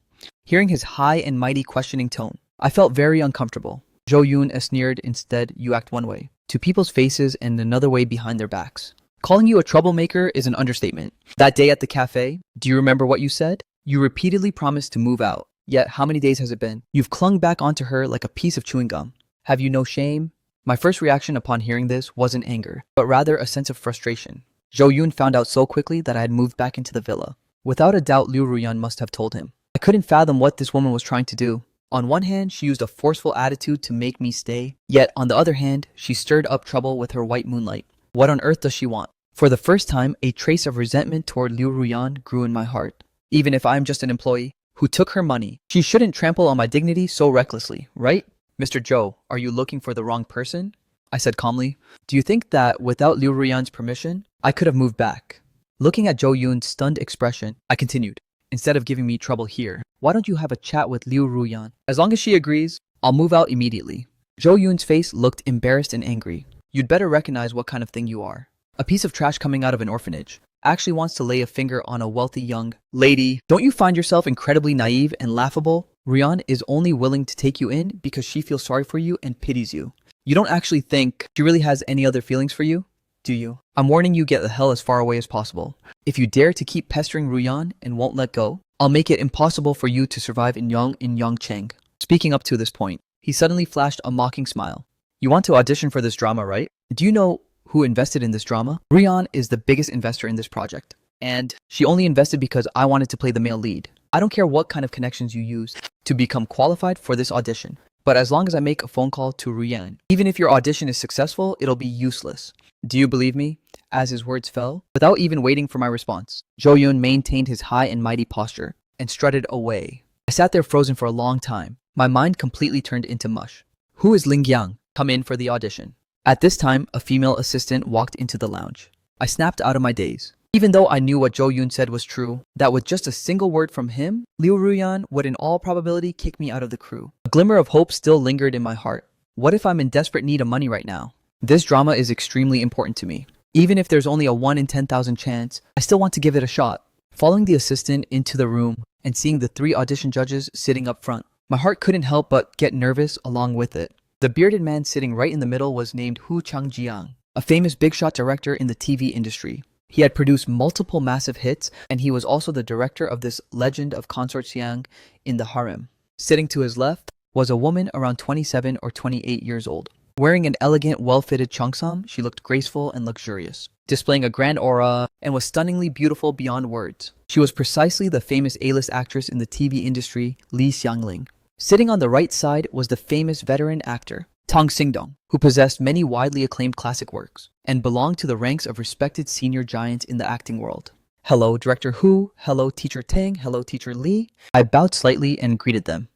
Hearing his high and mighty questioning tone, I felt very uncomfortable. Jo Yoon sneered, instead, you act one way, to people's faces and another way behind their backs. Calling you a troublemaker is an understatement. That day at the cafe, do you remember what you said? You repeatedly promised to move out. Yet, how many days has it been? You've clung back onto her like a piece of chewing gum. Have you no shame? My first reaction upon hearing this wasn't anger, but rather a sense of frustration. Jo Yoon found out so quickly that I had moved back into the villa. Without a doubt, Liu Ruyan must have told him. I couldn't fathom what this woman was trying to do. On one hand, she used a forceful attitude to make me stay, yet on the other hand, she stirred up trouble with her white moonlight. What on earth does she want? For the first time, a trace of resentment toward Liu Ruyan grew in my heart. Even if I'm just an employee who took her money, she shouldn't trample on my dignity so recklessly, right? Mr. Jo, are you looking for the wrong person? I said calmly. Do you think that without Liu Ruyan's permission, I could have moved back? Looking at Jo Yoon's stunned expression, I continued. Instead of giving me trouble here, why don't you have a chat with Liu Ruyan? As long as she agrees, I'll move out immediately. Jo Yoon's face looked embarrassed and angry. You'd better recognize what kind of thing you are. A piece of trash coming out of an orphanage actually wants to lay a finger on a wealthy young lady. Don't you find yourself incredibly naive and laughable? Ruyan is only willing to take you in because she feels sorry for you and pities you. You don't actually think she really has any other feelings for you, do you? I'm warning you, get the hell as far away as possible. If you dare to keep pestering Ruyan and won't let go, I'll make it impossible for you to survive in Yangcheng. Speaking up to this point, he suddenly flashed a mocking smile. You want to audition for this drama, right? Do you know who invested in this drama? Ryan is the biggest investor in this project. And she only invested because I wanted to play the male lead. I don't care what kind of connections you use to become qualified for this audition. But as long as I make a phone call to Ryan, even if your audition is successful, it'll be useless. Do you believe me? As his words fell, without even waiting for my response, Jo-yoon maintained his high and mighty posture and strutted away. I sat there frozen for a long time. My mind completely turned into mush. Who is Ling Yang? Come in for the audition. At this time, a female assistant walked into the lounge. I snapped out of my daze. Even though I knew what Jo-yoon said was true, that with just a single word from him, Liu Ruyan would in all probability kick me out of the crew. A glimmer of hope still lingered in my heart. What if I'm in desperate need of money right now? This drama is extremely important to me. Even if there's only a 1 in 10,000 chance, I still want to give it a shot. Following the assistant into the room and seeing the 3 audition judges sitting up front, my heart couldn't help but get nervous along with it. The bearded man sitting right in the middle was named Hu Chang-jiang, a famous big shot director in the TV industry. He had produced multiple massive hits, and he was also the director of this legend of Consort Siang in the harem. Sitting to his left was a woman around 27 or 28 years old. Wearing an elegant, well-fitted cheongsam, she looked graceful and luxurious, displaying a grand aura and was stunningly beautiful beyond words. She was precisely the famous A-list actress in the TV industry, Lee Xiangling. Sitting on the right side was the famous veteran actor, Tang Xingdong, who possessed many widely acclaimed classic works and belonged to the ranks of respected senior giants in the acting world. Hello, Director Hu. Hello, Teacher Tang. Hello, Teacher Lee. I bowed slightly and greeted them.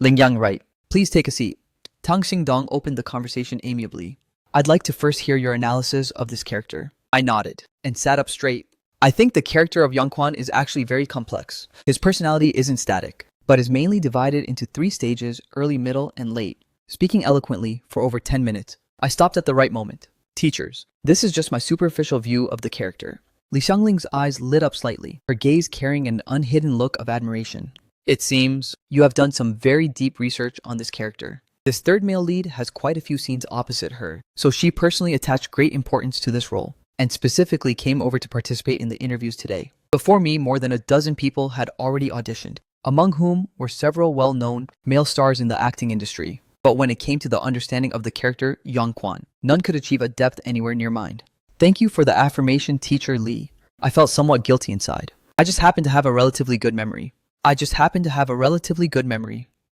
Ling Yang right. Please take a seat. Tang Xingdong opened the conversation amiably. I'd like to first hear your analysis of this character. I nodded and sat up straight. I think the character of Yang Kwan is actually very complex. His personality isn't static, but is mainly divided into 3 stages, early, middle, and late. Speaking eloquently for over 10 minutes, I stopped at the right moment. Teachers, this is just my superficial view of the character. Li Xiangling's eyes lit up slightly, her gaze carrying an unhidden look of admiration. It seems you have done some very deep research on this character. This third male lead has quite a few scenes opposite her, so she personally attached great importance to this role, and specifically came over to participate in the interviews today. Before me, more than a dozen people had already auditioned, among whom were several well-known male stars in the acting industry. But when it came to the understanding of the character Yang Kwan, none could achieve a depth anywhere near mine. Thank you for the affirmation, Teacher Lee. I felt somewhat guilty inside. I just happen to have a relatively good memory.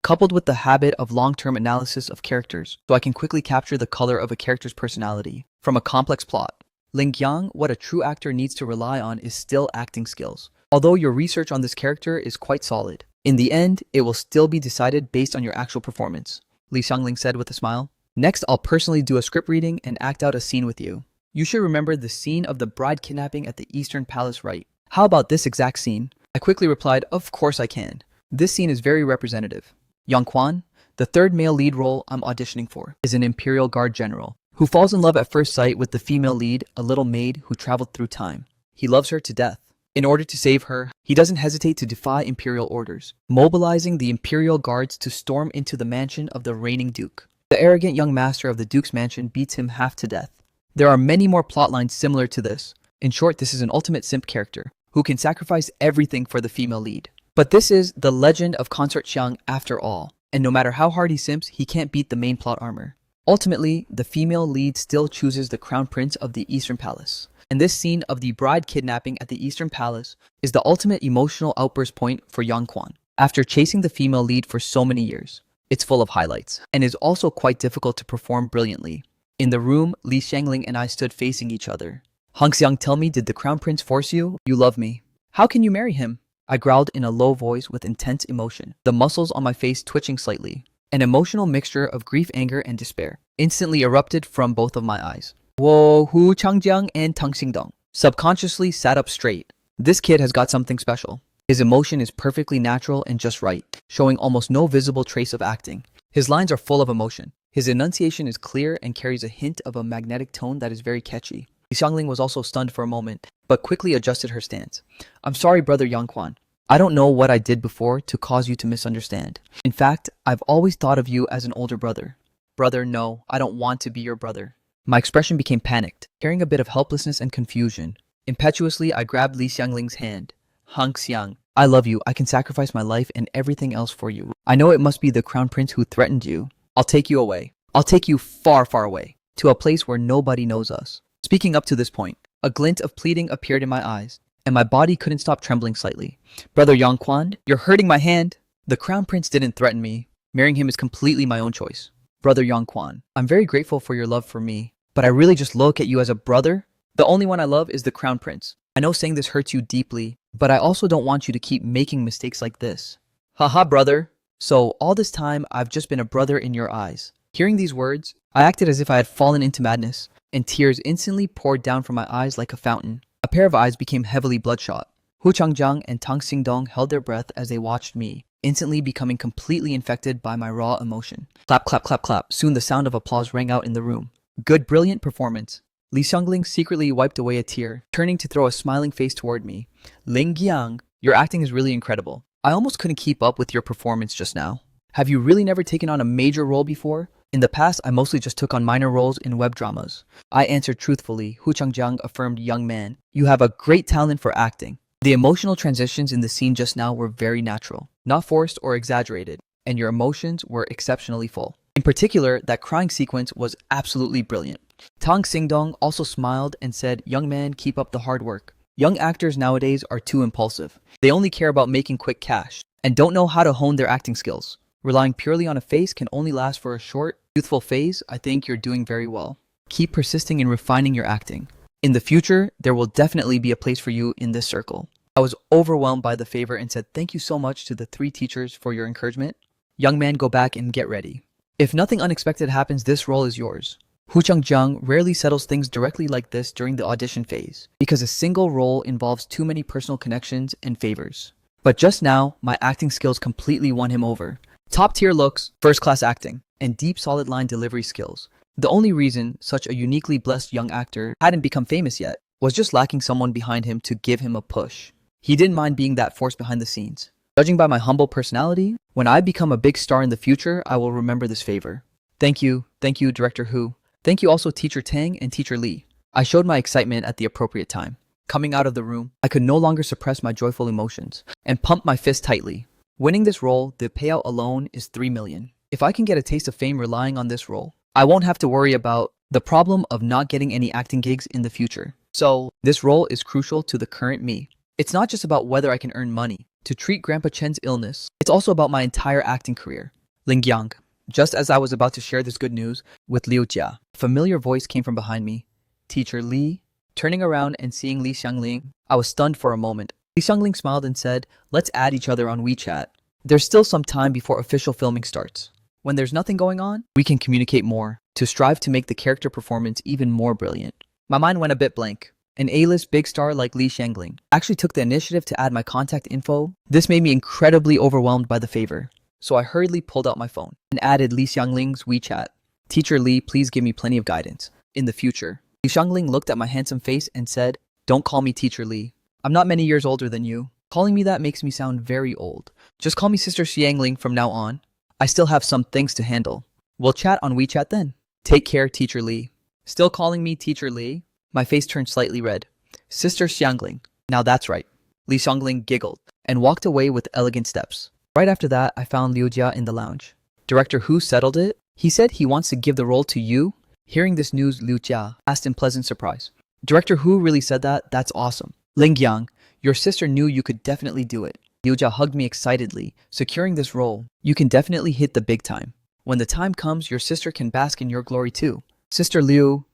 Coupled with the habit of long-term analysis of characters, so I can quickly capture the color of a character's personality from a complex plot. Ling Yang, what a true actor needs to rely on is still acting skills. Although your research on this character is quite solid, in the end, it will still be decided based on your actual performance, Li Xiangling said with a smile. Next, I'll personally do a script reading and act out a scene with you. You should remember the scene of the bride kidnapping at the Eastern Palace, right? How about this exact scene? I quickly replied, of course I can. This scene is very representative. Yang Kwan, the third male lead role I'm auditioning for, is an Imperial Guard general who falls in love at first sight with the female lead, a little maid who traveled through time. He loves her to death. In order to save her, he doesn't hesitate to defy imperial orders, mobilizing the Imperial Guards to storm into the mansion of the reigning duke. The arrogant young master of the duke's mansion beats him half to death. There are many more plotlines similar to this. In short, this is an ultimate simp character who can sacrifice everything for the female lead. But this is the legend of Consort Xiang after all, and no matter how hard he simps, he can't beat the main plot armor. Ultimately, the female lead still chooses the crown prince of the Eastern Palace. And this scene of the bride kidnapping at the Eastern Palace is the ultimate emotional outburst point for Yang Kwan. After chasing the female lead for so many years, it's full of highlights, and is also quite difficult to perform brilliantly. In the room, Li Xiangling and I stood facing each other. Hung Xiang, tell me, did the crown prince force you? You love me. How can you marry him? I growled in a low voice with intense emotion, the muscles on my face twitching slightly. An emotional mixture of grief, anger, and despair instantly erupted from both of my eyes. Whoa, Hu Changjiang and Tang Xingdong subconsciously sat up straight. This kid has got something special. His emotion is perfectly natural and just right, showing almost no visible trace of acting. His lines are full of emotion. His enunciation is clear and carries a hint of a magnetic tone that is very catchy. Xiangling was also stunned for a moment, but quickly adjusted her stance. I'm sorry, brother Yang Kwan. I don't know what I did before to cause you to misunderstand. In fact, I've always thought of you as an older brother. Brother, no, I don't want to be your brother. My expression became panicked, carrying a bit of helplessness and confusion. Impetuously, I grabbed Li Xiangling's hand. Hung Xiang, I love you. I can sacrifice my life and everything else for you. I know it must be the crown prince who threatened you. I'll take you away. I'll take you far, far away, to a place where nobody knows us. Speaking up to this point, a glint of pleading appeared in my eyes, and my body couldn't stop trembling slightly. Brother Yongkwan, you're hurting my hand. The crown prince didn't threaten me. Marrying him is completely my own choice. Brother Yongkwan, I'm very grateful for your love for me, but I really just look at you as a brother. The only one I love is the crown prince. I know saying this hurts you deeply, but I also don't want you to keep making mistakes like this. Haha, brother. So all this time, I've just been a brother in your eyes. Hearing these words, I acted as if I had fallen into madness, and tears instantly poured down from my eyes like a fountain. A pair of eyes became heavily bloodshot. Hu Changjiang and Tang Xingdong held their breath as they watched me, instantly becoming completely infected by my raw emotion. Clap, clap, clap, clap. Soon the sound of applause rang out in the room. Good, brilliant performance. Li Xiangling secretly wiped away a tear, turning to throw a smiling face toward me. Ling Yang, your acting is really incredible. I almost couldn't keep up with your performance just now. Have you really never taken on a major role before? In the past, I mostly just took on minor roles in web dramas. I answered truthfully. Hu Changjiang affirmed, young man, you have a great talent for acting. The emotional transitions in the scene just now were very natural, not forced or exaggerated, and your emotions were exceptionally full. In particular, that crying sequence was absolutely brilliant. Tang Xingdong also smiled and said, young man, keep up the hard work. Young actors nowadays are too impulsive. They only care about making quick cash and don't know how to hone their acting skills. Relying purely on a face can only last for a short, youthful phase. I think you're doing very well. Keep persisting in refining your acting. In the future, there will definitely be a place for you in this circle. I was overwhelmed by the favor and said thank you so much to the 3 teachers for your encouragement. Young man, go back and get ready. If nothing unexpected happens, this role is yours. Hu Changjiang rarely settles things directly like this during the audition phase, because a single role involves too many personal connections and favors. But just now, my acting skills completely won him over. Top tier looks, first class acting, and deep solid line delivery skills. The only reason such a uniquely blessed young actor hadn't become famous yet was just lacking someone behind him to give him a push. He didn't mind being that force behind the scenes. Judging by my humble personality, when I become a big star in the future, I will remember this favor. Thank you, Director Hu. Thank you also Teacher Tang and Teacher Lee. I showed my excitement at the appropriate time. Coming out of the room, I could no longer suppress my joyful emotions and pumped my fist tightly. Winning this role, the payout alone is 3 million. If I can get a taste of fame relying on this role, I won't have to worry about the problem of not getting any acting gigs in the future. So, this role is crucial to the current me. It's not just about whether I can earn money to treat Grandpa Chen's illness. It's also about my entire acting career. Ling Yang. Just as I was about to share this good news with Liu Jia, a familiar voice came from behind me. Teacher Li. Turning around and seeing Li Xiangling, I was stunned for a moment. Li Xiangling smiled and said, let's add each other on WeChat. There's still some time before official filming starts. When there's nothing going on, we can communicate more to strive to make the character performance even more brilliant. My mind went a bit blank. An A-list big star like Li Xiangling actually took the initiative to add my contact info. This made me incredibly overwhelmed by the favor. So I hurriedly pulled out my phone and added Li Xiangling's WeChat. Teacher Li, please give me plenty of guidance in the future. Li Xiangling looked at my handsome face and said, don't call me Teacher Li. I'm not many years older than you. Calling me that makes me sound very old. Just call me Sister Xiangling from now on. I still have some things to handle. We'll chat on WeChat then. Take care, Teacher Li. Still calling me Teacher Li? My face turned slightly red. Sister Xiangling. Now that's right. Li Xiangling giggled and walked away with elegant steps. Right after that, I found Liu Jia in the lounge. Director Hu settled it. He said he wants to give the role to you. Hearing this news, Liu Jia asked in pleasant surprise. Director Hu really said that? That's awesome. Ling Yang, your sister knew you could definitely do it. Liu Jia hugged me excitedly. Securing this role, you can definitely hit the big time. When the time comes, your sister can bask in your glory too. Sister Liu,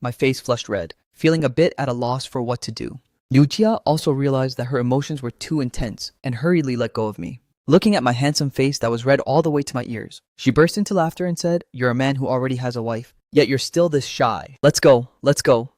my face flushed red, feeling a bit at a loss for what to do. Liu Jia also realized that her emotions were too intense and hurriedly let go of me. Looking at my handsome face that was red all the way to my ears, she burst into laughter and said, you're a man who already has a wife, yet you're still this shy. Let's go,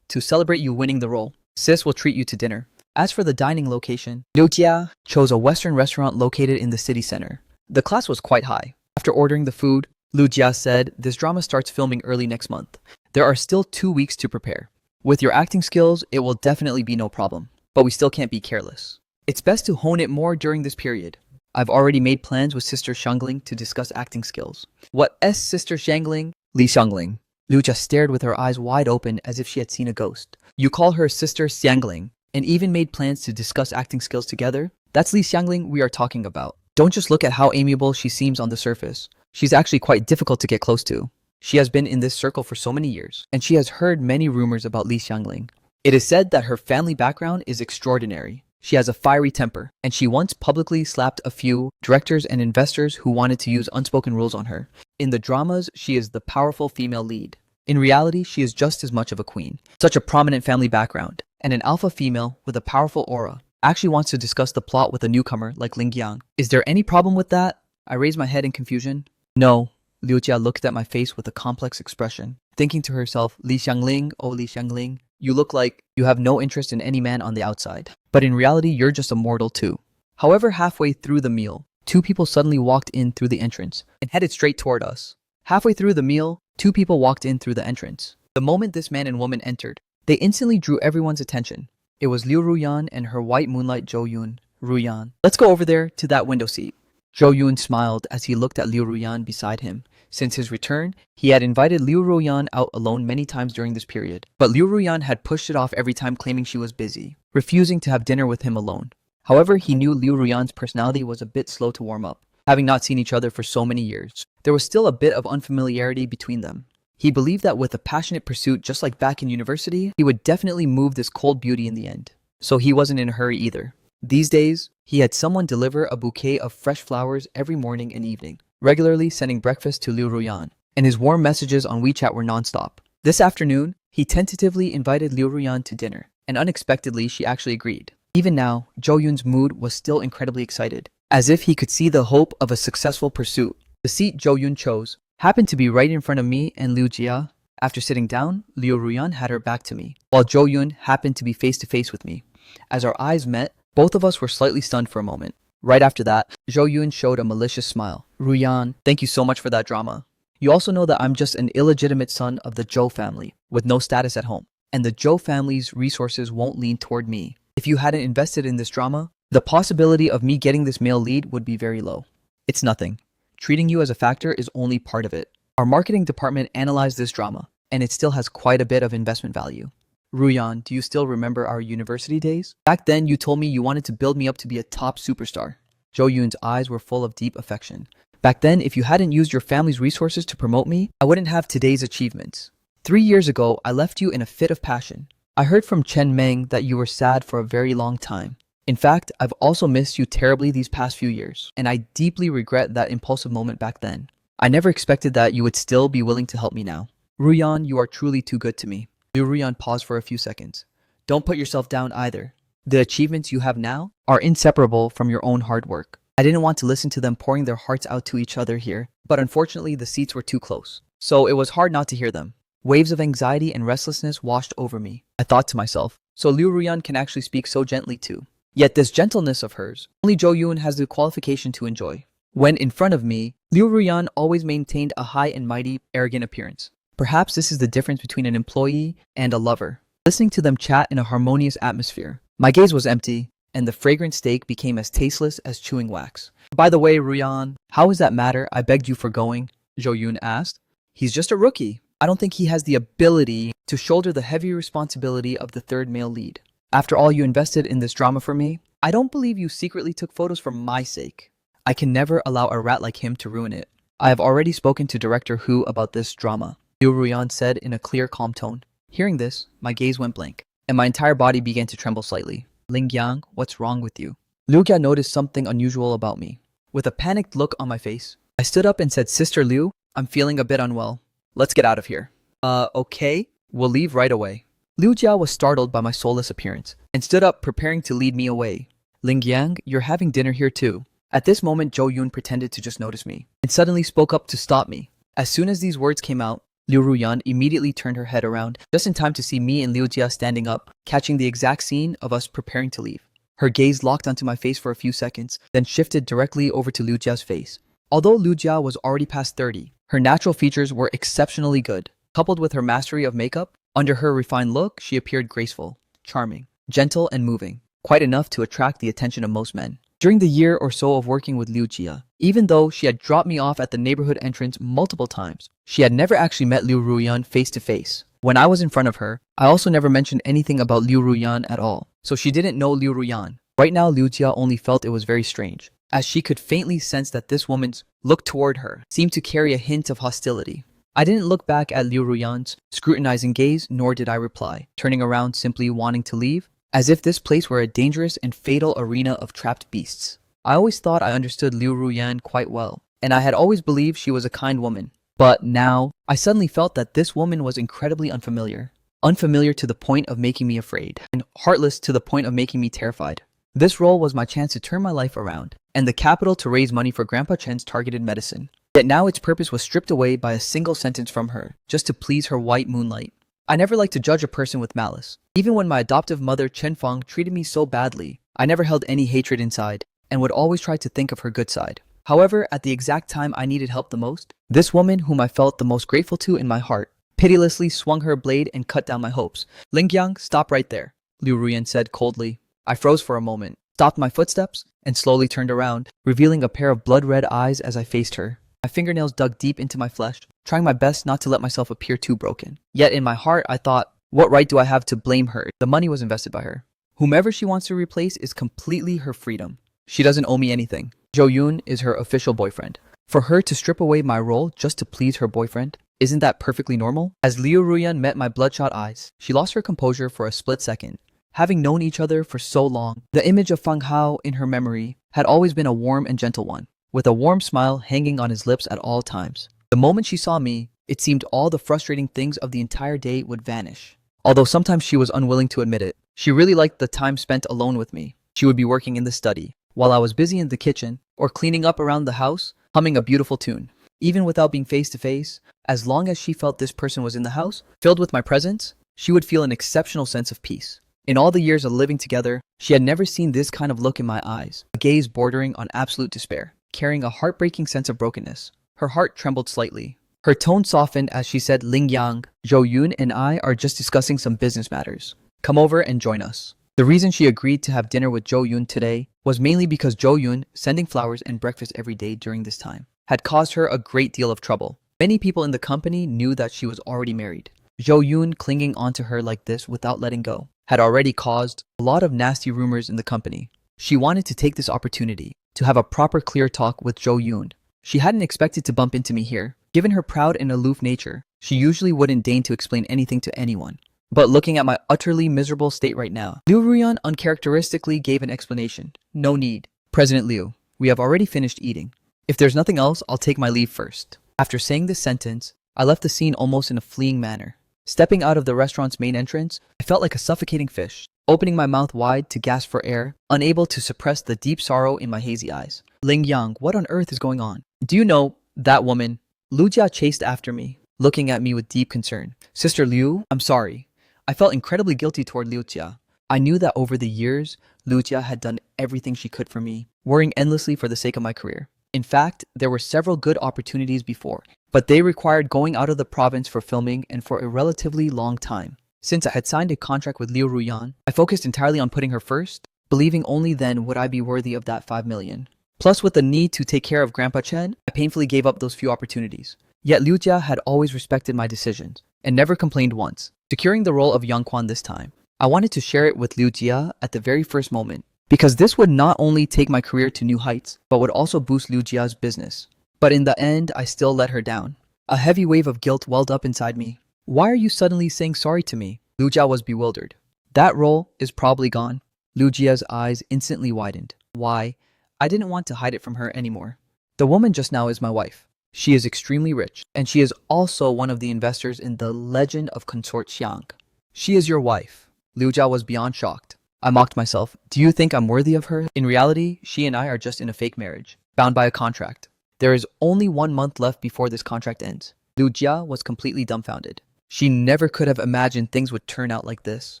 to celebrate you winning the role. Sis will treat you to dinner. As for the dining location, Liu Jia chose a Western restaurant located in the city center. The class was quite high. After ordering the food, Liu Jia said, this drama starts filming early next month. There are still 2 weeks to prepare. With your acting skills, it will definitely be no problem, but we still can't be careless. It's best to hone it more during this period. I've already made plans with Sister Xiangling to discuss acting skills. What S Sister Xiangling? Li Xiangling. Liu Jia stared with her eyes wide open as if she had seen a ghost. You call her Sister Xiangling, and even made plans to discuss acting skills together? That's Li Xiangling we are talking about. Don't just look at how amiable she seems on the surface. She's actually quite difficult to get close to. She has been in this circle for so many years, and she has heard many rumors about Li Xiangling. It is said that her family background is extraordinary. She has a fiery temper, and she once publicly slapped a few directors and investors who wanted to use unspoken rules on her. In the dramas, she is the powerful female lead. In reality, she is just as much of a queen. Such a prominent family background, and an alpha female with a powerful aura actually wants to discuss the plot with a newcomer like Ling Yang. Is there any problem with that? I raised my head in confusion. No. Liu Jia looked at my face with a complex expression, thinking to herself, Li Xiangling, oh Li Xiangling, you look like you have no interest in any man on the outside. But in reality, you're just a mortal too. However, halfway through the meal, two people suddenly walked in through the entrance and headed straight toward us. Halfway through the meal, two people walked in through the entrance. The moment this man and woman entered, they instantly drew everyone's attention. It was Liu Ruyan and her white moonlight Zhou Yun. Ruyan, let's go over there to that window seat. Zhou Yun smiled as he looked at Liu Ruyan beside him. Since his return, he had invited Liu Ruyan out alone many times during this period. But Liu Ruyan had pushed it off every time, claiming she was busy, refusing to have dinner with him alone. However, he knew Liu Ruyan's personality was a bit slow to warm up. Having not seen each other for so many years, there was still a bit of unfamiliarity between them. He believed that with a passionate pursuit just like back in university, he would definitely move this cold beauty in the end. So he wasn't in a hurry either. These days, he had someone deliver a bouquet of fresh flowers every morning and evening, regularly sending breakfast to Liu Ruyan, and his warm messages on WeChat were nonstop. This afternoon, he tentatively invited Liu Ruyan to dinner, and unexpectedly she actually agreed. Even now, Zhou Yun's mood was still incredibly excited, as if he could see the hope of a successful pursuit. The seat Zhou Yun chose happened to be right in front of me and Liu Jia. After sitting down, Liu Ruyan had her back to me, while Zhou Yun happened to be face to face with me. As our eyes met, both of us were slightly stunned for a moment. Right after that, Zhou Yun showed a malicious smile. Ruyan, thank you so much for that drama. You also know that I'm just an illegitimate son of the Zhou family, with no status at home, and the Zhou family's resources won't lean toward me. If you hadn't invested in this drama, the possibility of me getting this male lead would be very low. It's nothing. Treating you as a factor is only part of it. Our marketing department analyzed this drama, and it still has quite a bit of investment value. Ruyan, do you still remember our university days? Back then, you told me you wanted to build me up to be a top superstar. Zhou Yun's eyes were full of deep affection. Back then, if you hadn't used your family's resources to promote me, I wouldn't have today's achievements. 3 years ago, I left you in a fit of passion. I heard from Chen Meng that you were sad for a very long time. In fact, I've also missed you terribly these past few years, and I deeply regret that impulsive moment back then. I never expected that you would still be willing to help me now. Ruyan, you are truly too good to me. Liu Ruyan paused for a few seconds. Don't put yourself down either. The achievements you have now are inseparable from your own hard work. I didn't want to listen to them pouring their hearts out to each other here, but unfortunately the seats were too close, so it was hard not to hear them. Waves of anxiety and restlessness washed over me. I thought to myself, so Liu Ruyan can actually speak so gently too. Yet this gentleness of hers, only Zhou Yun has the qualification to enjoy. When in front of me, Liu Ruyan always maintained a high and mighty, arrogant appearance. Perhaps this is the difference between an employee and a lover. Listening to them chat in a harmonious atmosphere, my gaze was empty, and the fragrant steak became as tasteless as chewing wax. By the way, Ruyan, how is that matter I begged you for going? Zhou Yun asked. He's just a rookie. I don't think he has the ability to shoulder the heavy responsibility of the third male lead. After all you invested in this drama for me, I don't believe you secretly took photos for my sake. I can never allow a rat like him to ruin it. I have already spoken to Director Hu about this drama, Liu Ruyan said in a clear, calm tone. Hearing this, my gaze went blank, and my entire body began to tremble slightly. Ling Yang, what's wrong with you? Liu Jia noticed something unusual about me. With a panicked look on my face, I stood up and said, Sister Liu, I'm feeling a bit unwell. Let's get out of here. Okay. We'll leave right away. Liu Jia was startled by my soulless appearance and stood up preparing to lead me away. Ling Yang, you're having dinner here too. At this moment, Zhou Yun pretended to just notice me and suddenly spoke up to stop me. As soon as these words came out, Liu Ruyan immediately turned her head around just in time to see me and Liu Jia standing up, catching the exact scene of us preparing to leave. Her gaze locked onto my face for a few seconds, then shifted directly over to Liu Jia's face. Although Liu Jia was already past 30, her natural features were exceptionally good. Coupled with her mastery of makeup, under her refined look, she appeared graceful, charming, gentle, and moving, quite enough to attract the attention of most men. During the year or so of working with Liu Jia, even though she had dropped me off at the neighborhood entrance multiple times, she had never actually met Liu Ruyan face to face. When I was in front of her, I also never mentioned anything about Liu Ruyan at all, so she didn't know Liu Ruyan. Right now, Liu Jia only felt it was very strange, as she could faintly sense that this woman's look toward her seemed to carry a hint of hostility. I didn't look back at Liu Ruyan's scrutinizing gaze, nor did I reply, turning around simply wanting to leave, as if this place were a dangerous and fatal arena of trapped beasts. I always thought I understood Liu Ruyan quite well, and I had always believed she was a kind woman. But now, I suddenly felt that this woman was incredibly unfamiliar. Unfamiliar to the point of making me afraid, and heartless to the point of making me terrified. This role was my chance to turn my life around, and the capital to raise money for Grandpa Chen's targeted medicine. Yet now its purpose was stripped away by a single sentence from her, just to please her white moonlight. I never liked to judge a person with malice. Even when my adoptive mother Chen Feng treated me so badly, I never held any hatred inside, and would always try to think of her good side. However, at the exact time I needed help the most, this woman whom I felt the most grateful to in my heart, pitilessly swung her blade and cut down my hopes. Lingyang, stop right there, Liu Ruyan said coldly. I froze for a moment, stopped my footsteps, and slowly turned around, revealing a pair of blood-red eyes as I faced her. My fingernails dug deep into my flesh, trying my best not to let myself appear too broken. Yet in my heart, I thought, what right do I have to blame her? The money was invested by her. Whomever she wants to replace is completely her freedom. She doesn't owe me anything. Zhou Yun is her official boyfriend. For her to strip away my role just to please her boyfriend, isn't that perfectly normal? As Liu Ruyan met my bloodshot eyes, she lost her composure for a split second. Having known each other for so long, the image of Feng Hao in her memory had always been a warm and gentle one, with a warm smile hanging on his lips at all times. The moment she saw me, it seemed all the frustrating things of the entire day would vanish. Although sometimes she was unwilling to admit it, she really liked the time spent alone with me. She would be working in the study, while I was busy in the kitchen, or cleaning up around the house, humming a beautiful tune. Even without being face to face, as long as she felt this person was in the house, filled with my presence, she would feel an exceptional sense of peace. In all the years of living together, she had never seen this kind of look in my eyes, a gaze bordering on absolute despair, carrying a heartbreaking sense of brokenness. Her heart trembled slightly. Her tone softened as she said, Lingyang, Zhou Yun and I are just discussing some business matters. Come over and join us. The reason she agreed to have dinner with Zhou Yun today was mainly because Zhou Yun, sending flowers and breakfast every day during this time, had caused her a great deal of trouble. Many people in the company knew that she was already married. Zhou Yun clinging onto her like this without letting go had already caused a lot of nasty rumors in the company. She wanted to take this opportunity to have a proper clear talk with Zhou Yun. She hadn't expected to bump into me here. Given her proud and aloof nature, she usually wouldn't deign to explain anything to anyone. But looking at my utterly miserable state right now, Liu Ruyan uncharacteristically gave an explanation. No need. President Liu, we have already finished eating. If there's nothing else, I'll take my leave first. After saying this sentence, I left the scene almost in a fleeing manner. Stepping out of the restaurant's main entrance, I felt like a suffocating fish, opening my mouth wide to gasp for air, unable to suppress the deep sorrow in my hazy eyes. Lingyang, what on earth is going on? Do you know, that woman? Lu Jia chased after me, looking at me with deep concern. Sister Liu, I'm sorry. I felt incredibly guilty toward Liu Jia. I knew that over the years, Liu Jia had done everything she could for me, worrying endlessly for the sake of my career. In fact, there were several good opportunities before, but they required going out of the province for filming and for a relatively long time. Since I had signed a contract with Liu Ruyan, I focused entirely on putting her first, believing only then would I be worthy of that 5 million. Plus, with the need to take care of Grandpa Chen, I painfully gave up those few opportunities. Yet Liu Jia had always respected my decisions, and never complained once. Securing the role of Yang Quan this time, I wanted to share it with Liu Jia at the very first moment, because this would not only take my career to new heights, but would also boost Liu Jia's business. But in the end, I still let her down. A heavy wave of guilt welled up inside me. Why are you suddenly saying sorry to me? Liu Jia was bewildered. That role is probably gone. Liu Jia's eyes instantly widened. Why? I didn't want to hide it from her anymore. The woman just now is my wife. She is extremely rich, and she is also one of the investors in the Legend of Consort Xiang. She is your wife. Liu Jia was beyond shocked. I mocked myself. Do you think I'm worthy of her? In reality, she and I are just in a fake marriage, bound by a contract. There is only 1 month left before this contract ends. Liu Jia was completely dumbfounded. She never could have imagined things would turn out like this.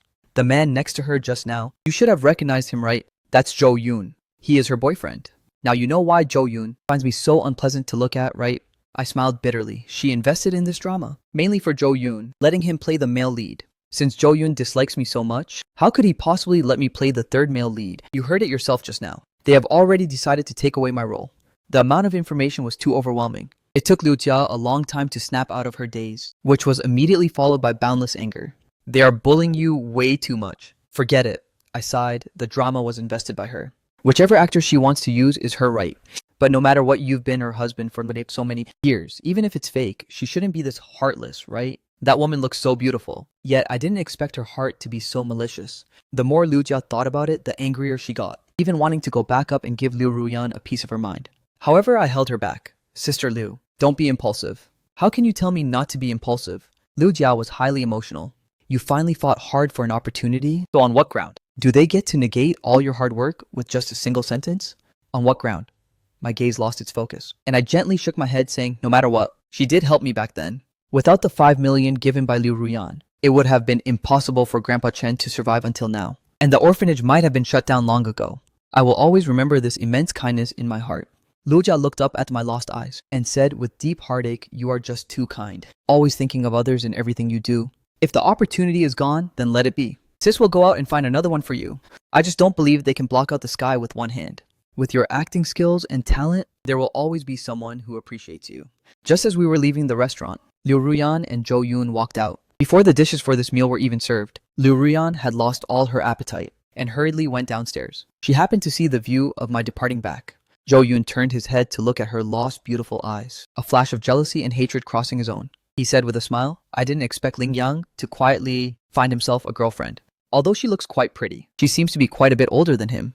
The man next to her just now, you should have recognized him, right? That's Zhou Yun. He is her boyfriend. Now you know why Zhou Yun finds me so unpleasant to look at, right? I smiled bitterly. She invested in this drama, mainly for Zhou Yun, letting him play the male lead. Since Zhou Yun dislikes me so much, how could he possibly let me play the third male lead? You heard it yourself just now. They have already decided to take away my role. The amount of information was too overwhelming. It took Liu Jia a long time to snap out of her daze, which was immediately followed by boundless anger. They are bullying you way too much. Forget it. I sighed. The drama was invested by her. Whichever actor she wants to use is her right. But no matter what, you've been her husband for like so many years. Even if it's fake, she shouldn't be this heartless, right? That woman looks so beautiful. Yet I didn't expect her heart to be so malicious. The more Liu Jia thought about it, the angrier she got, even wanting to go back up and give Liu Ruyan a piece of her mind. However, I held her back. Sister Liu, don't be impulsive. How can you tell me not to be impulsive? Liu Jia was highly emotional. You finally fought hard for an opportunity? So on what ground? Do they get to negate all your hard work with just a single sentence? On what ground? My gaze lost its focus, and I gently shook my head saying, no matter what, she did help me back then. Without the 5 million given by Liu Ruyan, it would have been impossible for Grandpa Chen to survive until now. And the orphanage might have been shut down long ago. I will always remember this immense kindness in my heart. Liu Jia looked up at my lost eyes and said with deep heartache, you are just too kind, always thinking of others in everything you do. If the opportunity is gone, then let it be. Sis will go out and find another one for you. I just don't believe they can block out the sky with one hand. With your acting skills and talent, there will always be someone who appreciates you. Just as we were leaving the restaurant, Liu Ruyan and Zhou Yun walked out. Before the dishes for this meal were even served, Liu Ruyan had lost all her appetite and hurriedly went downstairs. She happened to see the view of my departing back. Zhou Yun turned his head to look at her lost, beautiful eyes, a flash of jealousy and hatred crossing his own. He said with a smile, I didn't expect Ling Yang to quietly find himself a girlfriend. Although she looks quite pretty, she seems to be quite a bit older than him.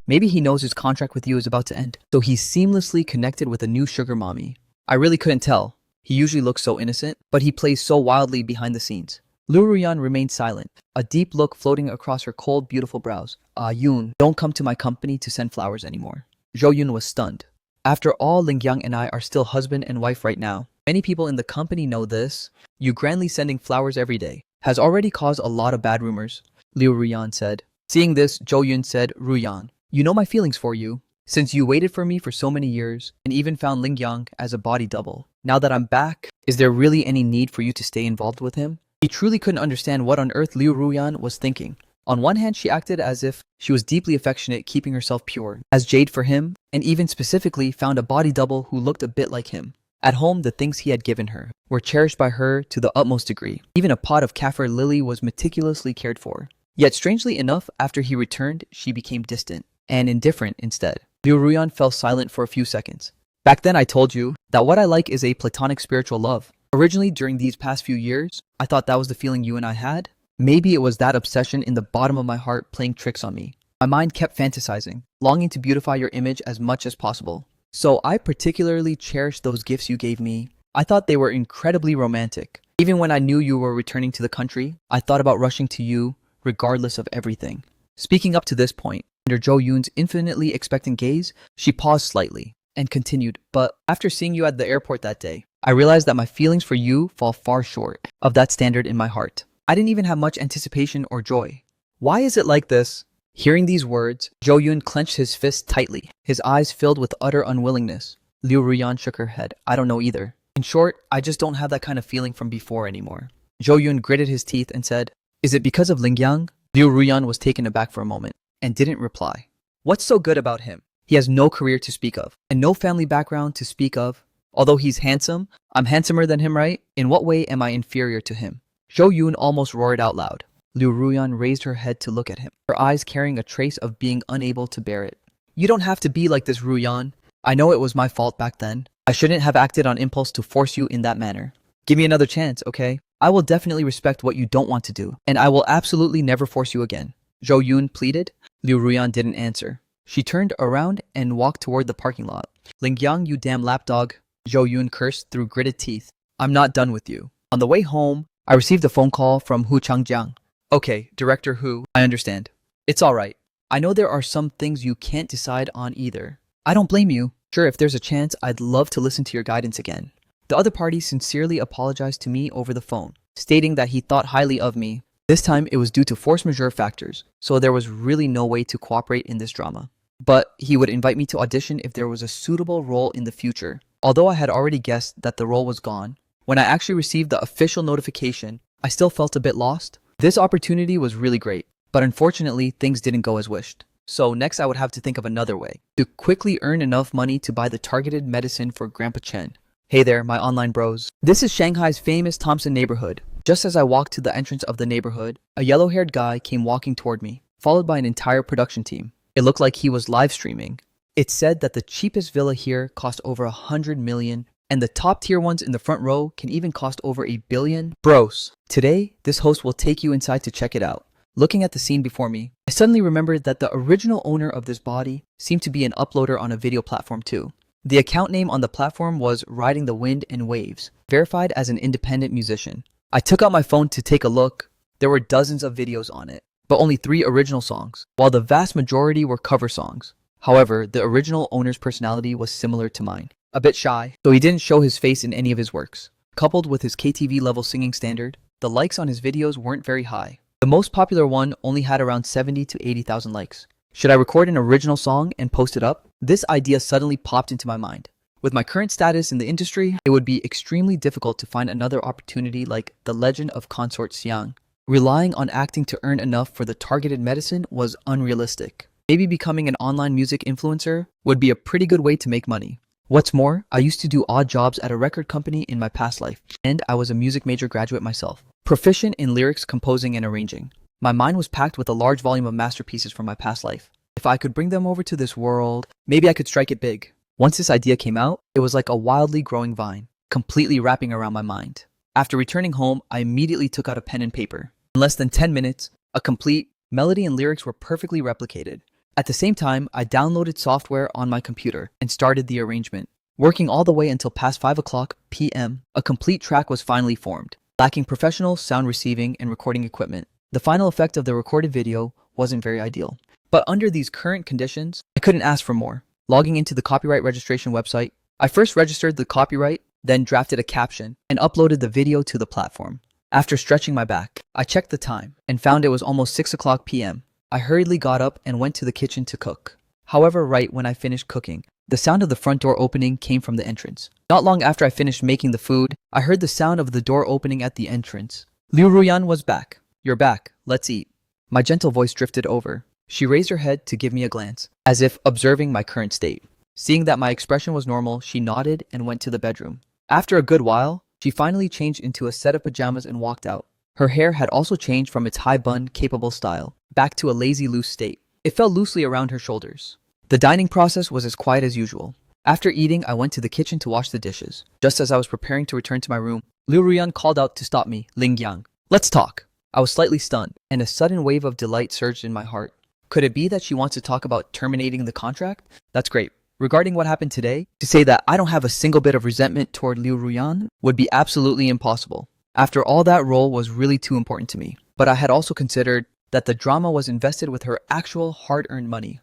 Maybe he knows his contract with you is about to end, so he's seamlessly connected with a new sugar mommy. I really couldn't tell. He usually looks so innocent, but he plays so wildly behind the scenes. Liu Ruyan remained silent, a deep look floating across her cold, beautiful brows. Yun, don't come to my company to send flowers anymore. Zhou Yun was stunned. After all, Ling Yang and I are still husband and wife right now. Many people in the company know this. You grandly sending flowers every day has already caused a lot of bad rumors, Liu Ruyan said. Seeing this, Zhou Yun said, Ruyan, you know my feelings for you. Since you waited for me for so many years and even found Ling Yang as a body double, now that I'm back, is there really any need for you to stay involved with him? He truly couldn't understand what on earth Liu Ruyan was thinking. On one hand, she acted as if she was deeply affectionate, keeping herself pure, as jade for him, and even specifically found a body double who looked a bit like him. At home, the things he had given her were cherished by her to the utmost degree. Even a pot of kaffir lily was meticulously cared for. Yet strangely enough, after he returned, she became distant and indifferent instead. Liu Ruyan fell silent for a few seconds. Back then I told you that what I like is a platonic spiritual love. Originally, during these past few years, I thought that was the feeling you and I had. Maybe it was that obsession in the bottom of my heart playing tricks on me. My mind kept fantasizing, longing to beautify your image as much as possible. So I particularly cherished those gifts you gave me. I thought they were incredibly romantic. Even when I knew you were returning to the country, I thought about rushing to you regardless of everything. Speaking up to this point, under Zhou Yun's infinitely expectant gaze, she paused slightly and continued, but after seeing you at the airport that day, I realized that my feelings for you fall far short of that standard in my heart. I didn't even have much anticipation or joy. Why is it like this? Hearing these words, Zhou Yun clenched his fist tightly, his eyes filled with utter unwillingness. Liu Ruyan shook her head. I don't know either. In short, I just don't have that kind of feeling from before anymore. Zhou Yun gritted his teeth and said, is it because of Ling Yang? Liu Ruyan was taken aback for a moment and didn't reply. What's so good about him? He has no career to speak of and no family background to speak of. Although he's handsome, I'm handsomer than him, right? In what way am I inferior to him? Zhou Yun almost roared out loud. Liu Ruyan raised her head to look at him, her eyes carrying a trace of being unable to bear it. You don't have to be like this, Ruyan. I know it was my fault back then. I shouldn't have acted on impulse to force you in that manner. Give me another chance, okay? I will definitely respect what you don't want to do, and I will absolutely never force you again. Zhou Yun pleaded. Liu Ruyan didn't answer. She turned around and walked toward the parking lot. Ling Yang, you damn lapdog, Zhou Yun cursed through gritted teeth. I'm not done with you. On the way home, I received a phone call from Hu Changjiang. Okay, Director Hu, I understand. It's alright. I know there are some things you can't decide on either. I don't blame you. Sure, if there's a chance, I'd love to listen to your guidance again. The other party sincerely apologized to me over the phone, stating that he thought highly of me. This time it was due to force majeure factors, so there was really no way to cooperate in this drama. But he would invite me to audition if there was a suitable role in the future. Although I had already guessed that the role was gone, when I actually received the official notification, I still felt a bit lost. This opportunity was really great, but unfortunately things didn't go as wished. So next I would have to think of another way to quickly earn enough money to buy the targeted medicine for Grandpa Chen. Hey there, my online bros. This is Shanghai's famous Thompson neighborhood. Just as I walked to the entrance of the neighborhood, a yellow-haired guy came walking toward me, followed by an entire production team. It looked like he was live streaming. It said that the cheapest villa here cost over 100 million, and the top tier ones in the front row can even cost over 1 billion. Bros. Today, this host will take you inside to check it out. Looking at the scene before me, I suddenly remembered that the original owner of this body seemed to be an uploader on a video platform too. The account name on the platform was Riding the Wind and Waves, verified as an independent musician. I took out my phone to take a look. There were dozens of videos on it, but only 3 original songs, while the vast majority were cover songs. However, the original owner's personality was similar to mine. A bit shy, so he didn't show his face in any of his works. Coupled with his KTV level singing standard, the likes on his videos weren't very high. The most popular one only had around 70 to 80,000 likes. Should I record an original song and post it up? This idea suddenly popped into my mind. With my current status in the industry, it would be extremely difficult to find another opportunity like The Legend of Consort Siang. Relying on acting to earn enough for the targeted medicine was unrealistic. Maybe becoming an online music influencer would be a pretty good way to make money. What's more, I used to do odd jobs at a record company in my past life, and I was a music major graduate myself, proficient in lyrics, composing, and arranging. My mind was packed with a large volume of masterpieces from my past life. If I could bring them over to this world, maybe I could strike it big. Once this idea came out, it was like a wildly growing vine, completely wrapping around my mind. After returning home, I immediately took out a pen and paper. In less than 10 minutes, a complete melody and lyrics were perfectly replicated. At the same time, I downloaded software on my computer and started the arrangement. Working all the way until past 5 o'clock p.m., a complete track was finally formed, lacking professional sound receiving and recording equipment. The final effect of the recorded video wasn't very ideal. But under these current conditions, I couldn't ask for more. Logging into the copyright registration website, I first registered the copyright, then drafted a caption, and uploaded the video to the platform. After stretching my back, I checked the time and found it was almost 6 o'clock p.m. I hurriedly got up and went to the kitchen to cook. However, right when I finished cooking, the sound of the front door opening came from the entrance. Not long after I finished making the food, I heard the sound of the door opening at the entrance. Liu Ruyan was back. You're back. Let's eat. My gentle voice drifted over. She raised her head to give me a glance, as if observing my current state. Seeing that my expression was normal, she nodded and went to the bedroom. After a good while, she finally changed into a set of pajamas and walked out. Her hair had also changed from its high bun, capable style, back to a lazy, loose state. It fell loosely around her shoulders. The dining process was as quiet as usual. After eating, I went to the kitchen to wash the dishes. Just as I was preparing to return to my room, Liu Ruyan called out to stop me, Lingyang. Let's talk. I was slightly stunned, and a sudden wave of delight surged in my heart. Could it be that she wants to talk about terminating the contract? That's great. Regarding what happened today, to say that I don't have a single bit of resentment toward Liu Ruyan would be absolutely impossible. After all, that role was really too important to me. But I had also considered that the drama was invested with her actual hard-earned money.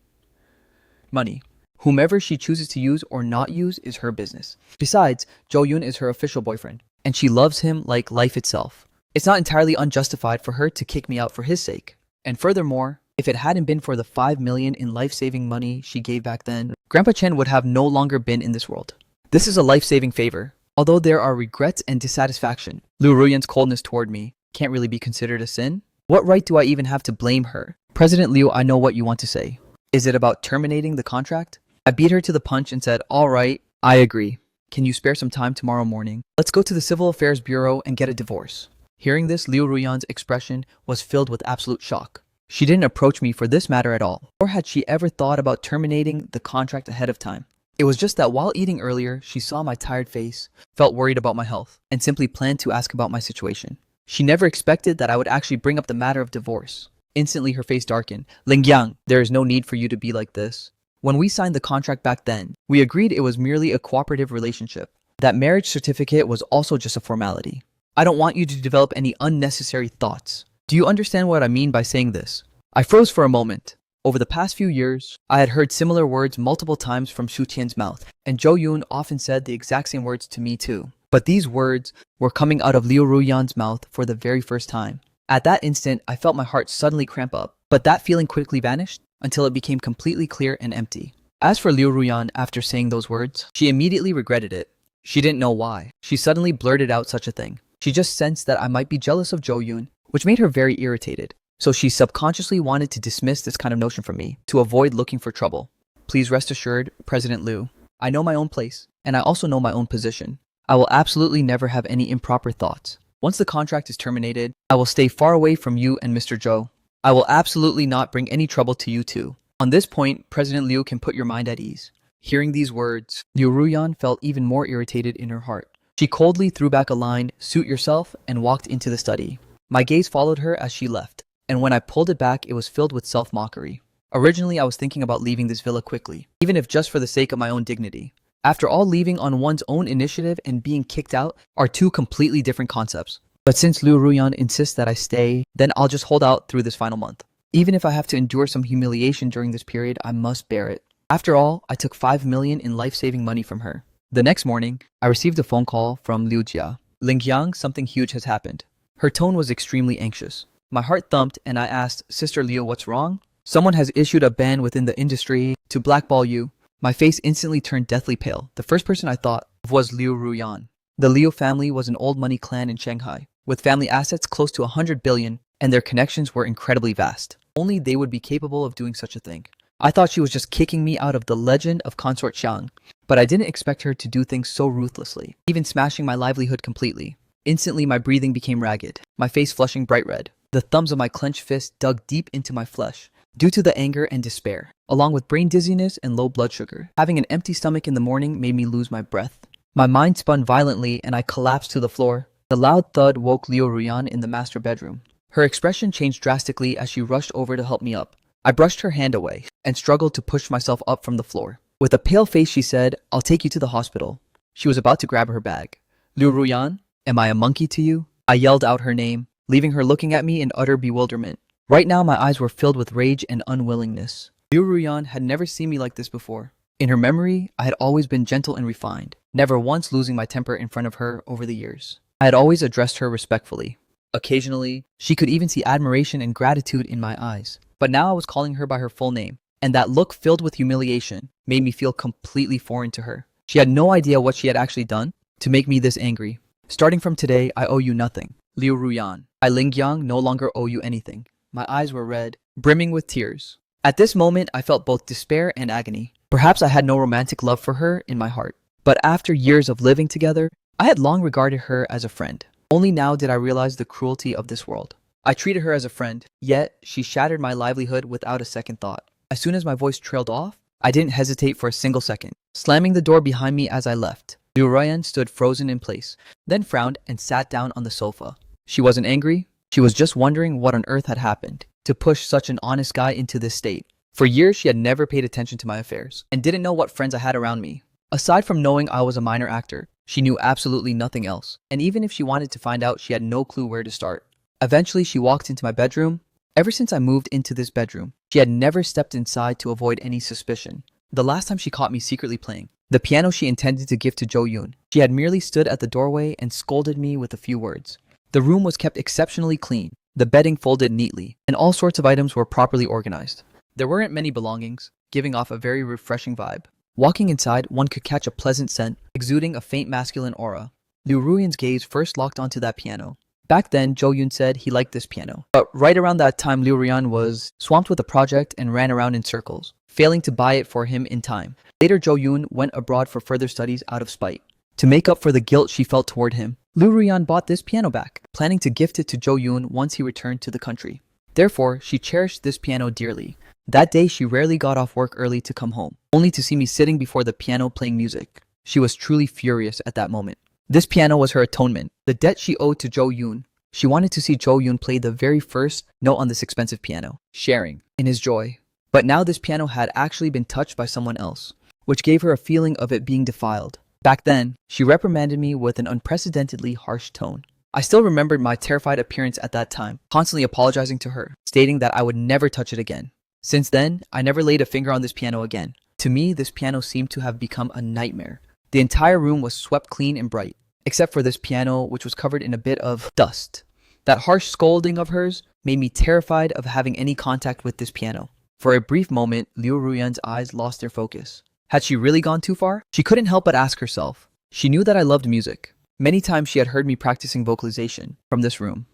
Whomever she chooses to use or not use is her business. Besides, Jo Yoon is her official boyfriend, and she loves him like life itself. It's not entirely unjustified for her to kick me out for his sake. And furthermore, if it hadn't been for the 5 million in life-saving money she gave back then, Grandpa Chen would have no longer been in this world. This is a life-saving favor. Although there are regrets and dissatisfaction, Liu Ruyan's coldness toward me can't really be considered a sin. What right do I even have to blame her? President Liu, I know what you want to say. Is it about terminating the contract? I beat her to the punch and said, all right, I agree. Can you spare some time tomorrow morning? Let's go to the Civil Affairs Bureau and get a divorce. Hearing this, Liu Ruyan's expression was filled with absolute shock. She didn't approach me for this matter at all, nor had she ever thought about terminating the contract ahead of time. It was just that while eating earlier, she saw my tired face, felt worried about my health, and simply planned to ask about my situation. She never expected that I would actually bring up the matter of divorce. Instantly, her face darkened. Lingyang, there is no need for you to be like this. When we signed the contract back then, we agreed it was merely a cooperative relationship. That marriage certificate was also just a formality. I don't want you to develop any unnecessary thoughts. Do you understand what I mean by saying this? I froze for a moment. Over the past few years, I had heard similar words multiple times from Shu Qian's mouth, and Jo Yoon often said the exact same words to me too. But these words were coming out of Liu Ruyan's mouth for the very first time. At that instant, I felt my heart suddenly cramp up, but that feeling quickly vanished until it became completely clear and empty. As for Liu Ruyan, after saying those words, she immediately regretted it. She didn't know why. She suddenly blurted out such a thing. She just sensed that I might be jealous of Jo Yoon, which made her very irritated. So she subconsciously wanted to dismiss this kind of notion from me, to avoid looking for trouble. Please rest assured, President Liu, I know my own place, and I also know my own position. I will absolutely never have any improper thoughts. Once the contract is terminated, I will stay far away from you and Mr. Zhou. I will absolutely not bring any trouble to you two. On this point, President Liu can put your mind at ease. Hearing these words, Liu Ruyan felt even more irritated in her heart. She coldly threw back a line, "Suit yourself," and walked into the study. My gaze followed her as she left, and when I pulled it back, it was filled with self-mockery. Originally, I was thinking about leaving this villa quickly, even if just for the sake of my own dignity. After all, leaving on one's own initiative and being kicked out are two completely different concepts. But since Liu Ruyan insists that I stay, then I'll just hold out through this final month. Even if I have to endure some humiliation during this period, I must bear it. After all, I took 5 million in life-saving money from her. The next morning, I received a phone call from Liu Jia. "Lingyang, something huge has happened." Her tone was extremely anxious. My heart thumped and I asked, "Sister Liu, what's wrong?" "Someone has issued a ban within the industry to blackball you." My face instantly turned deathly pale. The first person I thought of was Liu Ruyan. The Liu family was an old money clan in Shanghai, with family assets close to 100 billion, and their connections were incredibly vast. Only they would be capable of doing such a thing. I thought she was just kicking me out of the legend of Consort Xiang, but I didn't expect her to do things so ruthlessly, even smashing my livelihood completely. Instantly, my breathing became ragged, my face flushing bright red. The thumbs of my clenched fist dug deep into my flesh, due to the anger and despair, along with brain dizziness and low blood sugar. Having an empty stomach in the morning made me lose my breath. My mind spun violently and I collapsed to the floor. The loud thud woke Liu Ruyan in the master bedroom. Her expression changed drastically as she rushed over to help me up. I brushed her hand away and struggled to push myself up from the floor. With a pale face, she said, "I'll take you to the hospital." She was about to grab her bag. "Liu Ruyan, am I a monkey to you?" I yelled out her name, leaving her looking at me in utter bewilderment. Right now, my eyes were filled with rage and unwillingness. Liu Ruyan had never seen me like this before. In her memory, I had always been gentle and refined, never once losing my temper in front of her over the years. I had always addressed her respectfully. Occasionally, she could even see admiration and gratitude in my eyes. But now I was calling her by her full name, and that look filled with humiliation made me feel completely foreign to her. She had no idea what she had actually done to make me this angry. "Starting from today, I owe you nothing. Liu Ruyan, I Lingyang no longer owe you anything." My eyes were red, brimming with tears. At this moment, I felt both despair and agony. Perhaps I had no romantic love for her in my heart. But after years of living together, I had long regarded her as a friend. Only now did I realize the cruelty of this world. I treated her as a friend, yet she shattered my livelihood without a second thought. As soon as my voice trailed off, I didn't hesitate for a single second, slamming the door behind me as I left. Liu Ruyan stood frozen in place, then frowned and sat down on the sofa. She wasn't angry. She was just wondering what on earth had happened to push such an honest guy into this state. For years, she had never paid attention to my affairs and didn't know what friends I had around me. Aside from knowing I was a minor actor, she knew absolutely nothing else. And even if she wanted to find out, she had no clue where to start. Eventually, she walked into my bedroom. Ever since I moved into this bedroom, she had never stepped inside to avoid any suspicion. The last time she caught me secretly playing the piano she intended to give to Jo Yoon, she had merely stood at the doorway and scolded me with a few words. The room was kept exceptionally clean, the bedding folded neatly, and all sorts of items were properly organized. There weren't many belongings, giving off a very refreshing vibe. Walking inside, one could catch a pleasant scent, exuding a faint masculine aura. Liu Ruyan's gaze first locked onto that piano. Back then, Jo Yoon said he liked this piano. But right around that time, Liu Ruyan was swamped with a project and ran around in circles, failing to buy it for him in time. Later, Jo Yoon went abroad for further studies out of spite. To make up for the guilt she felt toward him, Liu Ruyan bought this piano back, planning to gift it to Jo Yoon once he returned to the country. Therefore, she cherished this piano dearly. That day, she rarely got off work early to come home, only to see me sitting before the piano playing music. She was truly furious at that moment. This piano was her atonement, the debt she owed to Jo Yoon. She wanted to see Jo Yoon play the very first note on this expensive piano, sharing in his joy. But now this piano had actually been touched by someone else, which gave her a feeling of it being defiled. Back then, she reprimanded me with an unprecedentedly harsh tone. I still remembered my terrified appearance at that time, constantly apologizing to her, stating that I would never touch it again. Since then, I never laid a finger on this piano again. To me, this piano seemed to have become a nightmare. The entire room was swept clean and bright, except for this piano, which was covered in a bit of dust. That harsh scolding of hers made me terrified of having any contact with this piano. For a brief moment, Liu Ruyan's eyes lost their focus. Had she really gone too far? She couldn't help but ask herself. She knew that I loved music. Many times she had heard me practicing vocalization from this room.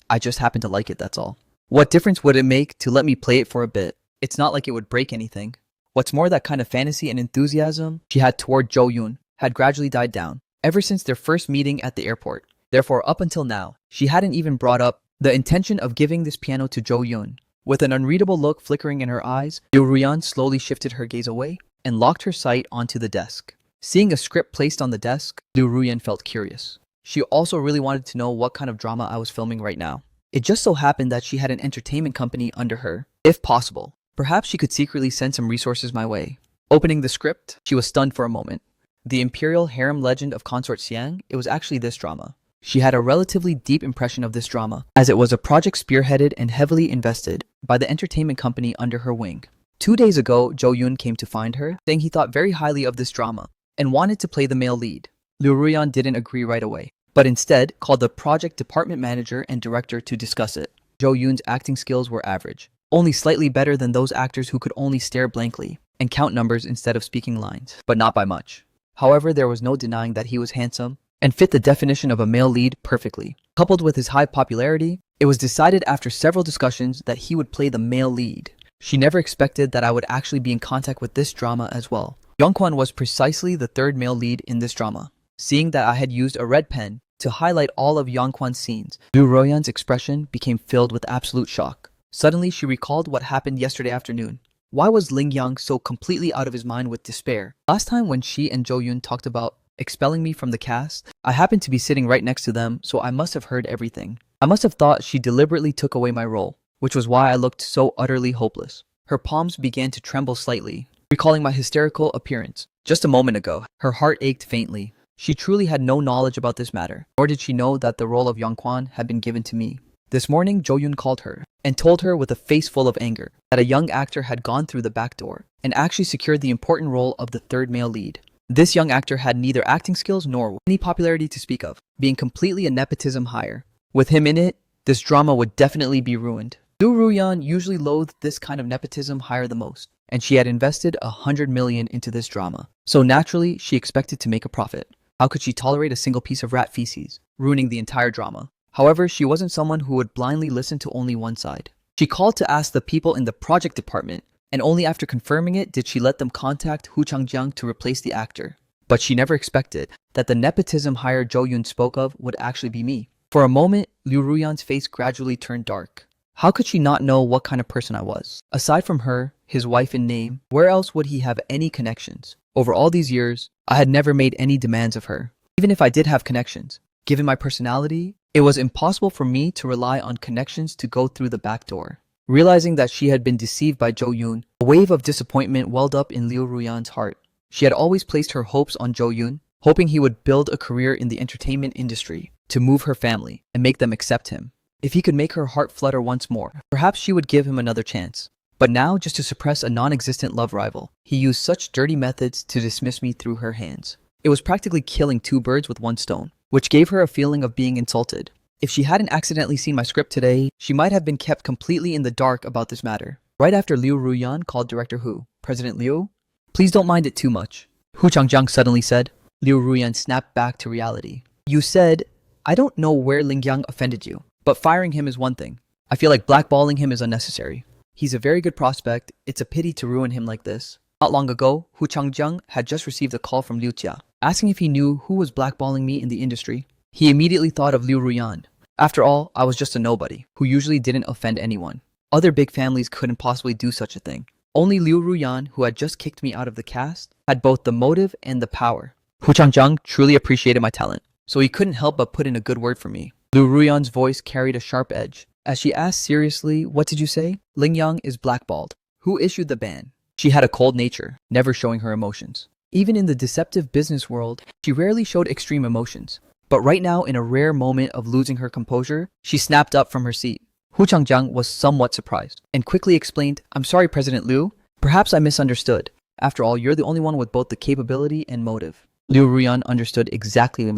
I just happened to like it, that's all. What difference would it make to let me play it for a bit? It's not like it would break anything. What's more, that kind of fantasy and enthusiasm she had toward Jo Yoon had gradually died down, ever since their first meeting at the airport. Therefore, up until now, she hadn't even brought up the intention of giving this piano to Jo Yoon. With an unreadable look flickering in her eyes, Liu Ruyan slowly shifted her gaze away and locked her sight onto the desk. Seeing a script placed on the desk, Liu Ruyan felt curious. She also really wanted to know what kind of drama I was filming right now. It just so happened that she had an entertainment company under her. If possible, perhaps she could secretly send some resources my way. Opening the script, she was stunned for a moment. The Imperial Harem Legend of Consort Xiang, it was actually this drama. She had a relatively deep impression of this drama, as it was a project spearheaded and heavily invested by the entertainment company under her wing. 2 days ago, Jo Yoon came to find her, saying he thought very highly of this drama and wanted to play the male lead. Liu Ruyan didn't agree right away, but instead called the project department manager and director to discuss it. Jo Yoon's acting skills were average, only slightly better than those actors who could only stare blankly and count numbers instead of speaking lines, but not by much. However, there was no denying that he was handsome and fit the definition of a male lead perfectly. Coupled with his high popularity, it was decided after several discussions that he would play the male lead. She never expected that I would actually be in contact with this drama as well. Yongkwon was precisely the third male lead in this drama. Seeing that I had used a red pen to highlight all of Yongkwon's scenes, Liu Ruyan's expression became filled with absolute shock. Suddenly, she recalled what happened yesterday afternoon. Why was Ling Yang so completely out of his mind with despair? Last time when she and Jo Yoon talked about expelling me from the cast, I happened to be sitting right next to them, so I must have heard everything. I must have thought she deliberately took away my role, which was why I looked so utterly hopeless. Her palms began to tremble slightly, recalling my hysterical appearance. Just a moment ago, her heart ached faintly. She truly had no knowledge about this matter, nor did she know that the role of Yongkwon had been given to me. This morning, Jo Yoon called her and told her with a face full of anger that a young actor had gone through the back door and actually secured the important role of the third male lead. This young actor had neither acting skills nor any popularity to speak of, being completely a nepotism hire. With him in it, this drama would definitely be ruined. Liu Ruyan usually loathed this kind of nepotism hire the most, and she had invested 100 million into this drama. So naturally, she expected to make a profit. How could she tolerate a single piece of rat feces, ruining the entire drama? However, she wasn't someone who would blindly listen to only one side. She called to ask the people in the project department, and only after confirming it did she let them contact Hu Changjiang to replace the actor. But she never expected that the nepotism hire Jo Yoon spoke of would actually be me. For a moment, Liu Ruyan's face gradually turned dark. How could she not know what kind of person I was? Aside from her, his wife in name, where else would he have any connections? Over all these years, I had never made any demands of her. Even if I did have connections, given my personality, it was impossible for me to rely on connections to go through the back door. Realizing that she had been deceived by Jo Yoon, a wave of disappointment welled up in Liu Ruyan's heart. She had always placed her hopes on Jo Yoon, hoping he would build a career in the entertainment industry to move her family and make them accept him. If he could make her heart flutter once more, perhaps she would give him another chance. But now, just to suppress a non-existent love rival, he used such dirty methods to dismiss me through her hands. It was practically killing two birds with one stone, which gave her a feeling of being insulted. If she hadn't accidentally seen my script today, she might have been kept completely in the dark about this matter. Right after Liu Ruyan called Director Hu, "President Liu, please don't mind it too much," Hu Changjiang suddenly said. Liu Ruyan snapped back to reality. "You said, I don't know where Ling Yang offended you, but firing him is one thing. I feel like blackballing him is unnecessary. He's a very good prospect. It's a pity to ruin him like this." Not long ago, Hu Changjiang had just received a call from Liu Jia, asking if he knew who was blackballing me in the industry. He immediately thought of Liu Ruyan. After all, I was just a nobody, who usually didn't offend anyone. Other big families couldn't possibly do such a thing. Only Liu Ruyan, who had just kicked me out of the cast, had both the motive and the power. Hu Changjiang truly appreciated my talent, so he couldn't help but put in a good word for me. Liu Ruyan's voice carried a sharp edge. As she asked seriously, "What did you say?" "Ling Yang is blackballed." "Who issued the ban?" She had a cold nature, never showing her emotions. Even in the deceptive business world, she rarely showed extreme emotions. But right now, in a rare moment of losing her composure, she snapped up from her seat. Hu Changjiang was somewhat surprised and quickly explained, "I'm sorry, President Liu. Perhaps I misunderstood. After all, you're the only one with both the capability and motive." Liu Ruyan understood exactly what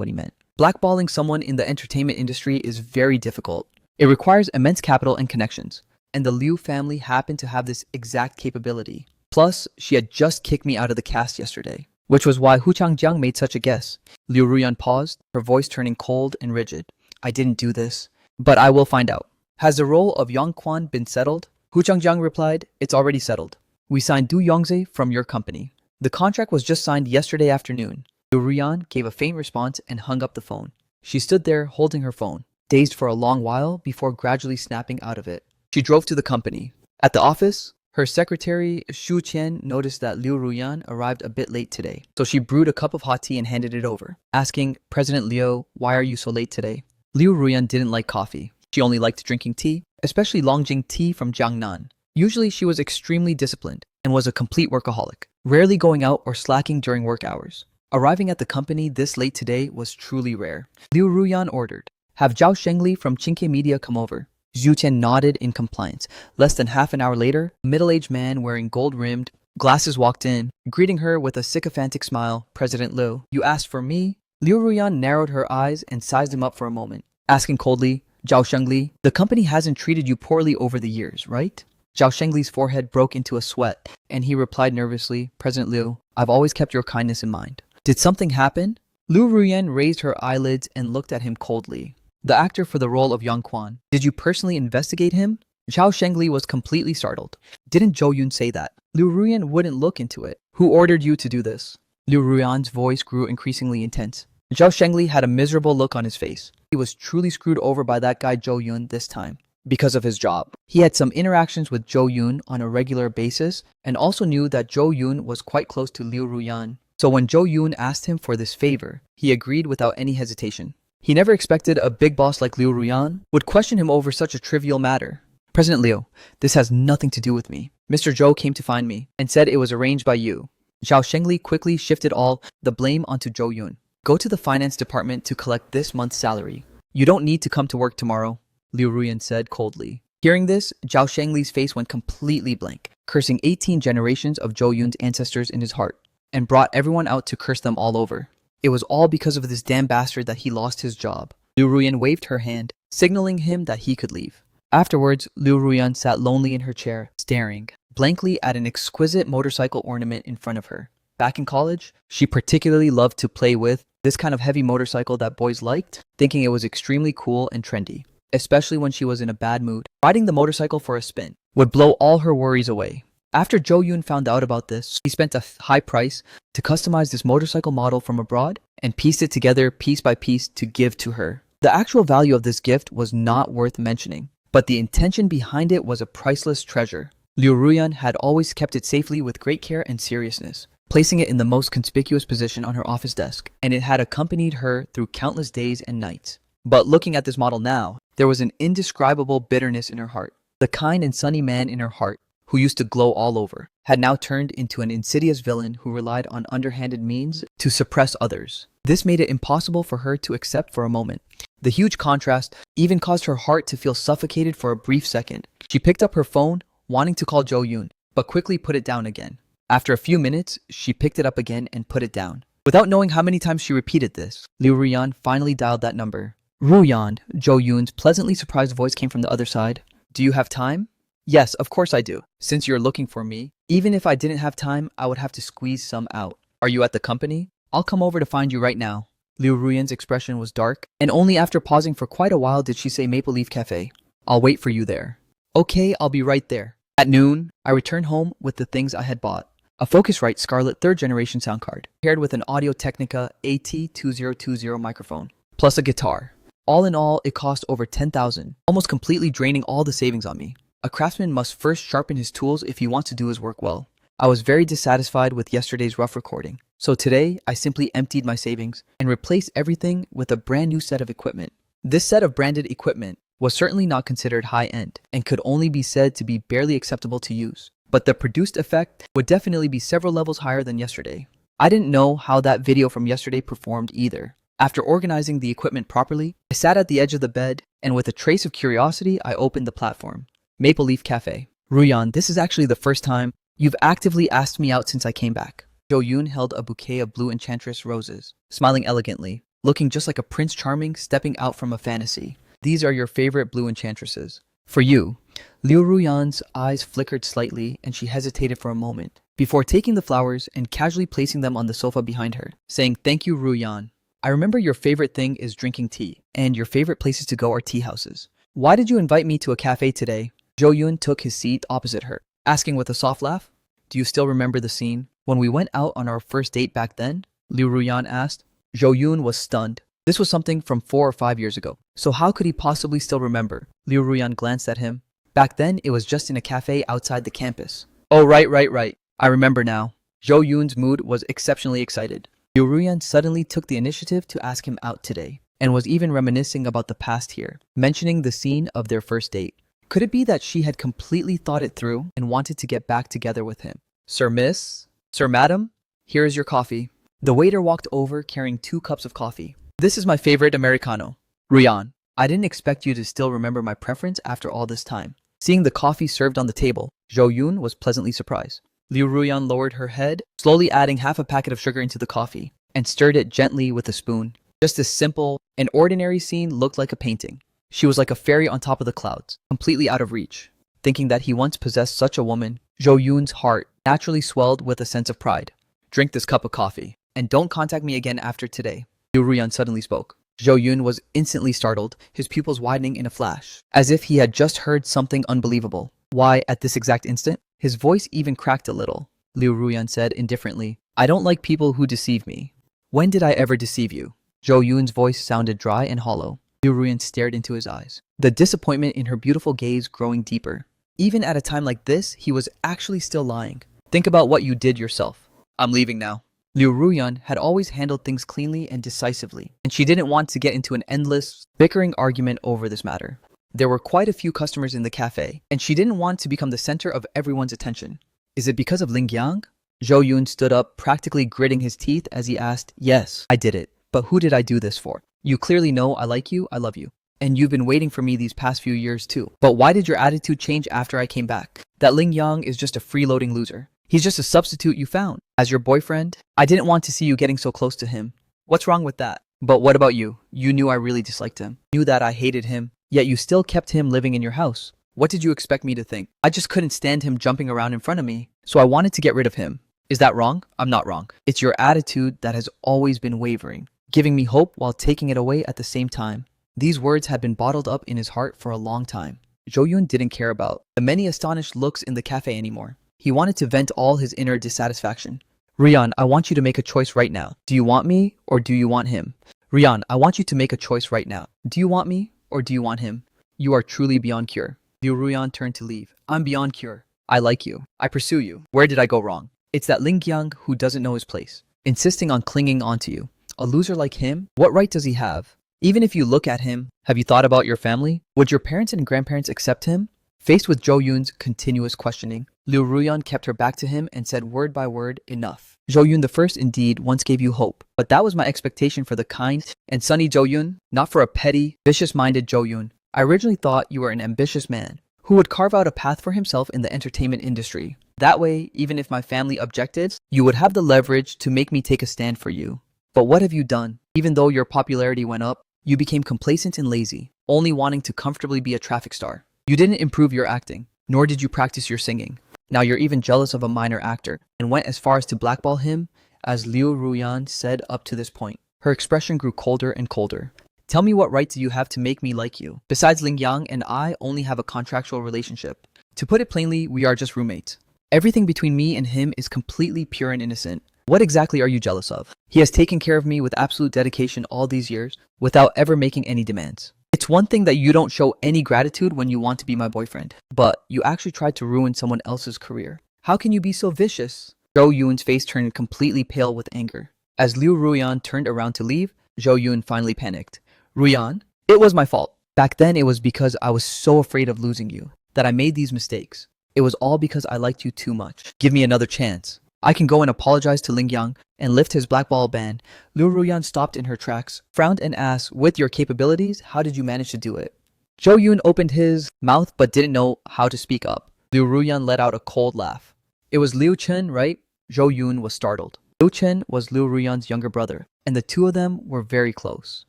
he meant. Blackballing someone in the entertainment industry is very difficult. It requires immense capital and connections, and the Liu family happened to have this exact capability. Plus, she had just kicked me out of the cast yesterday, which was why Hu Changjiang made such a guess. Liu Ruyan paused, her voice turning cold and rigid. "I didn't do this, but I will find out." "Has the role of Yongkwon been settled?" Hu Changjiang replied, "It's already settled. We signed Du Yongze from your company. The contract was just signed yesterday afternoon." Liu Ruyan gave a faint response and hung up the phone. She stood there holding her phone, dazed for a long while before gradually snapping out of it. She drove to the company. At the office, her secretary, Shu Qian, noticed that Liu Ruyan arrived a bit late today. So she brewed a cup of hot tea and handed it over, asking, "President Liu, why are you so late today?" Liu Ruyan didn't like coffee. She only liked drinking tea, especially Longjing tea from Jiangnan. Usually she was extremely disciplined and was a complete workaholic, rarely going out or slacking during work hours. Arriving at the company this late today was truly rare. Liu Ruyan ordered, "Have Zhao Shengli from Qingke Media come over." Zhu Qian nodded in compliance. Less than half an hour later, a middle-aged man wearing gold-rimmed glasses walked in, greeting her with a sycophantic smile. "President Liu, you asked for me?" Liu Ruyan narrowed her eyes and sized him up for a moment, asking coldly, "Zhao Shengli, the company hasn't treated you poorly over the years, right?" Zhao Shengli's forehead broke into a sweat, and he replied nervously, "President Liu, I've always kept your kindness in mind." "Did something happen?" Liu Ruyan raised her eyelids and looked at him coldly. "The actor for the role of Yang Quan. Did you personally investigate him?" Zhao Shengli was completely startled. "Didn't Zhou Yun say that?" Liu Ruyan wouldn't look into it. "Who ordered you to do this?" Liu Ruyan's voice grew increasingly intense. Zhao Shengli had a miserable look on his face. He was truly screwed over by that guy Zhou Yun this time, because of his job. He had some interactions with Zhou Yun on a regular basis, and also knew that Zhou Yun was quite close to Liu Ruyan. So when Zhou Yun asked him for this favor, he agreed without any hesitation. He never expected a big boss like Liu Ruyan would question him over such a trivial matter. "President Liu, this has nothing to do with me. Mr. Zhou came to find me and said it was arranged by you." Zhao Shengli quickly shifted all the blame onto Zhou Yun. "Go to the finance department to collect this month's salary. You don't need to come to work tomorrow," Liu Ruyan said coldly. Hearing this, Zhao Shengli's face went completely blank, cursing 18 generations of Zhou Yun's ancestors in his heart, and brought everyone out to curse them all over. It was all because of this damn bastard that he lost his job. Liu Ruyan waved her hand, signaling him that he could leave. Afterwards, Liu Ruyan sat lonely in her chair, staring blankly at an exquisite motorcycle ornament in front of her. Back in college, she particularly loved to play with this kind of heavy motorcycle that boys liked, thinking it was extremely cool and trendy, especially when she was in a bad mood. Riding the motorcycle for a spin would blow all her worries away. After Zhou Yun found out about this, he spent a high price to customize this motorcycle model from abroad and pieced it together piece by piece to give to her. The actual value of this gift was not worth mentioning, but the intention behind it was a priceless treasure. Liu Ruyan had always kept it safely with great care and seriousness, placing it in the most conspicuous position on her office desk, and it had accompanied her through countless days and nights. But looking at this model now, there was an indescribable bitterness in her heart. The kind and sunny man in her heart, who used to glow all over, had now turned into an insidious villain who relied on underhanded means to suppress others. This made it impossible for her to accept for a moment. The huge contrast even caused her heart to feel suffocated for a brief second. She picked up her phone, wanting to call Zhou Yun, but quickly put it down again. After a few minutes, she picked it up again and put it down. Without knowing how many times she repeated this, Liu Ruyan finally dialed that number. "Ruyan," Zhou Yun's pleasantly surprised voice came from the other side. "Do you have time?" "Yes, of course I do. Since you're looking for me, even if I didn't have time, I would have to squeeze some out. Are you at the company? I'll come over to find you right now." Liu Ruyan's expression was dark, and only after pausing for quite a while did she say Maple Leaf Cafe. "I'll wait for you there." "Okay, I'll be right there." At noon, I returned home with the things I had bought. A Focusrite Scarlett 3rd generation sound card, paired with an Audio-Technica AT2020 microphone, plus a guitar. All in all, it cost over 10,000, almost completely draining all the savings on me. A craftsman must first sharpen his tools if he wants to do his work well. I was very dissatisfied with yesterday's rough recording, so today I simply emptied my savings and replaced everything with a brand new set of equipment. This set of branded equipment was certainly not considered high-end and could only be said to be barely acceptable to use, but the produced effect would definitely be several levels higher than yesterday. I didn't know how that video from yesterday performed either. After organizing the equipment properly, I sat at the edge of the bed, and with a trace of curiosity, I opened the platform. Maple Leaf Cafe. "Ruyan, this is actually the first time you've actively asked me out since I came back." Zhou Yun held a bouquet of blue enchantress roses, smiling elegantly, looking just like a Prince Charming stepping out from a fantasy. "These are your favorite blue enchantresses. For you." Liu Ruyan's eyes flickered slightly, and she hesitated for a moment, before taking the flowers and casually placing them on the sofa behind her, saying, "Thank you, Ruyan. I remember your favorite thing is drinking tea, and your favorite places to go are tea houses. Why did you invite me to a cafe today?" Zhou Yun took his seat opposite her, asking with a soft laugh, "Do you still remember the scene when we went out on our first date back then?" Liu Ruyan asked. Zhou Yun was stunned. This was something from 4 or 5 years ago. So how could he possibly still remember? Liu Ruyan glanced at him. Back then, it was just in a cafe outside the campus. Oh, right. I remember now. Zhou Yun's mood was exceptionally excited. Liu Ruyan suddenly took the initiative to ask him out today, and was even reminiscing about the past here, mentioning the scene of their first date. Could it be that she had completely thought it through and wanted to get back together with him? Sir, miss? Sir, madam? Here is your coffee. The waiter walked over carrying 2 cups of coffee. This is my favorite Americano. Ruyan, I didn't expect you to still remember my preference after all this time. Seeing the coffee served on the table, Zhou Yun was pleasantly surprised. Liu Ruyan lowered her head, slowly adding half a packet of sugar into the coffee, and stirred it gently with a spoon. Just as simple, an ordinary scene looked like a painting. She was like a fairy on top of the clouds, completely out of reach. Thinking that he once possessed such a woman, Zhou Yun's heart naturally swelled with a sense of pride. Drink this cup of coffee, and don't contact me again after today. Liu Ruyan suddenly spoke. Zhou Yun was instantly startled, his pupils widening in a flash, as if he had just heard something unbelievable. Why, at this exact instant? His voice even cracked a little. Liu Ruyan said indifferently, I don't like people who deceive me. When did I ever deceive you? Zhou Yun's voice sounded dry and hollow. Liu Ruyan stared into his eyes, the disappointment in her beautiful gaze growing deeper. Even at a time like this, he was actually still lying. Think about what you did yourself. I'm leaving now. Liu Ruyan had always handled things cleanly and decisively, and she didn't want to get into an endless, bickering argument over this matter. There were quite a few customers in the cafe, and she didn't want to become the center of everyone's attention. Is it because of Ling Yang? Zhou Yun stood up, practically gritting his teeth as he asked, Yes, I did it. But who did I do this for? You clearly know I like you, I love you. And you've been waiting for me these past few years too. But why did your attitude change after I came back? That Ling Yang is just a freeloading loser. He's just a substitute you found. As your boyfriend, I didn't want to see you getting so close to him. What's wrong with that? But what about you? You knew I really disliked him. Knew that I hated him. Yet you still kept him living in your house. What did you expect me to think? I just couldn't stand him jumping around in front of me, so I wanted to get rid of him. Is that wrong? I'm not wrong. It's your attitude that has always been wavering, giving me hope while taking it away at the same time. These words had been bottled up in his heart for a long time. Zhou Yun didn't care about the many astonished looks in the cafe anymore. He wanted to vent all his inner dissatisfaction. Rian, I want you to make a choice right now. Do you want me or do you want him? Rian, I want you to make a choice right now. Do you want me or do you want him? You are truly beyond cure. Liu Ruyan turned to leave. I'm beyond cure. I like you. I pursue you. Where did I go wrong? It's that Ling Yang who doesn't know his place, insisting on clinging onto you. A loser like him? What right does he have? Even if you look at him, have you thought about your family? Would your parents and grandparents accept him? Faced with Zhou Yun's continuous questioning, Liu Ruyan kept her back to him and said word by word, enough. Zhou Yun the first indeed once gave you hope, but that was my expectation for the kind and sunny Zhou Yun, not for a petty, vicious-minded Zhou Yun. I originally thought you were an ambitious man who would carve out a path for himself in the entertainment industry. That way, even if my family objected, you would have the leverage to make me take a stand for you. But what have you done? Even though your popularity went up, you became complacent and lazy, only wanting to comfortably be a traffic star. You didn't improve your acting, nor did you practice your singing. Now you're even jealous of a minor actor, and went as far as to blackball him, as Liu Ruyan said up to this point. Her expression grew colder and colder. Tell me, what right do you have to make me like you? Besides, Ling Yang and I only have a contractual relationship. To put it plainly, we are just roommates. Everything between me and him is completely pure and innocent. What exactly are you jealous of? He has taken care of me with absolute dedication all these years, without ever making any demands. It's one thing that you don't show any gratitude when you want to be my boyfriend, but you actually tried to ruin someone else's career. How can you be so vicious? Zhou Yun's face turned completely pale with anger. As Liu Ruyan turned around to leave, Zhou Yun finally panicked. Ruyan, it was my fault. Back then it was because I was so afraid of losing you that I made these mistakes. It was all because I liked you too much. Give me another chance. I can go and apologize to Ling Yang and lift his blackball ban. Liu Ruyan stopped in her tracks, frowned and asked, with your capabilities, how did you manage to do it? Zhou Yun opened his mouth but didn't know how to speak up. Liu Ruyan let out a cold laugh. It was Liu Chen, right? Zhou Yun was startled. Liu Chen was Liu Ruyan's younger brother, and the two of them were very close.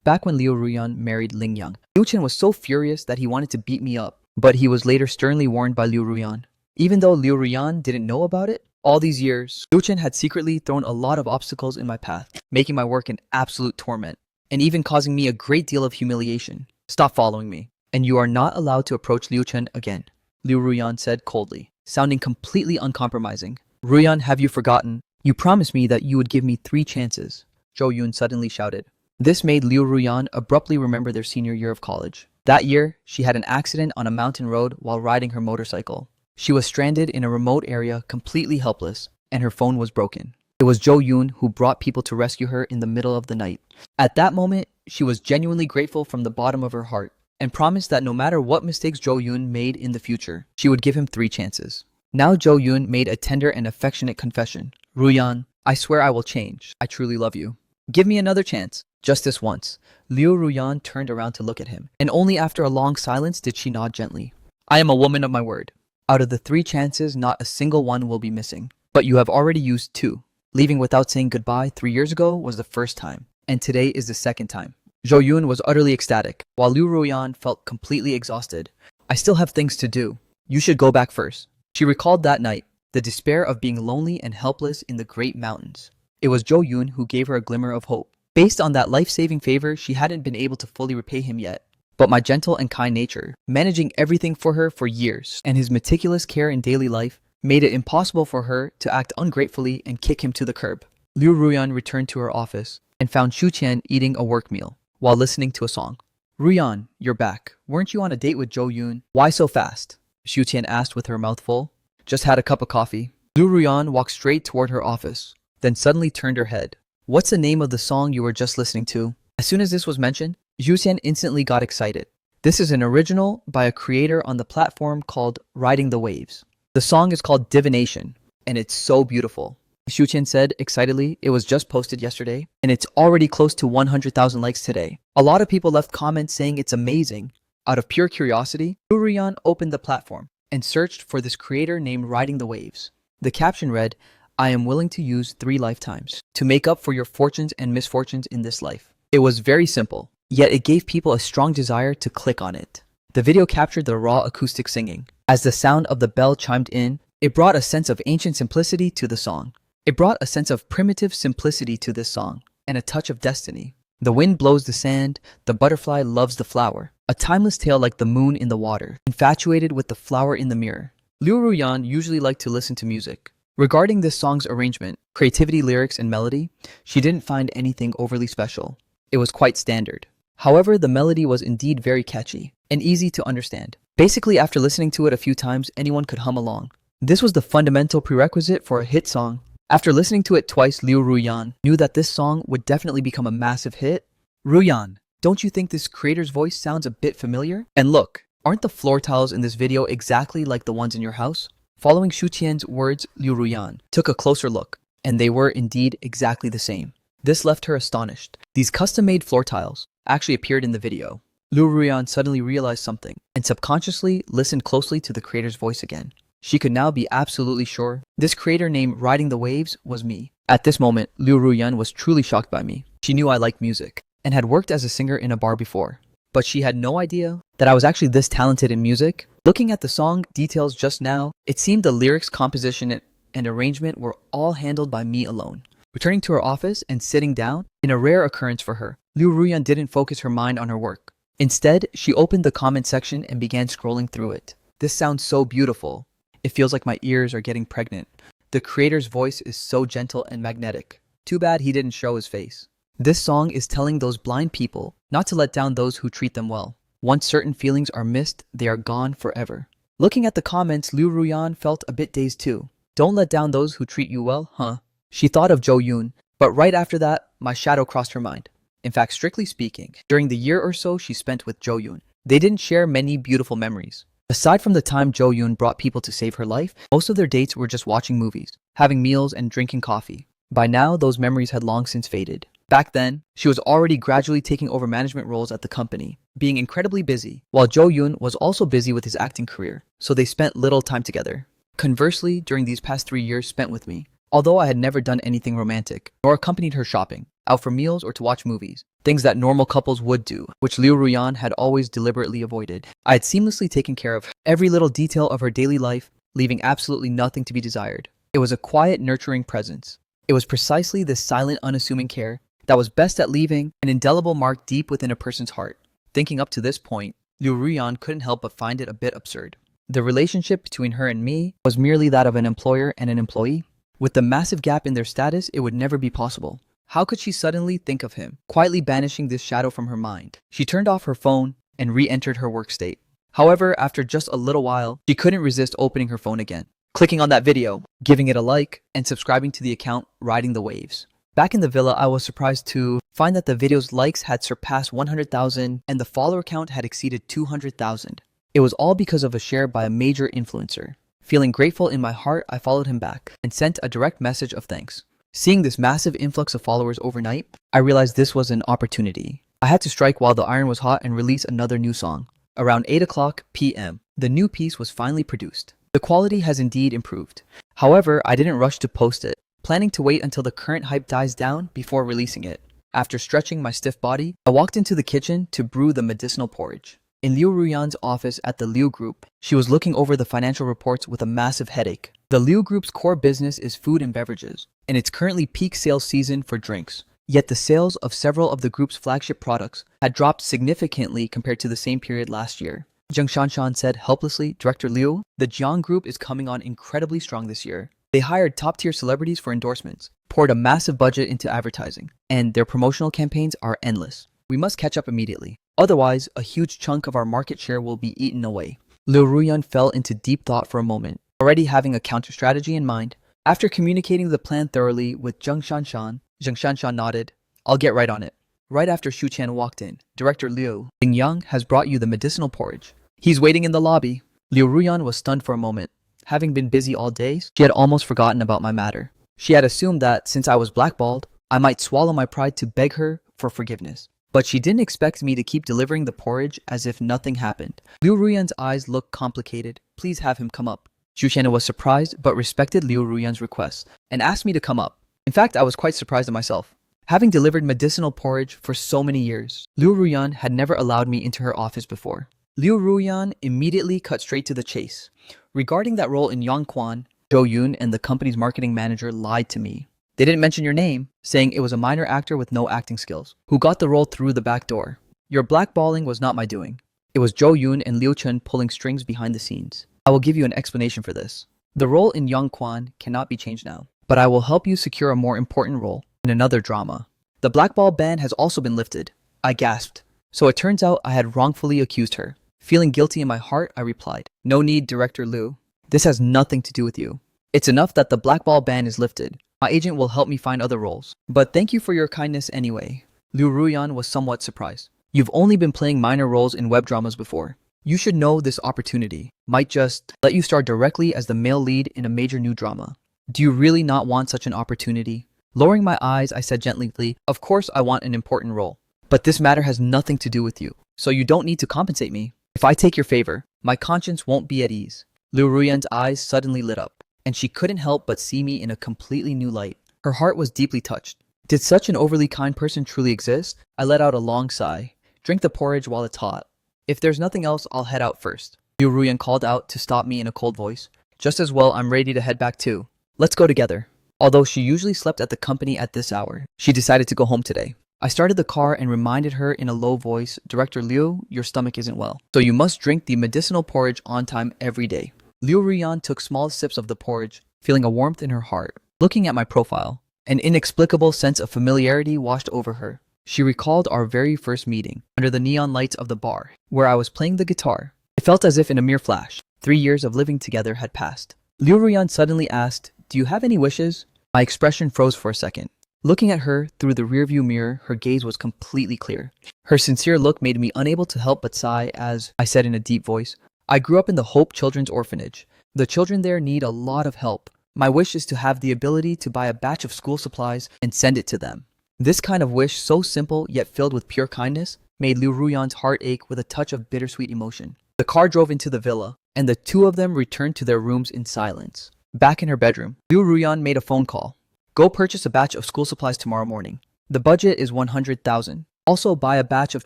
Back when Liu Ruyan married Ling Yang, Liu Chen was so furious that he wanted to beat me up, but he was later sternly warned by Liu Ruyan. Even though Liu Ruyan didn't know about it, all these years, Liu Chen had secretly thrown a lot of obstacles in my path, making my work an absolute torment, and even causing me a great deal of humiliation. Stop following me, and you are not allowed to approach Liu Chen again, Liu Ruyan said coldly, sounding completely uncompromising. Ruyan, have you forgotten? You promised me that you would give me 3 chances, Zhou Yun suddenly shouted. This made Liu Ruyan abruptly remember their senior year of college. That year, she had an accident on a mountain road while riding her motorcycle. She was stranded in a remote area, completely helpless, and her phone was broken. It was Jo Yoon who brought people to rescue her in the middle of the night. At that moment, she was genuinely grateful from the bottom of her heart and promised that no matter what mistakes Jo Yoon made in the future, she would give him 3 chances. Now Jo Yoon made a tender and affectionate confession. Ruyan, I swear I will change. I truly love you. Give me another chance. Just this once. Liu Ruyan turned around to look at him, and only after a long silence did she nod gently. I am a woman of my word. Out of the 3 chances, not a single one will be missing. But you have already used 2. Leaving without saying goodbye 3 years ago was the first time, and today is the second time. Jo Yoon was utterly ecstatic, while Liu Ruyan felt completely exhausted. I still have things to do. You should go back first. She recalled that night, the despair of being lonely and helpless in the great mountains. It was Jo Yoon who gave her a glimmer of hope. Based on that life-saving favor, she hadn't been able to fully repay him yet. But my gentle and kind nature, managing everything for her for years, and his meticulous care in daily life, made it impossible for her to act ungratefully and kick him to the curb. Liu Ruyan returned to her office and found Shu Qian eating a work meal while listening to a song. Ruyan, you're back. Weren't you on a date with Jo Yoon? Why so fast? Shu Qian asked with her mouth full. Just had a cup of coffee. Liu Ruyan walked straight toward her office, then suddenly turned her head. What's the name of the song you were just listening to? As soon as this was mentioned, Shu Qian instantly got excited. This is an original by a creator on the platform called Riding the Waves. The song is called Divination, and it's so beautiful. Shu Qian said excitedly, it was just posted yesterday, and it's already close to 100,000 likes today. A lot of people left comments saying it's amazing. Out of pure curiosity, Liu Ruyan opened the platform and searched for this creator named Riding the Waves. The caption read, I am willing to use 3 lifetimes to make up for your fortunes and misfortunes in this life. It was very simple, yet it gave people a strong desire to click on it. The video captured the raw acoustic singing. As the sound of the bell chimed in, it brought a sense of ancient simplicity to the song. It brought a sense of primitive simplicity to this song, and a touch of destiny. The wind blows the sand, the butterfly loves the flower. A timeless tale like the moon in the water, infatuated with the flower in the mirror. Liu Ruyan usually liked to listen to music. Regarding this song's arrangement, creativity, lyrics, and melody, she didn't find anything overly special. It was quite standard. However, the melody was indeed very catchy and easy to understand. Basically, after listening to it a few times, anyone could hum along. This was the fundamental prerequisite for a hit song. After listening to it twice, Liu Ruyan knew that this song would definitely become a massive hit. Ruyan, don't you think this creator's voice sounds a bit familiar? And look, aren't the floor tiles in this video exactly like the ones in your house? Following Shu Qian's words, Liu Ruyan took a closer look, and they were indeed exactly the same. This left her astonished. These custom-made floor tiles actually appeared in the video. Liu Ruyan suddenly realized something and subconsciously listened closely to the creator's voice again. She could now be absolutely sure this creator named Riding the Waves was me. At this moment, Liu Ruyan was truly shocked by me. She knew I liked music and had worked as a singer in a bar before, but she had no idea that I was actually this talented in music. Looking at the song details just now, it seemed the lyrics, composition, and arrangement were all handled by me alone. Returning to her office and sitting down, in a rare occurrence for her, Liu Ruyan didn't focus her mind on her work. Instead, she opened the comment section and began scrolling through it. This sounds so beautiful. It feels like my ears are getting pregnant. The creator's voice is so gentle and magnetic. Too bad he didn't show his face. This song is telling those blind people not to let down those who treat them well. Once certain feelings are missed, they are gone forever. Looking at the comments, Liu Ruyan felt a bit dazed too. Don't let down those who treat you well, huh? She thought of Jo Yoon, but right after that, my shadow crossed her mind. In fact, strictly speaking, during the year or so she spent with Jo Yoon, they didn't share many beautiful memories. Aside from the time Jo Yoon brought people to save her life, most of their dates were just watching movies, having meals, and drinking coffee. By now, those memories had long since faded. Back then, she was already gradually taking over management roles at the company, being incredibly busy, while Jo Yoon was also busy with his acting career, so they spent little time together. Conversely, during these past 3 years spent with me, although I had never done anything romantic, nor accompanied her shopping, out for meals or to watch movies, things that normal couples would do, which Liu Ruyan had always deliberately avoided, I had seamlessly taken care of every little detail of her daily life, leaving absolutely nothing to be desired. It was a quiet, nurturing presence. It was precisely this silent, unassuming care that was best at leaving an indelible mark deep within a person's heart. Thinking up to this point, Liu Ruyan couldn't help but find it a bit absurd. The relationship between her and me was merely that of an employer and an employee. With the massive gap in their status, it would never be possible. How could she suddenly think of him, quietly banishing this shadow from her mind? She turned off her phone and re-entered her work state. However, after just a little while, she couldn't resist opening her phone again, clicking on that video, giving it a like, and subscribing to the account Riding the Waves. Back in the villa, I was surprised to find that the video's likes had surpassed 100,000 and the follower count had exceeded 200,000. It was all because of a share by a major influencer. Feeling grateful in my heart, I followed him back and sent a direct message of thanks. Seeing this massive influx of followers overnight, I realized this was an opportunity. I had to strike while the iron was hot and release another new song. Around 8 o'clock p.m., the new piece was finally produced. The quality has indeed improved. However, I didn't rush to post it, planning to wait until the current hype dies down before releasing it. After stretching my stiff body, I walked into the kitchen to brew the medicinal porridge. In Liu Ruyan's office at the Liu Group, she was looking over the financial reports with a massive headache. The Liu Group's core business is food and beverages, and it's currently peak sales season for drinks. Yet the sales of several of the group's flagship products had dropped significantly compared to the same period last year. Zheng Shanshan said helplessly, Director Liu, the Jiang Group is coming on incredibly strong this year. They hired top-tier celebrities for endorsements, poured a massive budget into advertising, and their promotional campaigns are endless. We must catch up immediately. Otherwise, a huge chunk of our market share will be eaten away. Liu Ruyan fell into deep thought for a moment, already having a counter-strategy in mind. After communicating the plan thoroughly with Zheng Shanshan nodded. I'll get right on it. Right after Xu Qian walked in, Director Liu, Bing Yang has brought you the medicinal porridge. He's waiting in the lobby. Liu Ruyan was stunned for a moment. Having been busy all day, she had almost forgotten about my matter. She had assumed that, since I was blackballed, I might swallow my pride to beg her for forgiveness. But she didn't expect me to keep delivering the porridge as if nothing happened. Liu Ruyan's eyes looked complicated. Please have him come up. Xu Qian was surprised but respected Liu Ruyan's request and asked me to come up. In fact, I was quite surprised at myself. Having delivered medicinal porridge for so many years, Liu Ruyan had never allowed me into her office before. Liu Ruyan immediately cut straight to the chase. Regarding that role in Yongquan, Zhou Yun and the company's marketing manager lied to me. They didn't mention your name, saying it was a minor actor with no acting skills, who got the role through the back door. Your blackballing was not my doing. It was Zhou Yun and Liu Chen pulling strings behind the scenes. I will give you an explanation for this. The role in Yongquan cannot be changed now, but I will help you secure a more important role in another drama. The blackball ban has also been lifted. I gasped. So it turns out I had wrongfully accused her. Feeling guilty in my heart, I replied, No need, Director Liu. This has nothing to do with you. It's enough that the blackball ban is lifted. My agent will help me find other roles. But thank you for your kindness anyway. Liu Ruyan was somewhat surprised. You've only been playing minor roles in web dramas before. You should know this opportunity might just let you star directly as the male lead in a major new drama. Do you really not want such an opportunity? Lowering my eyes, I said gently, Of course I want an important role. But this matter has nothing to do with you, so you don't need to compensate me. If I take your favor, my conscience won't be at ease. Liu Ruyan's eyes suddenly lit up, and she couldn't help but see me in a completely new light. Her heart was deeply touched. Did such an overly kind person truly exist? I let out a long sigh. Drink the porridge while it's hot. If there's nothing else, I'll head out first. Liu Ruyan called out to stop me in a cold voice. Just as well, I'm ready to head back too. Let's go together. Although she usually slept at the company at this hour, she decided to go home today. I started the car and reminded her in a low voice, Director Liu, your stomach isn't well, so you must drink the medicinal porridge on time every day. Liu Ruyan took small sips of the porridge, feeling a warmth in her heart. Looking at my profile, an inexplicable sense of familiarity washed over her. She recalled our very first meeting, under the neon lights of the bar, where I was playing the guitar. It felt as if in a mere flash, 3 years of living together had passed. Liu Ruyan suddenly asked, Do you have any wishes? My expression froze for a second. Looking at her through the rearview mirror, her gaze was completely clear. Her sincere look made me unable to help but sigh as I said in a deep voice, I grew up in the Hope Children's Orphanage. The children there need a lot of help. My wish is to have the ability to buy a batch of school supplies and send it to them. This kind of wish, so simple yet filled with pure kindness, made Liu Ruyan's heart ache with a touch of bittersweet emotion. The car drove into the villa, and the two of them returned to their rooms in silence. Back in her bedroom, Liu Ruyan made a phone call. Go purchase a batch of school supplies tomorrow morning. The budget is 100,000. Also buy a batch of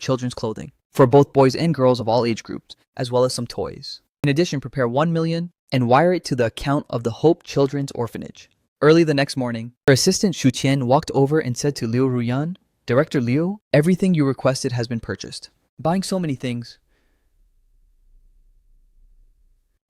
children's clothing for both boys and girls of all age groups, as well as some toys. In addition, prepare 1 million and wire it to the account of the Hope Children's Orphanage. Early the next morning, her assistant Xu Qian walked over and said to Liu Ruyan, Director Liu, everything you requested has been purchased. Buying so many things.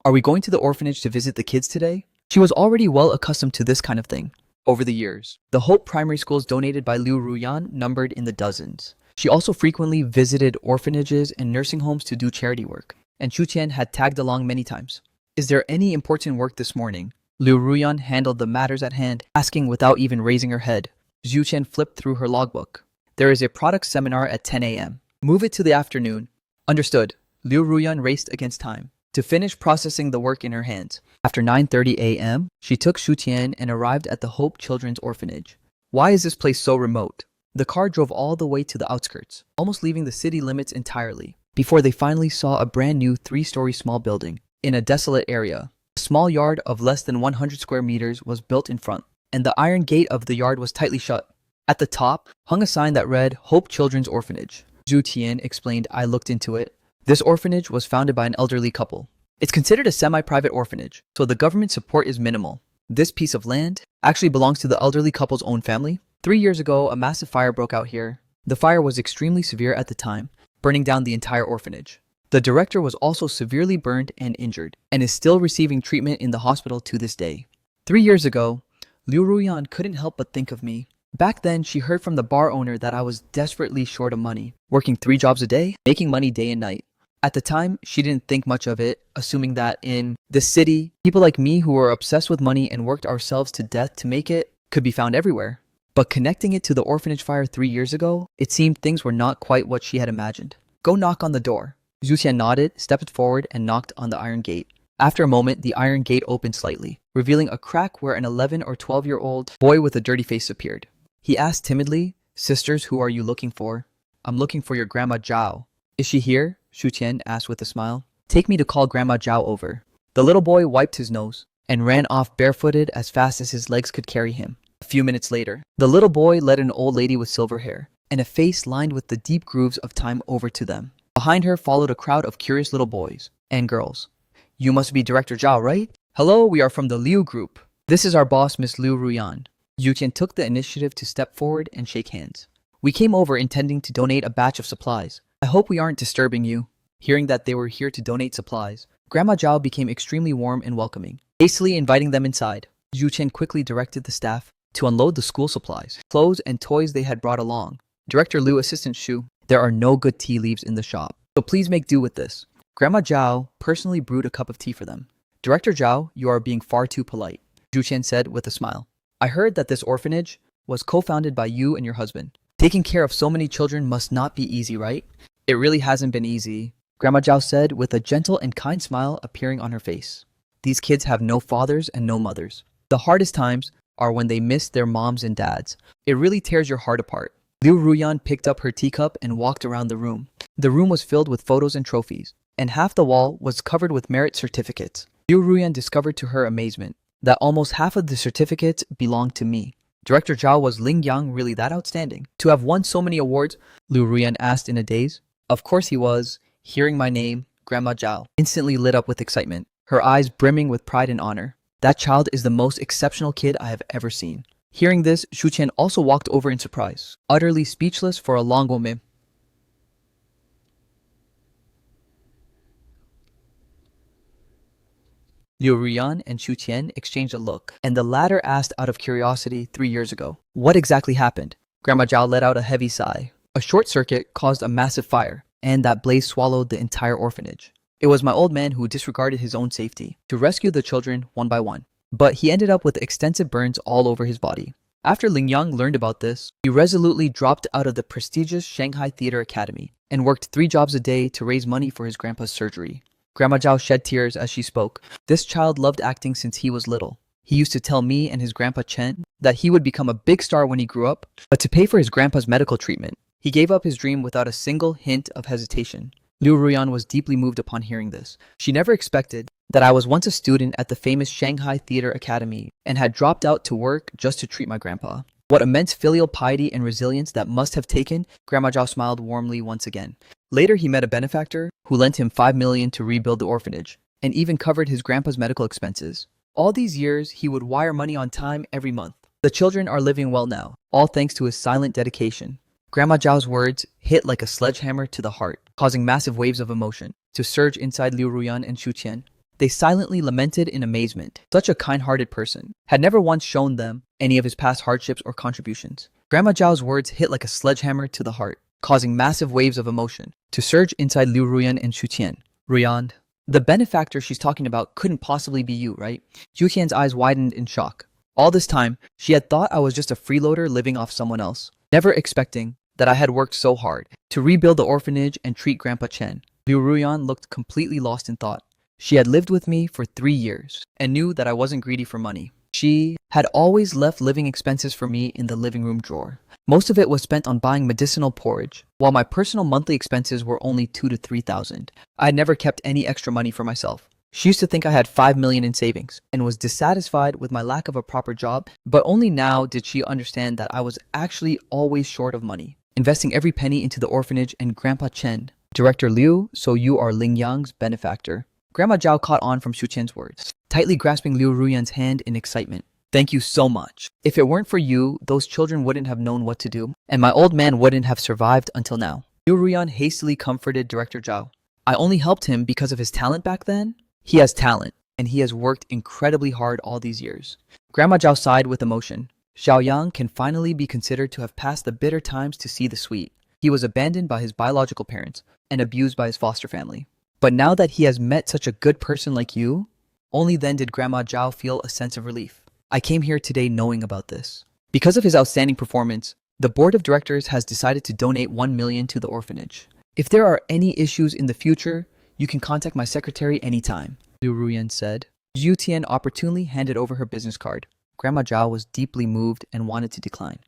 Are we going to the orphanage to visit the kids today? She was already well accustomed to this kind of thing. over the years. The Hope primary schools donated by Liu Ruyan numbered in the dozens. She also frequently visited orphanages and nursing homes to do charity work, and Chu Tian had tagged along many times. Is there any important work this morning? Liu Ruyan handled the matters at hand, asking without even raising her head. Zhu Qian flipped through her logbook. There is a product seminar at 10 a.m. Move it to the afternoon. Understood. Liu Ruyan raced against time to finish processing the work in her hands. After 9:30 a.m., she took Shu Tian and arrived at the Hope Children's Orphanage. Why is this place so remote? The car drove all the way to the outskirts, almost leaving the city limits entirely, before they finally saw a brand new 3-story small building in a desolate area. A small yard of less than 100 square meters was built in front, and the iron gate of the yard was tightly shut. At the top hung a sign that read Hope Children's Orphanage. Zhu Tian explained. I looked into it. This orphanage was founded by an elderly couple. It's considered a semi-private orphanage, so the government support is minimal. This piece of land actually belongs to the elderly couple's own family. 3 years ago, a massive fire broke out here. The fire was extremely severe at the time, burning down the entire orphanage. The director was also severely burned and injured, and is still receiving treatment in the hospital to this day. 3 years ago, Liu Ruyan couldn't help but think of me. Back then, she heard from the bar owner that I was desperately short of money, working 3 jobs a day, making money day and night. At the time, she didn't think much of it, assuming that in the city, people like me who were obsessed with money and worked ourselves to death to make it could be found everywhere. But connecting it to the orphanage fire 3 years ago, it seemed things were not quite what she had imagined. Go knock on the door. Zhu Xian nodded, stepped forward, and knocked on the iron gate. After a moment, the iron gate opened slightly, revealing a crack where an 11 or 12-year-old boy with a dirty face appeared. He asked timidly, "Sisters, who are you looking for?" "I'm looking for your Grandma Zhao." "Is she here?" Shu Tian asked with a smile. "Take me to call Grandma Zhao over." The little boy wiped his nose and ran off barefooted as fast as his legs could carry him. A few minutes later, the little boy led an old lady with silver hair and a face lined with the deep grooves of time over to them. Behind her followed a crowd of curious little boys and girls. "You must be Director Zhao, right?" "Hello, we are from the Liu Group. This is our boss, Miss Liu Ruyan." Zhu Tian took the initiative to step forward and shake hands. "We came over intending to donate a batch of supplies. I hope we aren't disturbing you." Hearing that they were here to donate supplies, Grandma Zhao became extremely warm and welcoming, hastily inviting them inside. Zhu Chen quickly directed the staff to unload the school supplies, clothes, and toys they had brought along. Director Liu, Assistant Shu, "There are no good tea leaves in the shop, so please make do with this." Grandma Zhao personally brewed a cup of tea for them. "Director Zhao, you are being far too polite," Zhu Chen said with a smile. "I heard that this orphanage was co-founded by you and your husband. Taking care of so many children must not be easy, right?" "It really hasn't been easy," Grandma Zhao said with a gentle and kind smile appearing on her face. "These kids have no fathers and no mothers. The hardest times are when they miss their moms and dads. It really tears your heart apart." Liu Ruyan picked up her teacup and walked around the room. The room was filled with photos and trophies, and half the wall was covered with merit certificates. Liu Ruyan discovered to her amazement that almost half of the certificates belonged to me. Director Zhao, was Ling Yang really that outstanding to have won so many awards? Liu Ruyan asked in a daze. Of course he was. Hearing my name, Grandma Zhao instantly lit up with excitement, her eyes brimming with pride and honor. "That child is the most exceptional kid I have ever seen." Hearing this, Shu Qian also walked over in surprise, utterly speechless for a long moment. Liu Ruyan and Shu Qian exchanged a look, and the latter asked out of curiosity 3 years ago, "What exactly happened?" Grandma Zhao let out a heavy sigh. "A short circuit caused a massive fire, and that blaze swallowed the entire orphanage. It was my old man who disregarded his own safety to rescue the children one by one, but he ended up with extensive burns all over his body." After Ling Yang learned about this, he resolutely dropped out of the prestigious Shanghai Theater Academy and worked 3 jobs a day to raise money for his grandpa's surgery. Grandma Zhao shed tears as she spoke. "This child loved acting since he was little. He used to tell me and his grandpa Chen that he would become a big star when he grew up, but to pay for his grandpa's medical treatment, he gave up his dream without a single hint of hesitation." Liu Ruyan was deeply moved upon hearing this. She never expected that I was once a student at the famous Shanghai Theater Academy and had dropped out to work just to treat my grandpa. What immense filial piety and resilience that must have taken. Grandma Zhao smiled warmly once again. Later, he met a benefactor who lent him 5 million to rebuild the orphanage and even covered his grandpa's medical expenses. All these years, he would wire money on time every month. The children are living well now, all thanks to his silent dedication. Grandma Zhao's words hit like a sledgehammer to the heart, causing massive waves of emotion to surge inside Liu Ruyan and Shu Qian. They silently lamented in amazement. Such a kind-hearted person had never once shown them any of his past hardships or contributions. Grandma Zhao's words hit like a sledgehammer to the heart, causing massive waves of emotion to surge inside Liu Ruyan and Xu Qian. Ruyan, the benefactor she's talking about couldn't possibly be you, right? Xu Qian's eyes widened in shock. All this time, she had thought I was just a freeloader living off someone else, never expecting that I had worked so hard to rebuild the orphanage and treat Grandpa Chen. Liu Ruyan looked completely lost in thought. She had lived with me for 3 years and knew that I wasn't greedy for money. She had always left living expenses for me in the living room drawer. Most of it was spent on buying medicinal porridge, while my personal monthly expenses were only 2,000 to 3,000. I had never kept any extra money for myself. She used to think I had 5 million in savings and was dissatisfied with my lack of a proper job, but only now did she understand that I was actually always short of money, investing every penny into the orphanage and Grandpa Chen. Director Liu, so you are Ling Yang's benefactor. Grandma Zhao caught on from Xu Qian's words, tightly grasping Liu Ruyan's hand in excitement. Thank you so much. If it weren't for you, those children wouldn't have known what to do, and my old man wouldn't have survived until now. Liu Ruyan hastily comforted Director Zhao. I only helped him because of his talent back then. He has talent, and he has worked incredibly hard all these years. Grandma Zhao sighed with emotion. Xiaoyang can finally be considered to have passed the bitter times to see the sweet. He was abandoned by his biological parents and abused by his foster family. But now that he has met such a good person like you, only then did Grandma Zhao feel a sense of relief. I came here today knowing about this. Because of his outstanding performance, the board of directors has decided to donate 1 million to the orphanage. If there are any issues in the future, you can contact my secretary anytime, Liu Ruyan said. Xu Tian opportunely handed over her business card. Grandma Zhao was deeply moved and wanted to decline.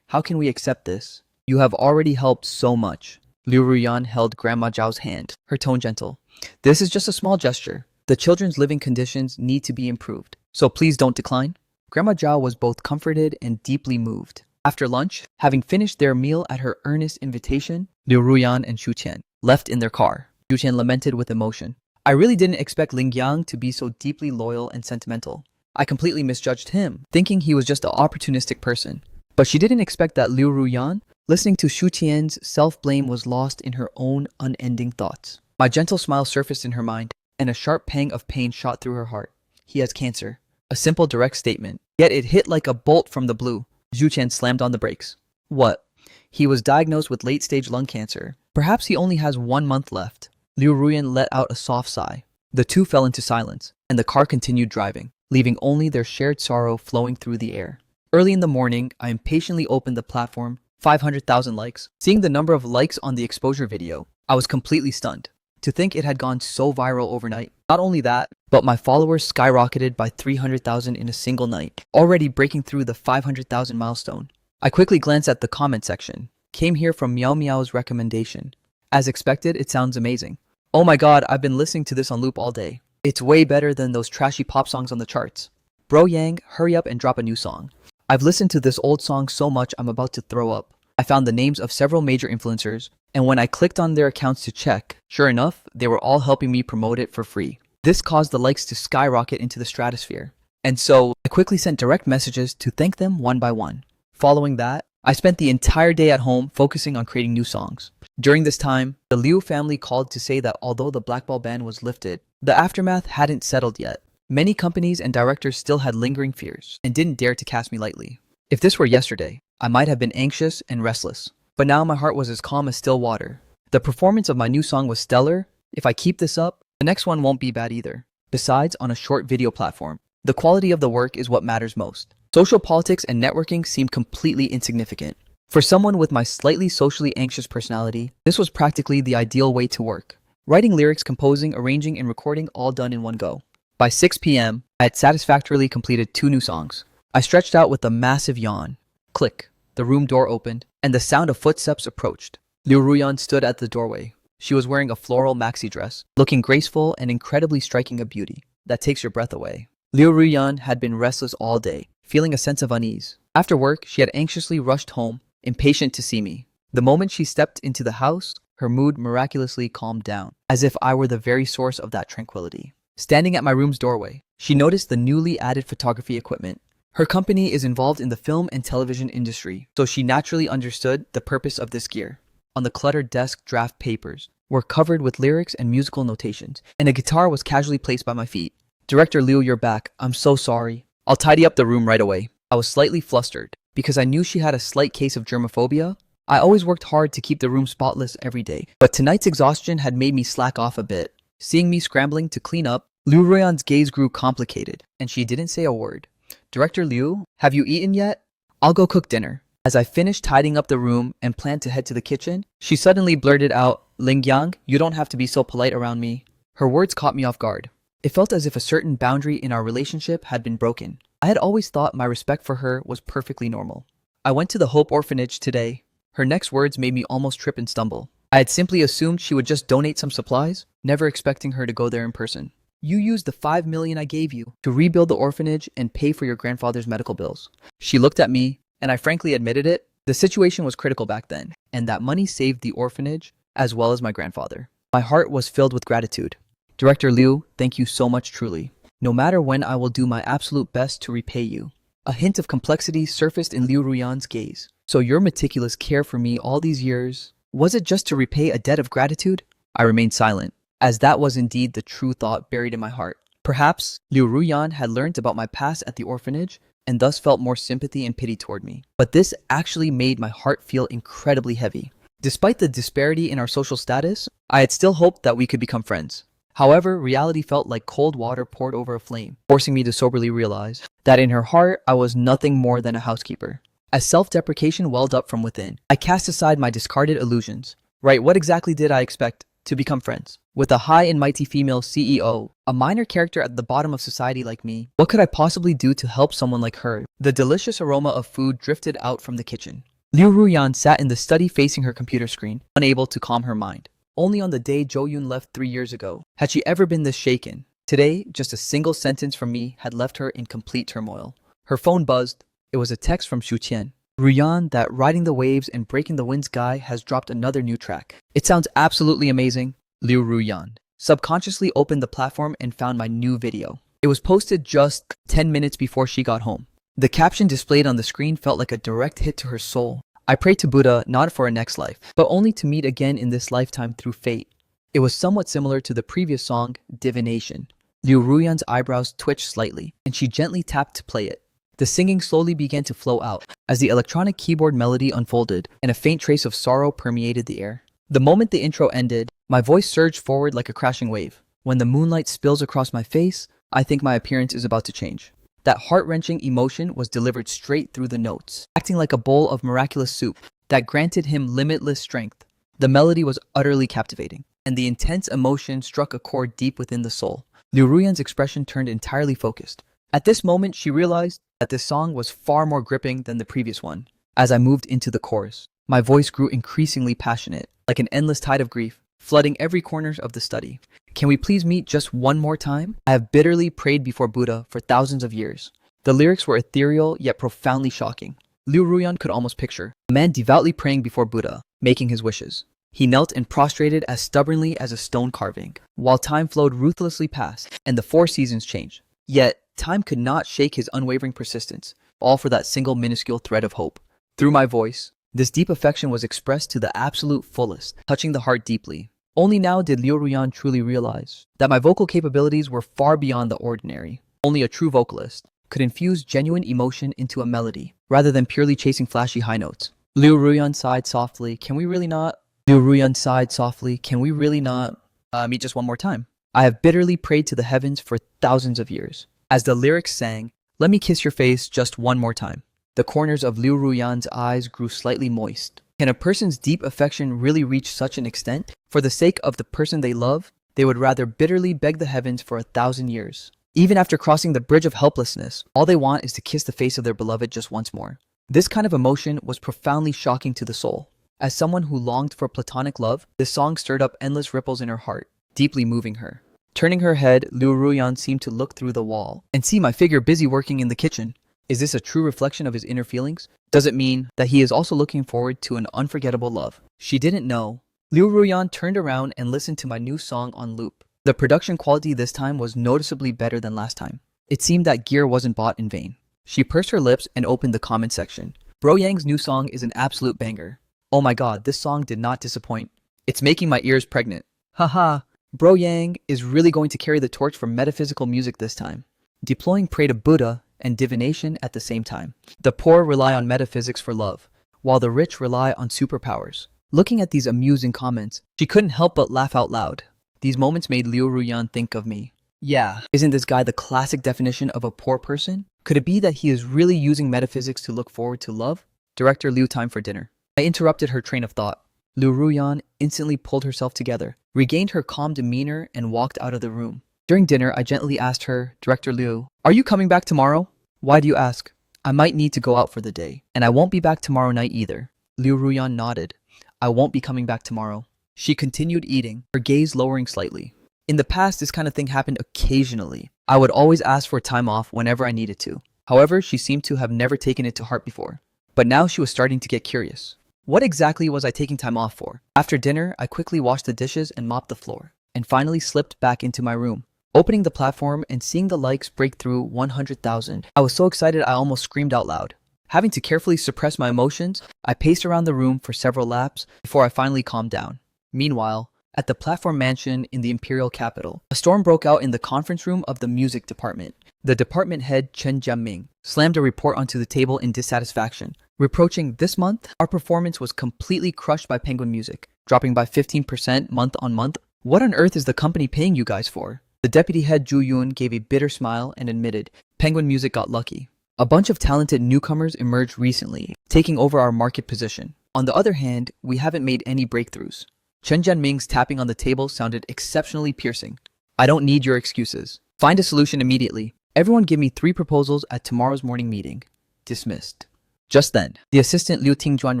How can we accept this? You have already helped so much. Liu Ruyan held Grandma Zhao's hand, her tone gentle. This is just a small gesture. The children's living conditions need to be improved, so please don't decline. Grandma Zhao was both comforted and deeply moved. After lunch, having finished their meal at her earnest invitation, Liu Ruyan and Xu Qian left in their car. Xu Qian lamented with emotion. I really didn't expect Ling Yang to be so deeply loyal and sentimental. I completely misjudged him, thinking he was just an opportunistic person. But she didn't expect that Liu Ruyan, listening to Xu Qian's self-blame, was lost in her own unending thoughts. My gentle smile surfaced in her mind, and a sharp pang of pain shot through her heart. He has cancer. A simple, direct statement. Yet it hit like a bolt from the blue. Xu Qian slammed on the brakes. What? He was diagnosed with late-stage lung cancer. Perhaps he only has 1 month left. Liu Ruyan let out a soft sigh. The two fell into silence, and the car continued driving, leaving only their shared sorrow flowing through the air. Early in the morning, I impatiently opened the platform. 500,000 likes. Seeing the number of likes on the exposure video, I was completely stunned. To think it had gone so viral overnight. Not only that, but my followers skyrocketed by 300,000 in a single night, already breaking through the 500,000 milestone. I quickly glanced at the comment section. Came here from Meow Meow's recommendation. As expected, it sounds amazing. Oh my god, I've been listening to this on loop all day. It's way better than those trashy pop songs on the charts. Bro Yang, hurry up and drop a new song. I've listened to this old song so much I'm about to throw up. I found the names of several major influencers, and when I clicked on their accounts to check, sure enough, they were all helping me promote it for free. This caused the likes to skyrocket into the stratosphere. And so, I quickly sent direct messages to thank them one by one. Following that, I spent the entire day at home focusing on creating new songs. During this time, the Liu family called to say that although the blackball ban was lifted, the aftermath hadn't settled yet. Many companies and directors still had lingering fears and didn't dare to cast me lightly. If this were yesterday, I might have been anxious and restless. But now my heart was as calm as still water. The performance of my new song was stellar. If I keep this up, the next one won't be bad either. Besides, on a short video platform, the quality of the work is what matters most. Social politics and networking seemed completely insignificant. For someone with my slightly socially anxious personality, this was practically the ideal way to work. Writing lyrics, composing, arranging, and recording all done in one go. By 6 p.m., I had satisfactorily completed 2 new songs. I stretched out with a massive yawn. Click. The room door opened, and the sound of footsteps approached. Liu Ruyan stood at the doorway. She was wearing a floral maxi dress, looking graceful and incredibly striking a beauty that takes your breath away. Liu Ruyan had been restless all day, feeling a sense of unease. After work, she had anxiously rushed home, impatient to see me. The moment she stepped into the house, her mood miraculously calmed down, as if I were the very source of that tranquility. Standing at my room's doorway, she noticed the newly added photography equipment. Her company is involved in the film and television industry, so she naturally understood the purpose of this gear. On the cluttered desk, draft papers were covered with lyrics and musical notations, and a guitar was casually placed by my feet. Director Liu, you're back. I'm so sorry. I'll tidy up the room right away. I was slightly flustered because I knew she had a slight case of germophobia. I always worked hard to keep the room spotless every day, but tonight's exhaustion had made me slack off a bit. Seeing me scrambling to clean up, Liu Ruyan's gaze grew complicated, and she didn't say a word. Director Liu, have you eaten yet? I'll go cook dinner. As I finished tidying up the room and planned to head to the kitchen, she suddenly blurted out, Lingyang, you don't have to be so polite around me. Her words caught me off guard. It felt as if a certain boundary in our relationship had been broken. I had always thought my respect for her was perfectly normal. I went to the Hope Orphanage today. Her next words made me almost trip and stumble. I had simply assumed she would just donate some supplies, never expecting her to go there in person. You used the $5 million I gave you to rebuild the orphanage and pay for your grandfather's medical bills. She looked at me, and I frankly admitted it. The situation was critical back then, and that money saved the orphanage as well as my grandfather. My heart was filled with gratitude. Director Liu, thank you so much truly. No matter when, I will do my absolute best to repay you. A hint of complexity surfaced in Liu Ruyan's gaze. So your meticulous care for me all these years, was it just to repay a debt of gratitude? I remained silent, as that was indeed the true thought buried in my heart. Perhaps Liu Ruyan had learned about my past at the orphanage and thus felt more sympathy and pity toward me. But this actually made my heart feel incredibly heavy. Despite the disparity in our social status, I had still hoped that we could become friends. However, reality felt like cold water poured over a flame, forcing me to soberly realize that in her heart, I was nothing more than a housekeeper. As self-deprecation welled up from within, I cast aside my discarded illusions. Right, what exactly did I expect? To become friends with a high and mighty female CEO, a minor character at the bottom of society like me? What could I possibly do to help someone like her? The delicious aroma of food drifted out from the kitchen. Liu Ruyan sat in the study facing her computer screen, unable to calm her mind. Only on the day Jo Yoon left 3 years ago had she ever been this shaken. Today, just a single sentence from me had left her in complete turmoil. Her phone buzzed. It was a text from Shu Qian. Ruyan, that Riding the Waves and Breaking the Winds guy has dropped another new track. It sounds absolutely amazing. Liu Ruyan subconsciously opened the platform and found my new video. It was posted just 10 minutes before she got home. The caption displayed on the screen felt like a direct hit to her soul. I pray to Buddha not for a next life, but only to meet again in this lifetime through fate. It was somewhat similar to the previous song, Divination. Liu Ruyan's eyebrows twitched slightly, and she gently tapped to play it. The singing slowly began to flow out as the electronic keyboard melody unfolded and a faint trace of sorrow permeated the air. The moment the intro ended, my voice surged forward like a crashing wave. When the moonlight spills across my face, I think my appearance is about to change. That heart-wrenching emotion was delivered straight through the notes, acting like a bowl of miraculous soup that granted him limitless strength. The melody was utterly captivating, and the intense emotion struck a chord deep within the soul. Liu Ruyan's expression turned entirely focused. At this moment, she realized that this song was far more gripping than the previous one. As I moved into the chorus, my voice grew increasingly passionate, like an endless tide of grief, flooding every corner of the study. Can we please meet just one more time? I have bitterly prayed before Buddha for thousands of years. The lyrics were ethereal yet profoundly shocking. Liu Ruyan could almost picture a man devoutly praying before Buddha, making his wishes. He knelt and prostrated as stubbornly as a stone carving, while time flowed ruthlessly past and the 4 seasons changed. Yet, time could not shake his unwavering persistence, all for that single minuscule thread of hope. Through my voice, this deep affection was expressed to the absolute fullest, touching the heart deeply. Only now did Liu Ruyan truly realize that my vocal capabilities were far beyond the ordinary. Only a true vocalist could infuse genuine emotion into a melody, rather than purely chasing flashy high notes. Liu Ruyan sighed softly, can we really not? Liu Ruyan sighed softly, can we really not meet just one more time? I have bitterly prayed to the heavens for thousands of years. As the lyrics sang, let me kiss your face just one more time. The corners of Liu Ruyan's eyes grew slightly moist. Can a person's deep affection really reach such an extent? For the sake of the person they love, they would rather bitterly beg the heavens for 1,000 years. Even after crossing the bridge of helplessness, all they want is to kiss the face of their beloved just once more. This kind of emotion was profoundly shocking to the soul. As someone who longed for platonic love, this song stirred up endless ripples in her heart, deeply moving her. Turning her head, Liu Ruyan seemed to look through the wall and see my figure busy working in the kitchen. Is this a true reflection of his inner feelings? Does it mean that he is also looking forward to an unforgettable love? She didn't know. Liu Ruyan turned around and listened to my new song on loop. The production quality this time was noticeably better than last time. It seemed that gear wasn't bought in vain. She pursed her lips and opened the comment section. Bro Yang's new song is an absolute banger. Oh my god, this song did not disappoint. It's making my ears pregnant. Haha, Bro Yang is really going to carry the torch for metaphysical music this time, deploying pray to Buddha and divination at the same time. The poor rely on metaphysics for love, while the rich rely on superpowers. Looking at these amusing comments, she couldn't help but laugh out loud. These moments made Liu Ruyan think of me. Yeah, isn't this guy the classic definition of a poor person? Could it be that he is really using metaphysics to look forward to love? Director Liu, time for dinner. I interrupted her train of thought. Liu Ruyan instantly pulled herself together, regained her calm demeanor, and walked out of the room. During dinner, I gently asked her, Director Liu, are you coming back tomorrow? Why do you ask? I might need to go out for the day, and I won't be back tomorrow night either. Liu Ruyan nodded. I won't be coming back tomorrow. She continued eating, her gaze lowering slightly. In the past, this kind of thing happened occasionally. I would always ask for time off whenever I needed to. However, she seemed to have never taken it to heart before. But now she was starting to get curious. What exactly was I taking time off for? After dinner, I quickly washed the dishes and mopped the floor, and finally slipped back into my room. Opening the platform and seeing the likes break through 100,000, I was so excited I almost screamed out loud. Having to carefully suppress my emotions, I paced around the room for several laps before I finally calmed down. Meanwhile, at the platform mansion in the imperial capital, a storm broke out in the conference room of the music department. The department head, Chen Jiaming, slammed a report onto the table in dissatisfaction, reproaching, this month, our performance was completely crushed by Penguin Music, dropping by 15% month on month. What on earth is the company paying you guys for? The deputy head, Zhu Yun, gave a bitter smile and admitted, Penguin Music got lucky. A bunch of talented newcomers emerged recently, taking over our market position. On the other hand, we haven't made any breakthroughs. Chen Jianming's tapping on the table sounded exceptionally piercing. I don't need your excuses. Find a solution immediately. Everyone give me 3 proposals at tomorrow's morning meeting. Dismissed. Just then, the assistant Liu Tingjuan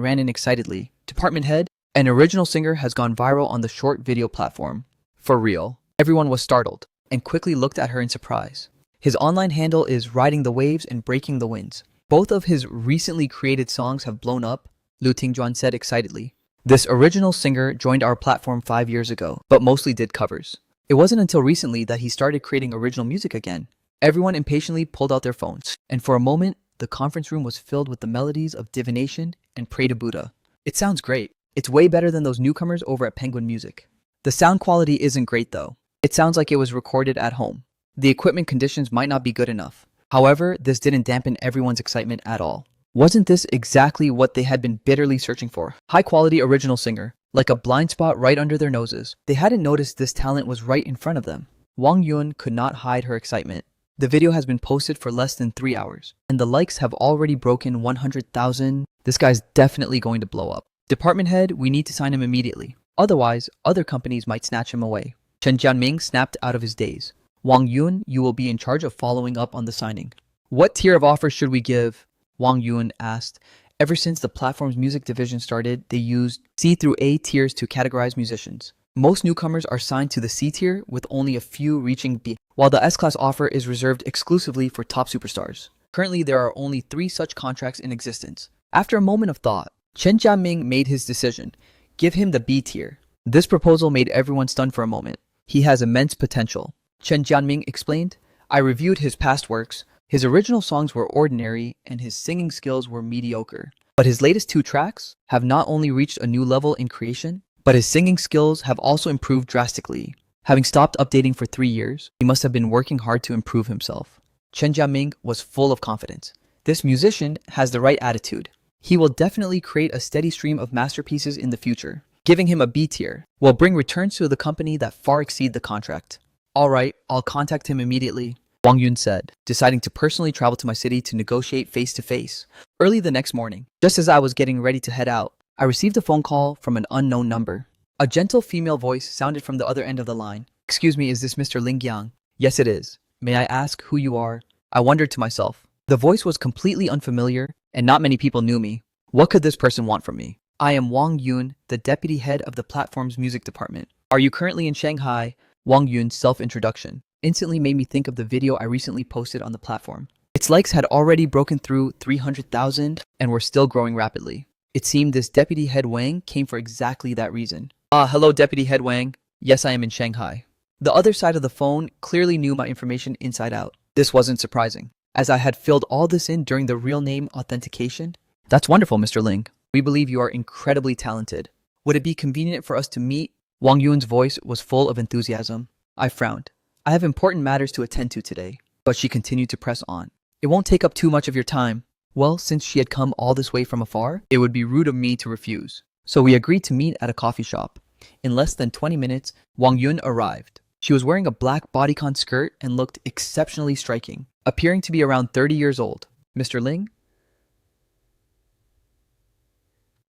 ran in excitedly. Department head, an original singer has gone viral on the short video platform. For real. Everyone was startled and quickly looked at her in surprise. His online handle is Riding the Waves and Breaking the Winds. Both of his recently created songs have blown up, Liu Tingjuan said excitedly. This original singer joined our platform 5 years ago, but mostly did covers. It wasn't until recently that he started creating original music again. Everyone impatiently pulled out their phones, and for a moment, the conference room was filled with the melodies of divination and pray to Buddha. It sounds great. It's way better than those newcomers over at Penguin Music. The sound quality isn't great though. It sounds like it was recorded at home. The equipment conditions might not be good enough. However, this didn't dampen everyone's excitement at all. Wasn't this exactly what they had been bitterly searching for? High-quality original singer, like a blind spot right under their noses. They hadn't noticed this talent was right in front of them. Wang Yun could not hide her excitement. The video has been posted for less than 3 hours, and the likes have already broken 100,000. This guy's definitely going to blow up. Department head, we need to sign him immediately. Otherwise, other companies might snatch him away. Chen Jianming snapped out of his daze. Wang Yun, you will be in charge of following up on the signing. What tier of offers should we give? Wang Yun asked. Ever since the platform's music division started, they used C through A tiers to categorize musicians. Most newcomers are signed to the C tier, with only a few reaching B, while the S-class offer is reserved exclusively for top superstars. Currently, there are only 3 such contracts in existence. After a moment of thought, Chen Jiaming made his decision. Give him the B tier. This proposal made everyone stunned for a moment. He has immense potential. Chen Jianming explained. I reviewed his past works. His original songs were ordinary and his singing skills were mediocre. But his latest 2 tracks have not only reached a new level in creation, but his singing skills have also improved drastically. Having stopped updating for 3 years, he must have been working hard to improve himself. Chen Jiaming was full of confidence. This musician has the right attitude. He will definitely create a steady stream of masterpieces in the future. Giving him a B tier will bring returns to the company that far exceed the contract. Alright, I'll contact him immediately, Wang Yun said, deciding to personally travel to my city to negotiate face-to-face. Early the next morning, just as I was getting ready to head out, I received a phone call from an unknown number. A gentle female voice sounded from the other end of the line. Excuse me, is this Mr. Ling Yang? Yes, it is. May I ask who you are? I wondered to myself. The voice was completely unfamiliar, and not many people knew me. What could this person want from me? I am Wang Yun, the deputy head of the platform's music department. Are you currently in Shanghai? Wang Yun's self-introduction instantly made me think of the video I recently posted on the platform. Its likes had already broken through 300,000 and were still growing rapidly. It seemed this deputy head Wang came for exactly that reason. Hello deputy head Wang. Yes, I am in Shanghai. The other side of the phone clearly knew my information inside out. This wasn't surprising, as I had filled all this in during the real name authentication. That's wonderful, Mr. Ling. We believe you are incredibly talented. Would it be convenient for us to meet? Wang Yun's voice was full of enthusiasm. I frowned. I have important matters to attend to today. But she continued to press on. It won't take up too much of your time. Well, since she had come all this way from afar, it would be rude of me to refuse. So we agreed to meet at a coffee shop. In less than 20 minutes, Wang Yun arrived. She was wearing a black bodycon skirt and looked exceptionally striking, appearing to be around 30 years old. Mr. Ling?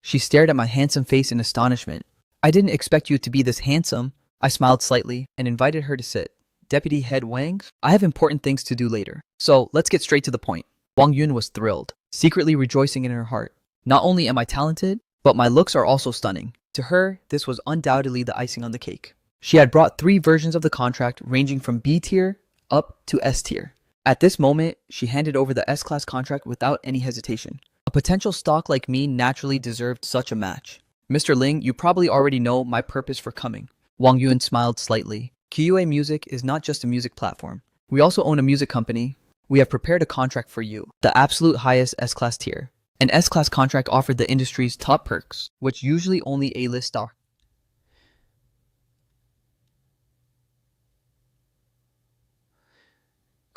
She stared at my handsome face in astonishment. I didn't expect you to be this handsome. I smiled slightly and invited her to sit. Deputy Head Wang, I have important things to do later. So let's get straight to the point. Wang Yun was thrilled, secretly rejoicing in her heart. Not only am I talented, but my looks are also stunning. To her, this was undoubtedly the icing on the cake. She had brought 3 versions of the contract ranging from B tier up to S tier. At this moment, she handed over the S-class contract without any hesitation. A potential stock like me naturally deserved such a match. Mr. Ling, you probably already know my purpose for coming. Wang Yun smiled slightly. QA Music is not just a music platform. We also own a music company. We have prepared a contract for you, the absolute highest S-class tier. An S-class contract offered the industry's top perks, which usually only A-list star.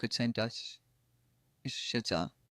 I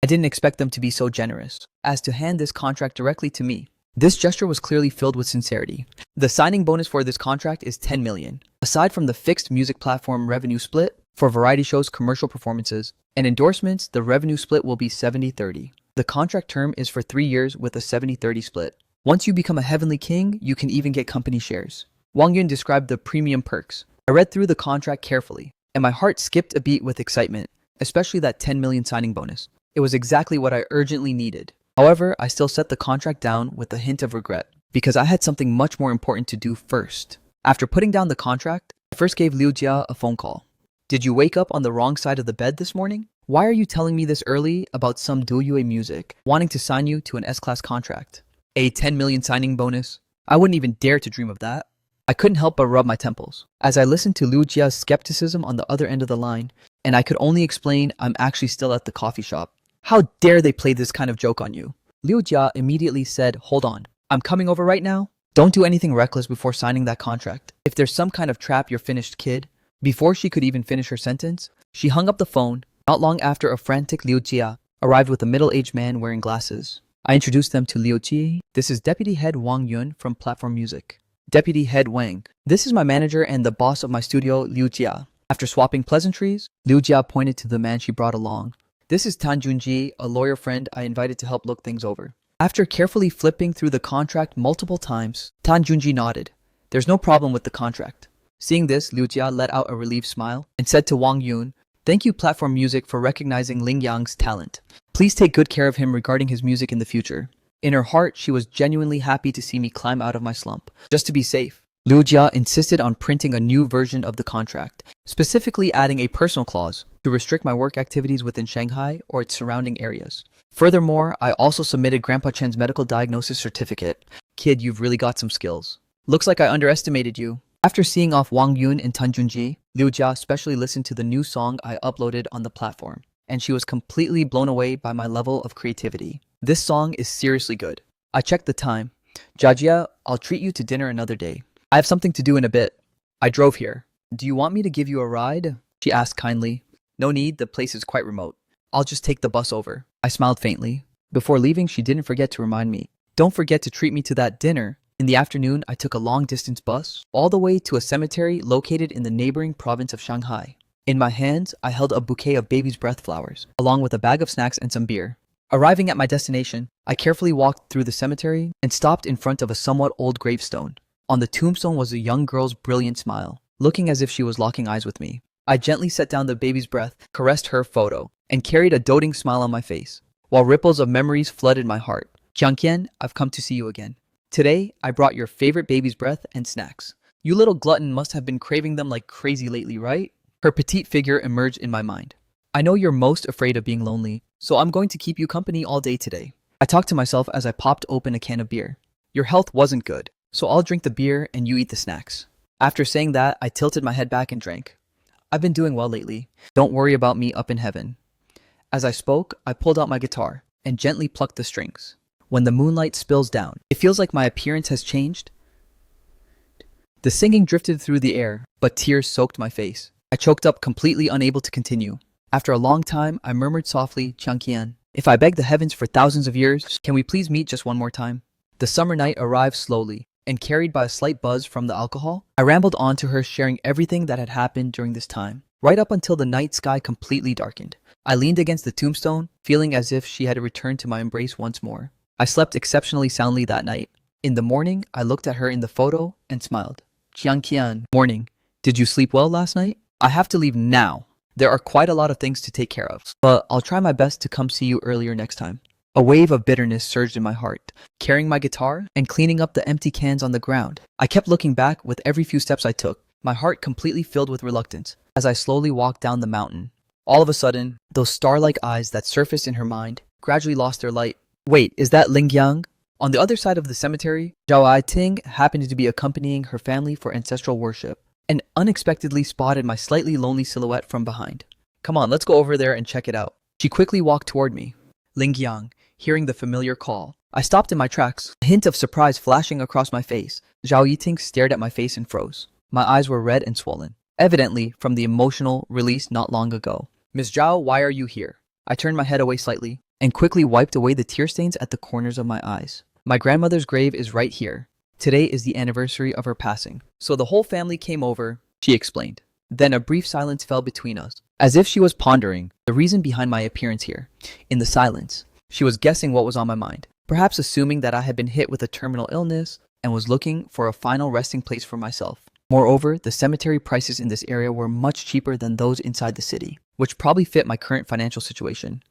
didn't expect them to be so generous as to hand this contract directly to me. This gesture was clearly filled with sincerity. The signing bonus for this contract is 10 million. Aside from the fixed music platform revenue split, for variety shows, commercial performances, and endorsements, the revenue split will be 70-30. The contract term is for 3 years with a 70-30 split. Once you become a Heavenly King, you can even get company shares. Wang Yun described the premium perks. I read through the contract carefully, and my heart skipped a beat with excitement, especially that 10 million signing bonus. It was exactly what I urgently needed. However, I still set the contract down with a hint of regret, because I had something much more important to do first. After putting down the contract, I first gave Liu Jia a phone call. Did you wake up on the wrong side of the bed this morning? Why are you telling me this early about some Douyu music, wanting to sign you to an S-class contract? A 10 million signing bonus? I wouldn't even dare to dream of that. I couldn't help but rub my temples, as I listened to Liu Jia's skepticism on the other end of the line, and I could only explain I'm actually still at the coffee shop. How dare they play this kind of joke on you? Liu Jia immediately said, hold on, I'm coming over right now. Don't do anything reckless before signing that contract. If there's some kind of trap, you're finished, kid. Before she could even finish her sentence, she hung up the phone. Not long after, a frantic Liu Jia arrived with a middle-aged man wearing glasses. I introduced them to Liu Ji. This is Deputy Head Wang Yun from Platform Music. Deputy Head Wang. This is my manager and the boss of my studio, Liu Jia. After swapping pleasantries, Liu Jia pointed to the man she brought along. This is Tan Junji, a lawyer friend I invited to help look things over. After carefully flipping through the contract multiple times, Tan Junji nodded. There's no problem with the contract. Seeing this, Liu Jia let out a relieved smile and said to Wang Yun, thank you Platform Music for recognizing Ling Yang's talent. Please take good care of him regarding his music in the future. In her heart, she was genuinely happy to see me climb out of my slump, just to be safe. Liu Jia insisted on printing a new version of the contract, specifically adding a personal clause to restrict my work activities within Shanghai or its surrounding areas. Furthermore, I also submitted Grandpa Chen's medical diagnosis certificate. Kid, you've really got some skills. Looks like I underestimated you. After seeing off Wang Yun and Tan Junji, Liu Jia especially listened to the new song I uploaded on the platform, and she was completely blown away by my level of creativity. This song is seriously good. I checked the time. Jia, I'll treat you to dinner another day. I have something to do in a bit. I drove here. Do you want me to give you a ride? She asked kindly. No need, the place is quite remote. I'll just take the bus over. I smiled faintly. Before leaving, she didn't forget to remind me. Don't forget to treat me to that dinner. In the afternoon, I took a long-distance bus all the way to a cemetery located in the neighboring province of Shanghai. In my hands, I held a bouquet of baby's breath flowers, along with a bag of snacks and some beer. Arriving at my destination, I carefully walked through the cemetery and stopped in front of a somewhat old gravestone. On the tombstone was a young girl's brilliant smile, looking as if she was locking eyes with me. I gently set down the baby's breath, caressed her photo, and carried a doting smile on my face, while ripples of memories flooded my heart. Jiangqian, I've come to see you again. Today, I brought your favorite baby's breath and snacks. You little glutton must have been craving them like crazy lately, right? Her petite figure emerged in my mind. I know you're most afraid of being lonely, so I'm going to keep you company all day today. I talked to myself as I popped open a can of beer. Your health wasn't good, so I'll drink the beer and you eat the snacks. After saying that, I tilted my head back and drank. I've been doing well lately. Don't worry about me up in heaven. As I spoke, I pulled out my guitar and gently plucked the strings. When the moonlight spills down, it feels like my appearance has changed. The singing drifted through the air, but tears soaked my face. I choked up, completely unable to continue. After a long time, I murmured softly, Changqian, if I beg the heavens for thousands of years, can we please meet just one more time? The summer night arrived slowly, and carried by a slight buzz from the alcohol, I rambled on to her, sharing everything that had happened during this time, right up until the night sky completely darkened. I leaned against the tombstone, feeling as if she had returned to my embrace once more. I slept exceptionally soundly that night. In the morning, I looked at her in the photo and smiled. Changqian, morning. Did you sleep well last night? I have to leave now. There are quite a lot of things to take care of, but I'll try my best to come see you earlier next time. A wave of bitterness surged in my heart. Carrying my guitar and cleaning up the empty cans on the ground, I kept looking back with every few steps I took, my heart completely filled with reluctance as I slowly walked down the mountain. All of a sudden, those star-like eyes that surfaced in her mind gradually lost their light. Wait, is that Ling Yang? On the other side of the cemetery, Zhao Aiting happened to be accompanying her family for ancestral worship, and unexpectedly spotted my slightly lonely silhouette from behind. Come on, let's go over there and check it out. She quickly walked toward me. Ling Yang, hearing the familiar call, I stopped in my tracks, a hint of surprise flashing across my face. Zhao Yiting stared at my face and froze. My eyes were red and swollen, evidently from the emotional release not long ago. Miss Zhao, why are you here? I turned my head away slightly and quickly wiped away the tear stains at the corners of my eyes. My grandmother's grave is right here. Today is the anniversary of her passing, so the whole family came over, she explained. Then a brief silence fell between us, as if she was pondering the reason behind my appearance here. In the silence, she was guessing what was on my mind, perhaps assuming that I had been hit with a terminal illness and was looking for a final resting place for myself. Moreover, the cemetery prices in this area were much cheaper than those inside the city, which probably fit my current financial situation.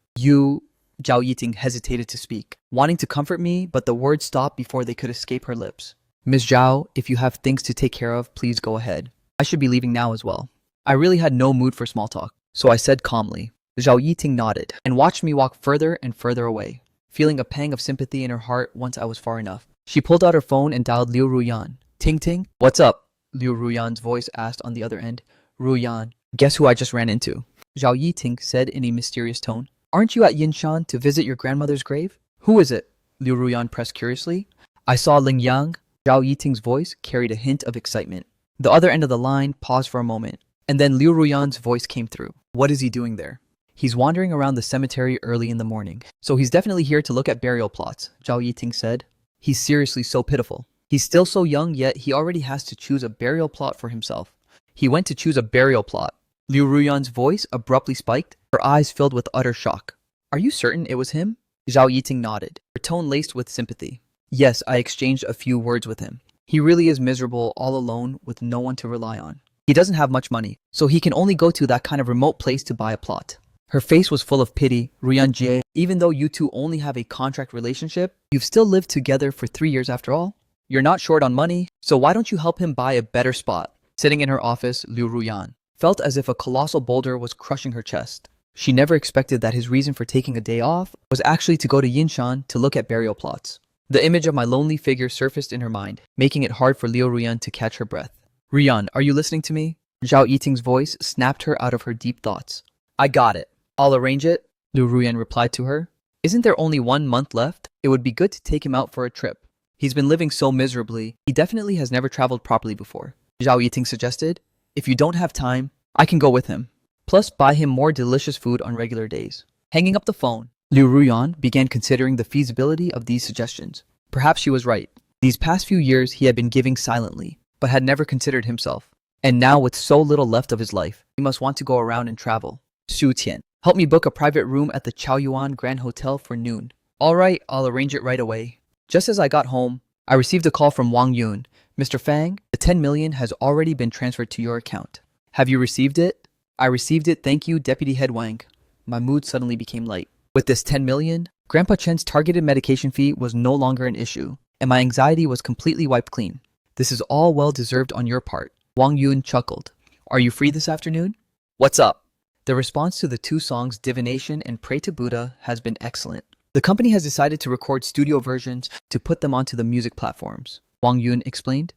Zhao Yiting hesitated to speak, wanting to comfort me, but the words stopped before they could escape her lips. Miss Zhao, if you have things to take care of, please go ahead. I should be leaving now as well. I really had no mood for small talk, so I said calmly. Zhao Yiting nodded and watched me walk further and further away, feeling a pang of sympathy in her heart once I was far enough. She pulled out her phone and dialed Liu Ruyan. Ting Ting, what's up? Liu Ruyan's voice asked on the other end. Ruyan, guess who I just ran into? Zhao Yiting said in a mysterious tone. Aren't you at Yinshan to visit your grandmother's grave? Who is it? Liu Ruyan pressed curiously. I saw Ling Yang. Zhao Yiting's voice carried a hint of excitement. The other end of the line paused for a moment, and then Liu Ruyan's voice came through. What is he doing there? He's wandering around the cemetery early in the morning, so he's definitely here to look at burial plots, Zhao Yiting said. He's seriously so pitiful. He's still so young, yet he already has to choose a burial plot for himself. He went to choose a burial plot. Liu Ruyan's voice abruptly spiked, her eyes filled with utter shock. Are you certain it was him? Zhao Yiting nodded, her tone laced with sympathy. Yes, I exchanged a few words with him. He really is miserable all alone with no one to rely on. He doesn't have much money, so he can only go to that kind of remote place to buy a plot. Her face was full of pity. Ruyan Jie, even though you two only have a contract relationship, you've still lived together for 3 years after all. You're not short on money, so why don't you help him buy a better spot? Sitting in her office, Liu Ruyan felt as if a colossal boulder was crushing her chest. She never expected that his reason for taking a day off was actually to go to Yinshan to look at burial plots. The image of my lonely figure surfaced in her mind, making it hard for Liu Ruyan to catch her breath. Ruyan, are you listening to me? Zhao Yiting's voice snapped her out of her deep thoughts. I got it. I'll arrange it, Liu Ruyan replied to her. Isn't there only 1 month left? It would be good to take him out for a trip. He's been living so miserably, he definitely has never traveled properly before. Zhao Yiting suggested. If you don't have time, I can go with him. Plus buy him more delicious food on regular days. Hanging up the phone, Liu Ruyan began considering the feasibility of these suggestions. Perhaps she was right. These past few years he had been giving silently, but had never considered himself. And now with so little left of his life, he must want to go around and travel. Xu Tian, help me book a private room at the Chaoyuan Grand Hotel for noon. All right, I'll arrange it right away. Just as I got home, I received a call from Wang Yun. Mr. Fang, the 10 million has already been transferred to your account. Have you received it? I received it, thank you, Deputy Head Wang. My mood suddenly became light. With this 10 million, Grandpa Chen's targeted medication fee was no longer an issue, and my anxiety was completely wiped clean. This is all well deserved on your part. Wang Yun chuckled. Are you free this afternoon? What's up? The response to the 2 songs Divination and Pray to Buddha has been excellent. The company has decided to record studio versions to put them onto the music platforms, Wang Yun explained.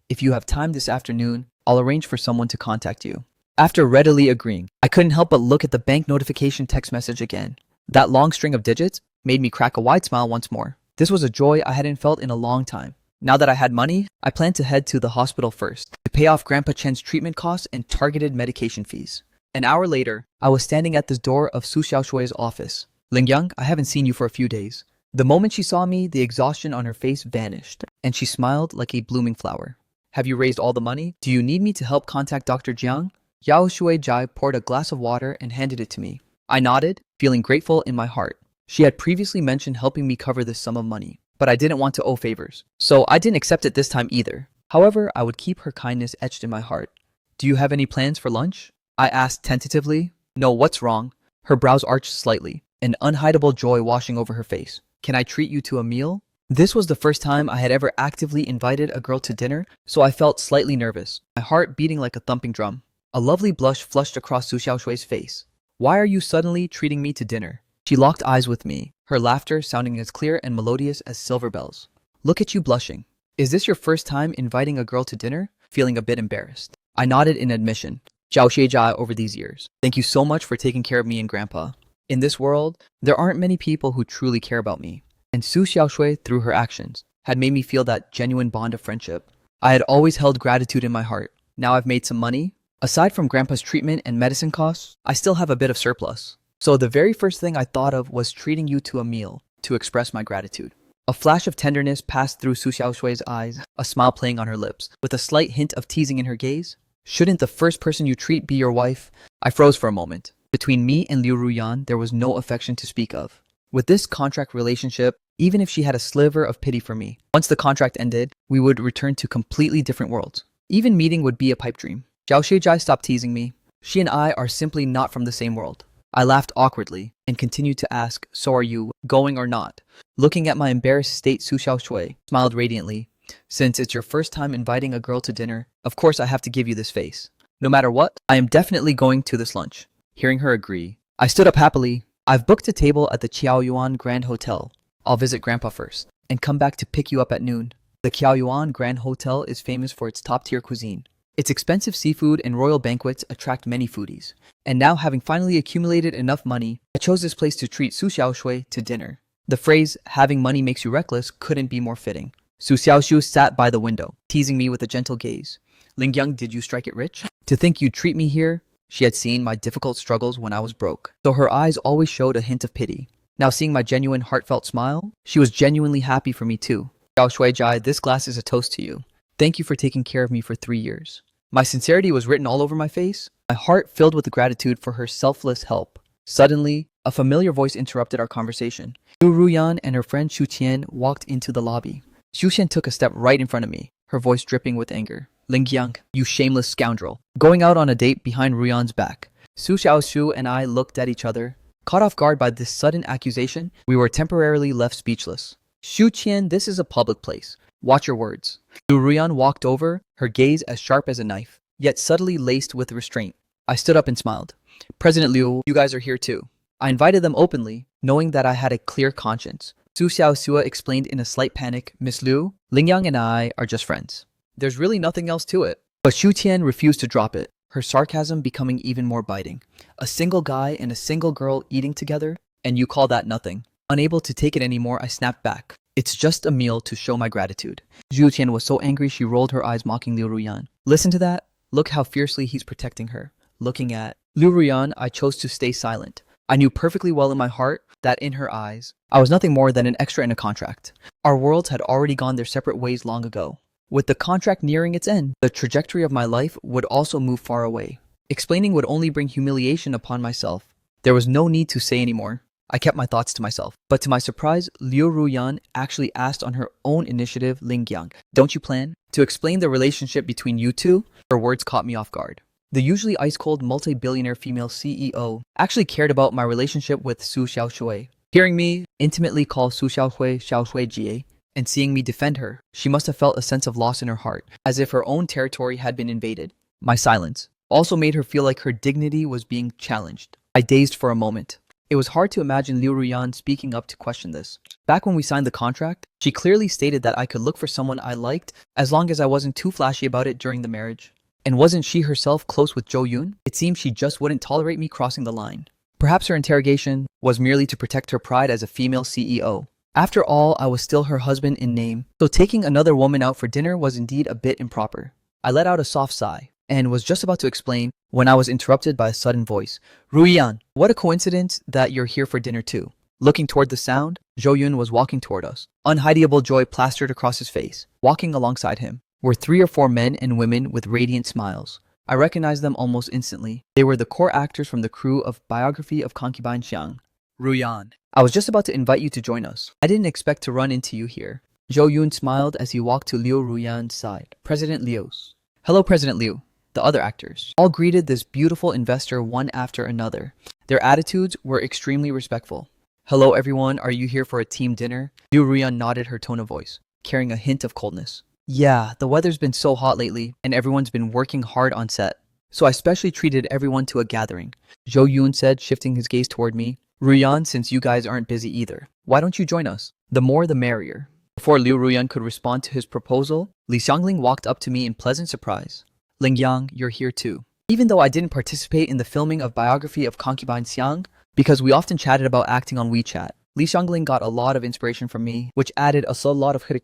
If you have time this afternoon, I'll arrange for someone to contact you. After readily agreeing, I couldn't help but look at the bank notification text message again. That long string of digits made me crack a wide smile once more. This was a joy I hadn't felt in a long time. Now that I had money, I planned to head to the hospital first to pay off Grandpa Chen's treatment costs and targeted medication fees. An hour later, I was standing at the door of Su Xiaoshui's office. Lingyang, I haven't seen you for a few days. The moment she saw me, the exhaustion on her face vanished, and she smiled like a blooming flower. Have you raised all the money? Do you need me to help contact Dr. Jiang? Yao Shuijai poured a glass of water and handed it to me. I nodded, feeling grateful in my heart. She had previously mentioned helping me cover this sum of money, but I didn't want to owe favors, so I didn't accept it this time either. However, I would keep her kindness etched in my heart. Do you have any plans for lunch? I asked tentatively. No, what's wrong? Her brows arched slightly, an unhideable joy washing over her face. Can I treat you to a meal? This was the first time I had ever actively invited a girl to dinner, so I felt slightly nervous, my heart beating like a thumping drum. A lovely blush flushed across Su Xiaoshui's face. Why are you suddenly treating me to dinner? She locked eyes with me, her laughter sounding as clear and melodious as silver bells. Look at you blushing. Is this your first time inviting a girl to dinner? Feeling a bit embarrassed. I nodded in admission. Zhao Xie over these years. Thank you so much for taking care of me and Grandpa. In this world, there aren't many people who truly care about me. And Su Xiaoshui, through her actions, had made me feel that genuine bond of friendship. I had always held gratitude in my heart. Now I've made some money. Aside from Grandpa's treatment and medicine costs, I still have a bit of surplus. So the very first thing I thought of was treating you to a meal to express my gratitude. A flash of tenderness passed through Su Xiaoshui's eyes, a smile playing on her lips, with a slight hint of teasing in her gaze. Shouldn't the first person you treat be your wife? I froze for a moment. Between me and Liu Ruyan, there was no affection to speak of. With this contract relationship, even if she had a sliver of pity for me, once the contract ended, we would return to completely different worlds. Even meeting would be a pipe dream. Zhao Shijai stopped teasing me. She and I are simply not from the same world. I laughed awkwardly and continued to ask, so are you going or not? Looking at my embarrassed state, Su Xiaoshui smiled radiantly. Since it's your first time inviting a girl to dinner, of course I have to give you this face. No matter what, I am definitely going to this lunch. Hearing her agree, I stood up happily. I've booked a table at the Qiaoyuan Grand Hotel. I'll visit Grandpa first and come back to pick you up at noon. The Qiaoyuan Grand Hotel is famous for its top-tier cuisine. Its expensive seafood and royal banquets attract many foodies. And now, having finally accumulated enough money, I chose this place to treat Su Xiaoshui to dinner. The phrase, having money makes you reckless, couldn't be more fitting. Su Xiaoshu sat by the window, teasing me with a gentle gaze. Lingyang, did you strike it rich? To think you'd treat me here? She had seen my difficult struggles when I was broke, so her eyes always showed a hint of pity. Now seeing my genuine heartfelt smile, she was genuinely happy for me too. Zhao Shuijai, this glass is a toast to you. Thank you for taking care of me for 3 years. My sincerity was written all over my face, my heart filled with gratitude for her selfless help. Suddenly, a familiar voice interrupted our conversation. Liu Ruyan and her friend Xu Qian walked into the lobby. Xu Qian took a step right in front of me, her voice dripping with anger. Lingyang, you shameless scoundrel. Going out on a date behind Ruyan's back. Su Xiaoshu and I looked at each other. Caught off guard by this sudden accusation, we were temporarily left speechless. Xu Qian, this is a public place. Watch your words. Liu Ruyan walked over, her gaze as sharp as a knife, yet subtly laced with restraint. I stood up and smiled. President Liu, you guys are here too. I invited them openly, knowing that I had a clear conscience. Su Xiaosua explained in a slight panic, Miss Liu, Lingyang and I are just friends. There's really nothing else to it. But Xu Tian refused to drop it, her sarcasm becoming even more biting. A single guy and a single girl eating together, and you call that nothing. Unable to take it anymore, I snapped back. It's just a meal to show my gratitude. Xu Tian was so angry she rolled her eyes mocking Liu Ruyan. Listen to that? Look how fiercely he's protecting her. Looking at Liu Ruyan, I chose to stay silent. I knew perfectly well in my heart that in her eyes, I was nothing more than an extra in a contract. Our worlds had already gone their separate ways long ago. With the contract nearing its end, the trajectory of my life would also move far away. Explaining would only bring humiliation upon myself. There was no need to say anymore. I kept my thoughts to myself. But to my surprise, Liu Ruyan actually asked on her own initiative, Lingyang, don't you plan to explain the relationship between you two? Her words caught me off guard. The usually ice-cold multi-billionaire female CEO actually cared about my relationship with Su Xiaoshui. Hearing me intimately call Su Xiaoshui Xiaoshui Jie, and seeing me defend her, she must have felt a sense of loss in her heart, as if her own territory had been invaded. My silence also made her feel like her dignity was being challenged. I dazed for a moment. It was hard to imagine Liu Ruyan speaking up to question this. Back when we signed the contract, she clearly stated that I could look for someone I liked as long as I wasn't too flashy about it during the marriage. And wasn't she herself close with Zhou Yun? It seemed she just wouldn't tolerate me crossing the line. Perhaps her interrogation was merely to protect her pride as a female CEO. After all, I was still her husband in name, so taking another woman out for dinner was indeed a bit improper. I let out a soft sigh and was just about to explain when I was interrupted by a sudden voice. Ruyan, what a coincidence that you're here for dinner too. Looking toward the sound, Jo-yoon was walking toward us. Unhideable joy plastered across his face. Walking alongside him were 3 or 4 men and women with radiant smiles. I recognized them almost instantly. They were the core actors from the crew of Biography of Concubine Xiang. Ruyan, I was just about to invite you to join us. I didn't expect to run into you here. Jo-yoon smiled as he walked to Liu Ruyan's side. President Liu's. Hello, President Liu. The other actors all greeted this beautiful investor one after another. Their attitudes were extremely respectful. Hello, everyone. Are you here for a team dinner? Liu Ruyan nodded, her tone of voice carrying a hint of coldness. Yeah, the weather's been so hot lately, and everyone's been working hard on set. So I specially treated everyone to a gathering. Jo-yoon said, shifting his gaze toward me. Ruyan, since you guys aren't busy either, why don't you join us? The more the merrier. Before Liu Ruyan could respond to his proposal, Li Xiangling walked up to me in pleasant surprise. Lingyang, you're here too. Even though I didn't participate in the filming of Biography of Concubine Xiang, because we often chatted about acting on WeChat, Li Xiangling got a lot of inspiration from me, which added a lot of to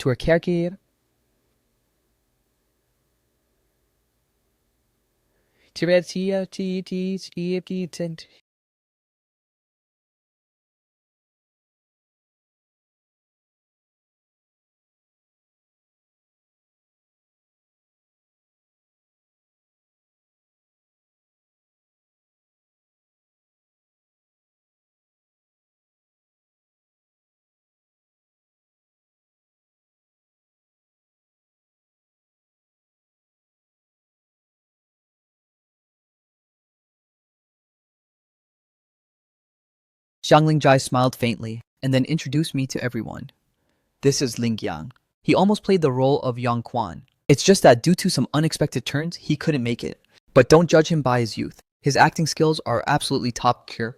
her character. Xiangling Jai smiled faintly and then introduced me to everyone. This is Ling Yang. He almost played the role of Yang Quan. It's just that due to some unexpected turns, he couldn't make it. But don't judge him by his youth. His acting skills are absolutely top tier.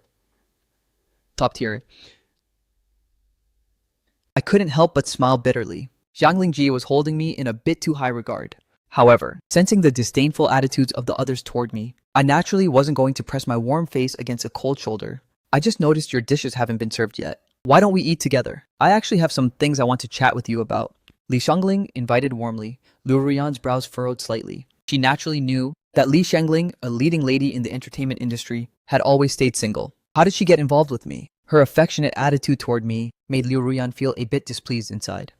I couldn't help but smile bitterly. Xiang Lingji was holding me in a bit too high regard. However, sensing the disdainful attitudes of the others toward me, I naturally wasn't going to press my warm face against a cold shoulder. I just noticed your dishes haven't been served yet. Why don't we eat together? I actually have some things I want to chat with you about. Li Xiangling invited warmly. Liu Ruyan's brows furrowed slightly. She naturally knew that Li Xiangling, a leading lady in the entertainment industry, had always stayed single. How did she get involved with me? Her affectionate attitude toward me made Liu Ruyan feel a bit displeased inside.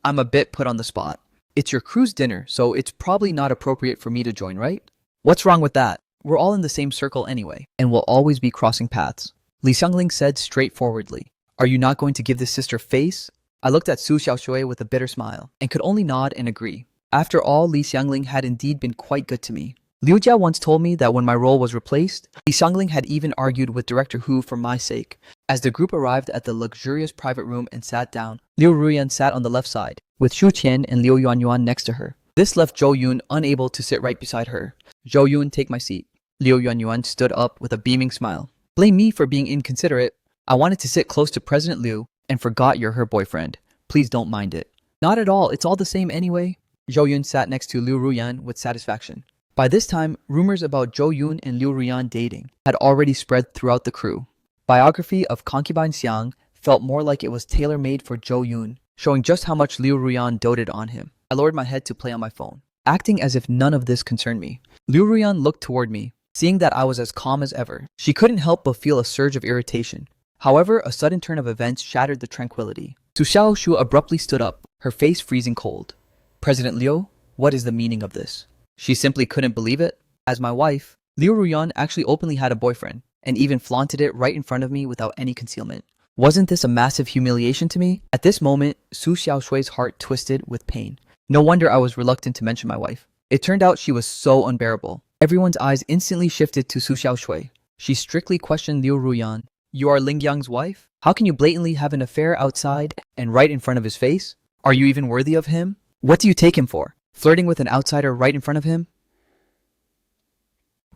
I'm a bit put on the spot. It's your crew's dinner, so it's probably not appropriate for me to join, right? What's wrong with that? We're all in the same circle anyway, and we'll always be crossing paths. Li Xiangling said straightforwardly. Are you not going to give this sister face? I looked at Su Xiaoshui with a bitter smile, and could only nod and agree. After all, Li Xiangling had indeed been quite good to me. Liu Jia once told me that when my role was replaced, Li Xiangling had even argued with director Hu for my sake. As the group arrived at the luxurious private room and sat down, Liu Ruyan sat on the left side, with Xu Qian and Liu Yuanyuan next to her. This left Jo-yoon unable to sit right beside her. Jo-yoon, take my seat. Liu Yuanyuan stood up with a beaming smile. Blame me for being inconsiderate. I wanted to sit close to President Liu and forgot you're her boyfriend. Please don't mind it. Not at all, it's all the same anyway. Jo-yoon sat next to Liu Ruyan with satisfaction. By this time, rumors about Jo-yoon and Liu Ruyan dating had already spread throughout the crew. Biography of Concubine Xiang felt more like it was tailor-made for Jo-yoon, showing just how much Liu Ruyan doted on him. I lowered my head to play on my phone, acting as if none of this concerned me. Liu Ruyan looked toward me. Seeing that I was as calm as ever, she couldn't help but feel a surge of irritation. However, a sudden turn of events shattered the tranquility. Su Xiaoshu abruptly stood up, her face freezing cold. President Liu, what is the meaning of this? She simply couldn't believe it. As my wife, Liu Ruyan actually openly had a boyfriend, and even flaunted it right in front of me without any concealment. Wasn't this a massive humiliation to me? At this moment, Su Xiaoshui's heart twisted with pain. No wonder I was reluctant to mention my wife. It turned out she was so unbearable. Everyone's eyes instantly shifted to Su Xiaoshui. She strictly questioned Liu Ruyan. You are Ling Yang's wife? How can you blatantly have an affair outside and right in front of his face? Are you even worthy of him? What do you take him for? Flirting with an outsider right in front of him?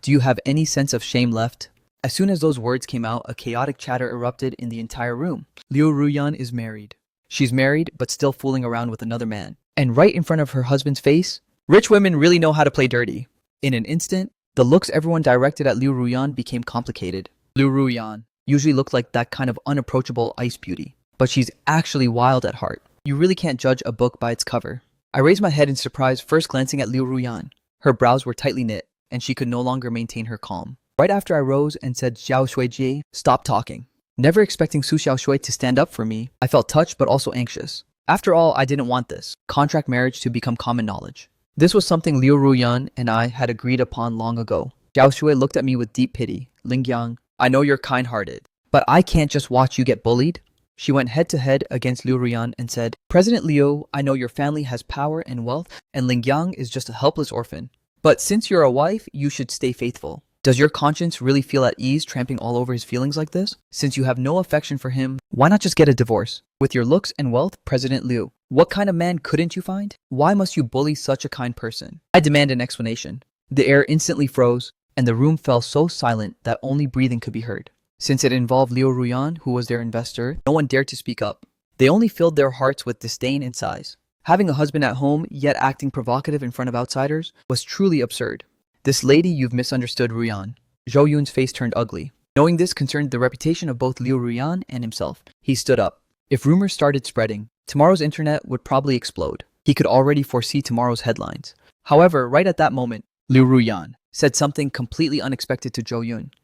Do you have any sense of shame left? As soon as those words came out, a chaotic chatter erupted in the entire room. Liu Ruyan is married. She's married, but still fooling around with another man. And right in front of her husband's face? Rich women really know how to play dirty. In an instant, the looks everyone directed at Liu Ruyan became complicated. Liu Ruyan usually looked like that kind of unapproachable ice beauty, but she's actually wild at heart. You really can't judge a book by its cover. I raised my head in surprise, first glancing at Liu Ruyan. Her brows were tightly knit, and she could no longer maintain her calm. Right after I rose and said, Xiao Shuiji, stop talking. Never expecting Su Xiaoshui to stand up for me, I felt touched but also anxious. After all, I didn't want this contract marriage to become common knowledge. This was something Liu Ruyan and I had agreed upon long ago. Xiaoshui looked at me with deep pity. Lingyang, I know you're kind-hearted, but I can't just watch you get bullied. She went head-to-head against Liu Ruyan and said, President Liu, I know your family has power and wealth, and Lingyang is just a helpless orphan. But since you're a wife, you should stay faithful. Does your conscience really feel at ease tramping all over his feelings like this? Since you have no affection for him, why not just get a divorce? With your looks and wealth, President Liu, what kind of man couldn't you find? Why must you bully such a kind person? I demand an explanation. The air instantly froze, and the room fell so silent that only breathing could be heard. Since it involved Liu Ruyan, who was their investor, no one dared to speak up. They only filled their hearts with disdain and sighs. Having a husband at home, yet acting provocative in front of outsiders, was truly absurd. This lady, you've misunderstood Ruyan. Zhou Yun's face turned ugly. Knowing this concerned the reputation of both Liu Ruyan and himself, he stood up. If rumors started spreading, tomorrow's internet would probably explode. He could already foresee tomorrow's headlines. However, right at that moment, Liu Ruyan said something completely unexpected to Zhou Yun.